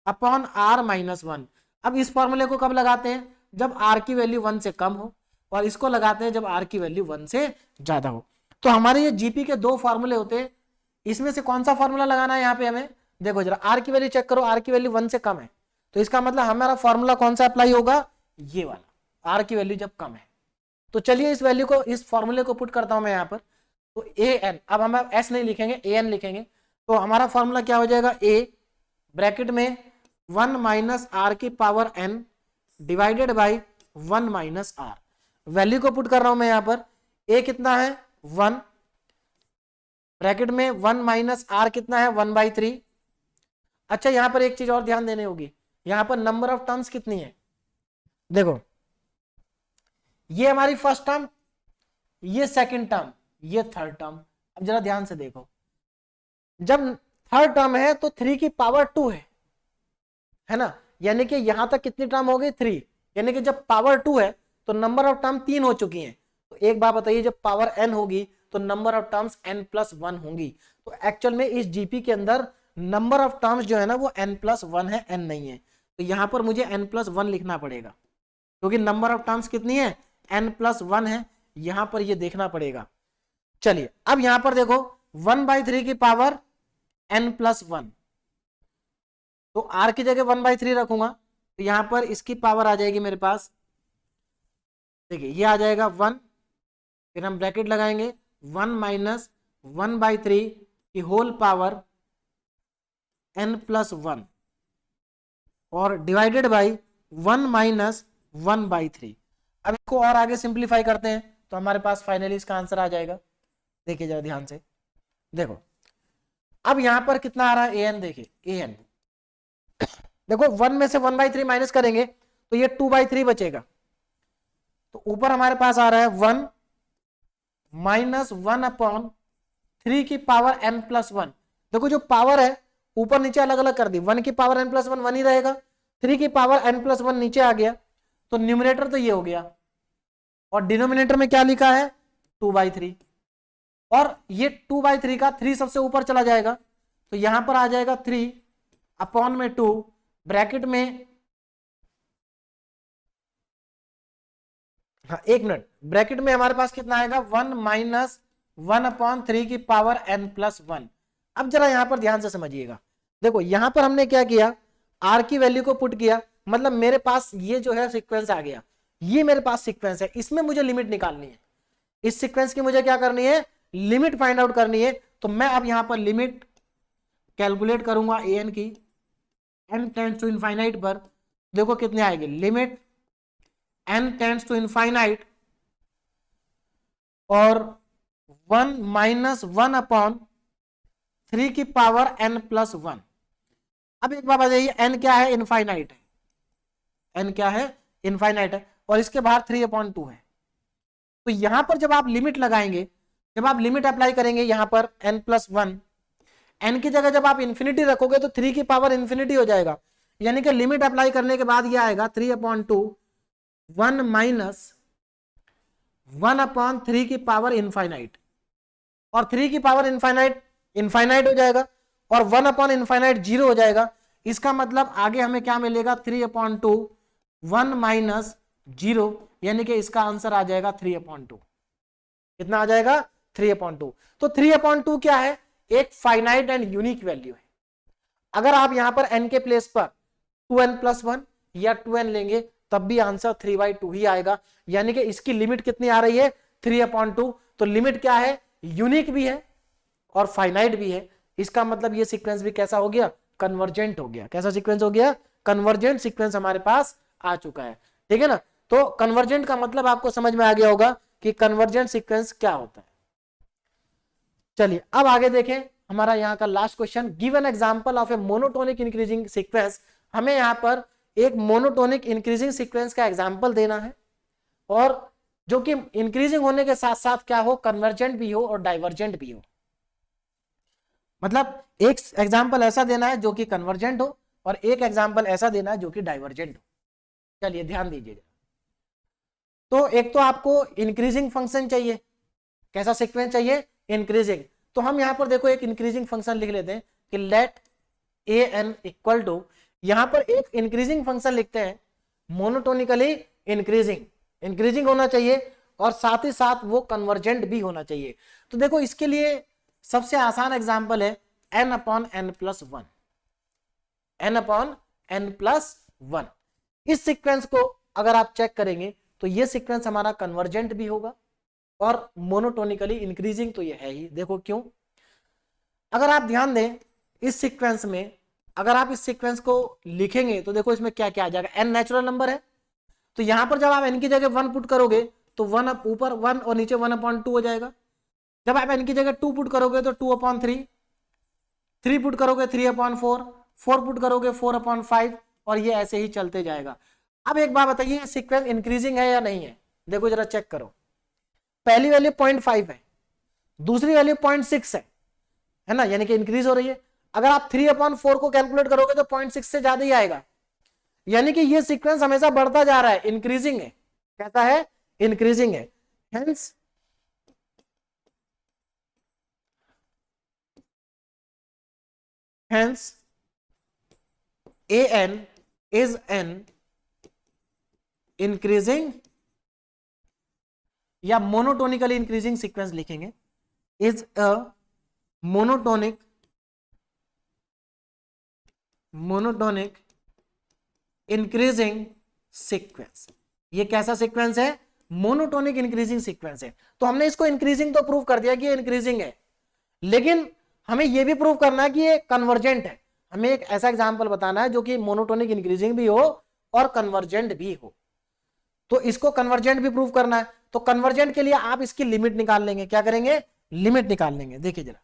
S1: upon R minus 1। अब इस फॉर्मूले को कब लगाते हैं? जब R की वैल्यू 1 से कम हो, और इसको लगाते हैं जब R की वैल्यू 1 से ज्यादा हो। तो हमारे ये जीपी के दो फॉर्मूले होते हैं, इसमें से कौन सा फॉर्मूला लगाना है यहाँ पे हमें? देखो जरा आर की वैल्यू चेक करो, आर की वैल्यू 1 से कम है, तो इसका मतलब हमारा फॉर्मूला कौन सा अप्लाई होगा, ये वाला, आर की वैल्यू जब कम है। तो चलिए इस वैल्यू को, इस फॉर्मूले को पुट करता हूं मैं यहाँ पर। तो ए एन, अब हम एस नहीं लिखेंगे, ए एन लिखेंगे। तो हमारा फॉर्मूला क्या हो जाएगा, ए ब्रैकेट में 1 माइनस आर की power n divided by 1 minus R. Value को पुट कर रहा हूं मैं यहाँ पर, ए कितना है 1, ब्रैकेट में 1 माइनस आर कितना है 1/3। अच्छा यहां पर एक चीज और ध्यान देने होगी, यहां पर नंबर ऑफ टर्म्स कितनी है, देखो ये हमारी फर्स्ट टर्म, ये सेकंड टर्म, ये थर्ड टर्म। अब जरा ध्यान से देखो, जब थर्ड टर्म है तो 3 की पावर 2 है ना, यानी कि यहां तक कितनी टर्म हो गई 3, यानी कि जब पावर 2 है तो नंबर ऑफ टर्म 3 हो चुकी हैं। तो एक बात बताइए, जब पावर n होगी तो नंबर ऑफ टर्म्स n+1 होंगी। तो एक्चुअल में इस जीपी के अंदर नंबर ऑफ टर्म्स जो है ना वो n+1 है, n नहीं है। तो यहां पर मुझे n+1 लिखना पड़ेगा, क्योंकि नंबर ऑफ टर्म्स कितनी है n+1 है, यहां पर ये देखना पड़ेगा। चलिए अब यहां पर देखो 1/3 की पावर n+1, तो r की जगह 1/3 रखूंगा, तो यहां पर इसकी पावर आ जाएगी मेरे पास, देखिए ये आ जाएगा 1, फिर हम ब्रैकेट लगाएंगे 1 माइनस 1/3 की होल पावर n+1 और डिवाइडेड बाई 1 माइनस 1/3। अब इसको और आगे सिंप्लीफाई करते हैं तो हमारे पास फाइनली इसका आंसर आ जाएगा। देखिए जरा ध्यान से देखो, अब यहां पर कितना आ रहा है an, देखिए an देखो 1 में से 1/3 माइनस करेंगे तो ये 2/3 बचेगा। तो ऊपर हमारे पास आ रहा है 1 माइनस 1/3 की पावर n+1। देखो जो पावर है ऊपर नीचे अलग अलग कर दी, 1 की पावर n+1 1 ही रहेगा, 3 की पावर n+1 नीचे आ गया, तो न्यूमरेटर तो ये हो गया, और डिनोमिनेटर में क्या लिखा है 2/3, और ये 2/3 का 3 सबसे ऊपर चला जाएगा, तो यहां पर आ जाएगा 3/2 ब्रैकेट में, हाँ एक मिनट, ब्रैकेट में हमारे पास कितना आएगा 1 माइनस 1/3 की पावर n+1। अब जरा यहां पर ध्यान से समझिएगा, देखो यहां पर हमने क्या किया, r की वैल्यू को पुट किया, मतलब मेरे पास ये जो है सीक्वेंस आ गया, ये मेरे पास सीक्वेंस है, इसमें मुझे लिमिट निकालनी है, इस सीक्वेंस की मुझे क्या करनी है, लिमिट फाइंड आउट करनी है। तो मैं अब यहां पर लिमिट कैलकुलेट करूंगा an की, n टेंड्स टू इनफाइनाइट पर, देखो कितने आएंगे, limit n tends to infinite और 1 माइनस 1/3 की पावर n+1। अब एक बात बताइए, n क्या है, इनफाइनाइट है, n क्या है, इनफाइनाइट है, और इसके बाहर 3/2 है। तो यहां पर जब आप लिमिट लगाएंगे, जब आप लिमिट अप्लाई करेंगे यहां पर n+1, n की जगह जब आप इंफिनिटी रखोगे तो 3 की पावर इंफिनिटी हो जाएगा, यानी कि लिमिट अप्लाई करने के बाद ये आएगा 3/2 1 माइनस 1/3 की पावर इनफाइनाइट, और 3 की पावर इनफाइनाइट इनफाइनाइट हो जाएगा, और 1/इनफाइनाइट 0 हो जाएगा। इसका मतलब आगे हमें क्या मिलेगा 3/2 1 माइनस 0, यानी कि इसका आंसर आ जाएगा 3/2। कितना आ जाएगा 3/2। तो 3/2 क्या है, एक फाइनाइट एंड यूनिक वैल्यू है। अगर आप यहां पर n के प्लेस पर 2n+1 या 2n लेंगे तब भी आंसर 3/2 ही आएगा, यानी कि इसकी लिमिट कितनी आ रही है 3/2। तो लिमिट क्या है, यूनिक भी है और फाइनाइट भी है। इसका मतलब ये सीक्वेंस भी कैसा हो गया, कन्वर्जेंट हो गया। कैसा सीक्वेंस हो गया, कन्वर्जेंट सीक्वेंस हमारे पास आ चुका है, ठीक है ना। तो कन्वर्जेंट का मतलब आपको समझ में आ गया होगा कि कन्वर्जेंट सीक्वेंस क्या होता है। चलिए अब आगे देखें, हमारा यहाँ का last question, give an example of A monotonic increasing sequence. हमें यहाँ पर एक मोनोटोनिक इंक्रीजिंग सीक्वेंस का एग्जांपल देना है, और जो कि इंक्रीजिंग होने के साथ साथ क्या हो, कन्वर्जेंट भी हो और डाइवर्जेंट भी हो। मतलब एक एग्जांपल ऐसा देना है जो कि कन्वर्जेंट हो, और एक एग्जांपल ऐसा देना है जो कि डाइवर्जेंट हो। चलिए ध्यान दीजिएगा, तो एक तो आपको इंक्रीजिंग फंक्शन चाहिए, कैसा सीक्वेंस चाहिए, इंक्रीजिंग। तो हम यहां पर देखो एक इंक्रीजिंग फंक्शन लिख लेते हैं कि let a n equal to, यहां पर एक इंक्रीजिंग फंक्शन लिखते हैं, मोनोटोनिकली इंक्रीजिंग होना चाहिए, और साथ ही साथ वो कन्वर्जेंट भी होना चाहिए। तो देखो इसके लिए सबसे आसान एग्जांपल है n/n+1। n upon n plus 1। इस सीक्वेंस को अगर आप चेक करेंगे तो ये सीक्वेंस हमारा कन्वर्जेंट भी होगा और मोनोटोनिकली इंक्रीजिंग तो ये है ही। देखो क्यों, अगर आप ध्यान दें इस सीक्वेंस में, अगर आप इस सीक्वेंस को लिखेंगे तो देखो इसमें क्या क्या आ जाएगा, n नेचुरल नंबर है, तो यहां पर जब आप n की जगह 1 पुट करोगे तो 1 ऊपर 1 और नीचे 1/2 हो जाएगा। जब आप n की जगह 2 पुट करोगे तो 2/3, 3 पुट करोगे 3/4, 4 पुट करोगे 4/5 और ये ऐसे ही चलते जाएगा। अब एक बात बताइए, सीक्वेंस इंक्रीजिंग है या नहीं है? देखो जरा चेक करो, पहली वैल्यू 0.5 है, दूसरी वैल्यू 0.6 है ना, यानी कि इंक्रीज हो रही है। अगर आप 3/4 को कैलकुलेट करोगे तो 0.6 से ज्यादा ही आएगा, यानी कि ये सीक्वेंस हमेशा बढ़ता जा रहा है, इंक्रीजिंग है। कैसा है? इंक्रीजिंग है। Hence an is an increasing या मोनोटोनिकली इंक्रीजिंग सीक्वेंस लिखेंगे, is a monotonic increasing sequence. ये कैसा सीक्वेंस है? मोनोटोनिक इंक्रीजिंग सीक्वेंस है। तो हमने इसको इंक्रीजिंग तो प्रूव कर दिया कि ये इंक्रीजिंग है, लेकिन हमें ये भी प्रूव करना है कि ये कन्वर्जेंट है। हमें एक ऐसा एग्जांपल बताना है जो कि मोनोटोनिक इंक्रीजिंग भी हो और कन्वर्जेंट भी हो। तो इसको कन्वर्जेंट भी प्रूव करना है, तो कन्वर्जेंट के लिए आप इसकी लिमिट निकाल लेंगे। क्या करेंगे? लिमिट निकाल लेंगे। देखिए जरा,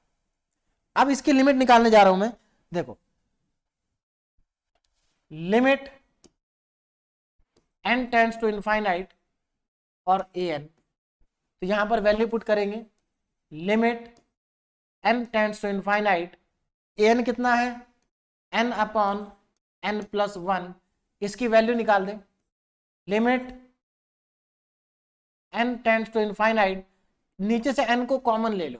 S1: अब इसकी लिमिट निकालने जा रहा हूं मैं। देखो, limit n tends to infinite और an, तो यहां पर वैल्यू पुट करेंगे, limit n tends to infinite, an कितना है? n/n प्लस 1, इसकी वैल्यू निकाल दें। Limit n tends to infinite, नीचे से n को कॉमन ले लो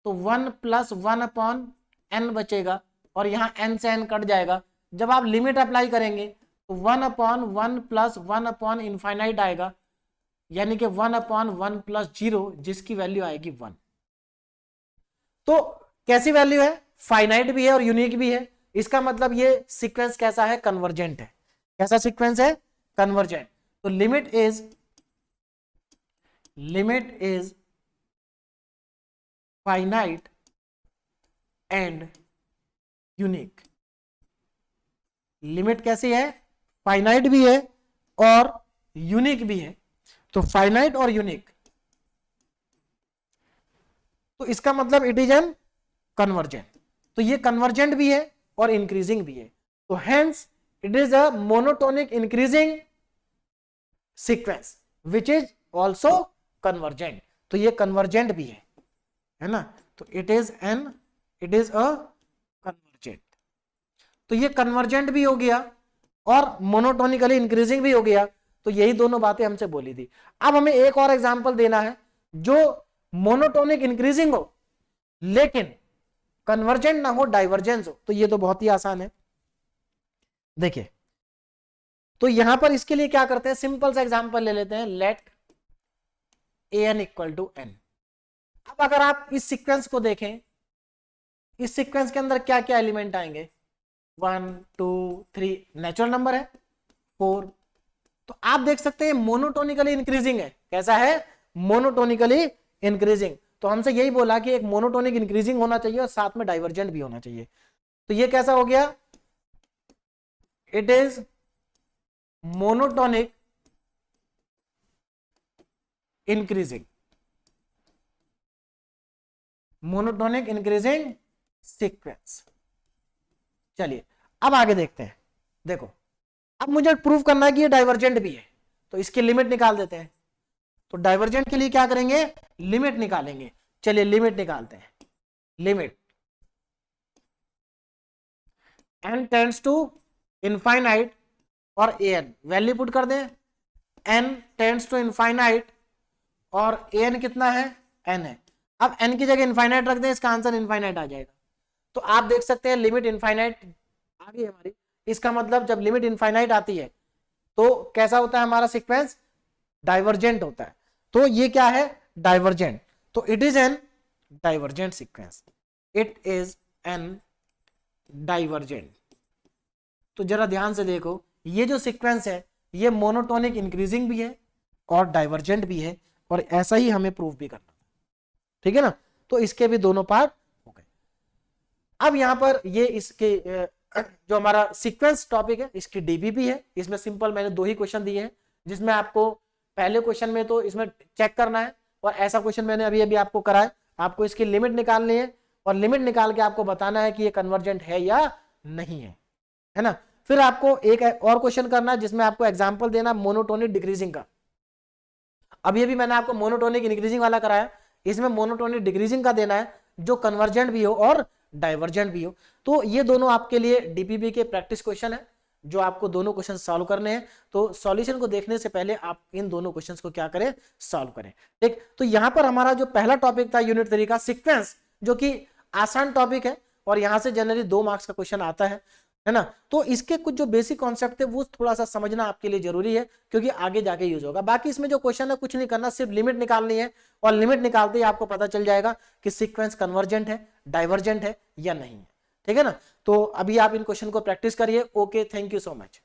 S1: तो 1 + 1/n बचेगा और यहां n से n कट जाएगा। जब आप लिमिट अप्लाई करेंगे तो 1/1 + 1/∞ आएगा, यानी कि 1/1 + 0, जिसकी वैल्यू आएगी 1। तो कैसी वैल्यू है? फाइनाइट भी है और यूनिक भी है। इसका मतलब ये सीक्वेंस कैसा है? कन्वर्जेंट है। कैसा सीक्वेंस है? कन्वर्जेंट। तो limit is finite and unique. Limit कैसी है? फाइनाइट भी है और यूनिक भी है। तो फाइनाइट और यूनिक, तो इसका मतलब इट इज एन कन्वर्जेंट। तो ये कन्वर्जेंट भी है और इंक्रीजिंग भी है। तो hence it is a monotonic increasing sequence which is also convergent. तो ये कन्वर्जेंट भी है ना। तो इट इज अ कन्वर्जेंट। तो ये कन्वर्जेंट भी हो गया और मोनोटोनिकली इंक्रीजिंग भी हो गया। तो यही दोनों बातें हमसे बोली थी। अब हमें एक और एग्जांपल देना है जो मोनोटोनिक इंक्रीजिंग हो लेकिन कन्वर्जेंट ना हो, डाइवर्जेंस हो। तो ये तो बहुत ही आसान है। देखिए, तो यहां पर इसके लिए क्या करते हैं, सिंपल सा एग्जांपल ले लेते हैं, लेट an = n। अब अगर आप इस सीक्वेंस को देखें, इस सीक्वेंस के अंदर क्या क्या एलिमेंट आएंगे? 1 2 3, नेचुरल नंबर है 4। तो आप देख सकते हैं मोनोटोनिकली इंक्रीजिंग है। कैसा है? Monotonically increasing. तो हमसे यही बोला कि एक मोनोटोनिक इंक्रीजिंग होना चाहिए और साथ में डाइवर्जेंट भी होना चाहिए। तो ये कैसा हो गया? It is monotonic increasing, monotonic increasing sequence. चलिए अब आगे देखते हैं। देखो, अब मुझे प्रूव करना है कि ये डाइवर्जेंट भी है, तो इसकी लिमिट निकाल देते हैं। तो डाइवर्जेंट के लिए क्या करेंगे? लिमिट निकालेंगे। चलिए लिमिट निकालते हैं। Limit n tends to infinite और an, वैल्यू पुट कर दें। n टेंड्स टू इनफाइनाइट और an कितना है? n है। अब n की जगह इनफाइनाइट रख दें, इसका आंसर इनफाइनाइट आ जाएगा। तो आप देख सकते हैं लिमिट इनफाइनाइट आ गई हमारी। इसका मतलब जब लिमिट इनफाइनाइट आती है तो कैसा होता है हमारा सीक्वेंस? डाइवर्जेंट होता है। तो ये क्या है? डाइवर्जेंट। तो it is N divergent sequence. It is N divergent तो जरा ध्यान से देखो, ये जो सीक्वेंस है ये मोनोटोनिक इंक्रीजिंग भी है और डाइवर्जेंट भी है, और ऐसा ही हमें प्रूव भी करना, ठीक है ना। तो इसके भी दोनों पार्ट हो गए। अब यहां पर ये इसके जो हमारा सीक्वेंस टॉपिक है इसकी डीबीपी है। इसमें सिंपल मैंने 2 ही क्वेश्चन दिए हैं, जिसमें आपको पहले क्वेश्चन में तो इसमें चेक करना है, और ऐसा क्वेश्चन मैंने अभी अभी आपको कराया, आपको इसकी लिमिट निकालनी है और लिमिट निकाल के आपको बताना है कि ये कन्वर्जेंट है या नहीं है ना। फिर आपको एक और क्वेश्चन करना है जिसमें आपको एग्जांपल देना मोनोटोनिक डिक्रीजिंग का। अभी अभी मैंने आपको मोनोटोनिक इंक्रीजिंग वाला कराया, इसमें मोनोटोनिक डिक्रीजिंग का देना है जो कन्वर्जेंट भी हो और डाइवर्जेंट भी हो। तो ये दोनों आपके लिए डीपीपी के प्रैक्टिस क्वेश्चन है जो आपको दोनों क्वेश्चन सॉल्व करने हैं। तो सॉल्यूशन को देखने से पहले आप इन दोनों क्वेश्चंस को क्या करें, सॉल्व करें। ठीक, तो यहां पर हमारा जो पहला टॉपिक था यूनिट 3 का सीक्वेंस, जो कि आसान टॉपिक है और यहां से जनरली 2 मार्क्स का क्वेश्चन आता है ना। तो इसके कुछ जो बेसिक कॉन्सेप्ट है वो थोड़ा सा समझना आपके लिए जरूरी है, क्योंकि आगे जाके यूज होगा। बाकी इसमें जो क्वेश्चन है कुछ नहीं करना, सिर्फ लिमिट निकालनी है, और लिमिट निकालते ही आपको पता चल जाएगा कि सीक्वेंस कन्वर्जेंट है, डाइवर्जेंट है या नहीं है, ठीक है ना। तो अभी आप इन क्वेश्चन को प्रैक्टिस करिए। Okay, thank you so much.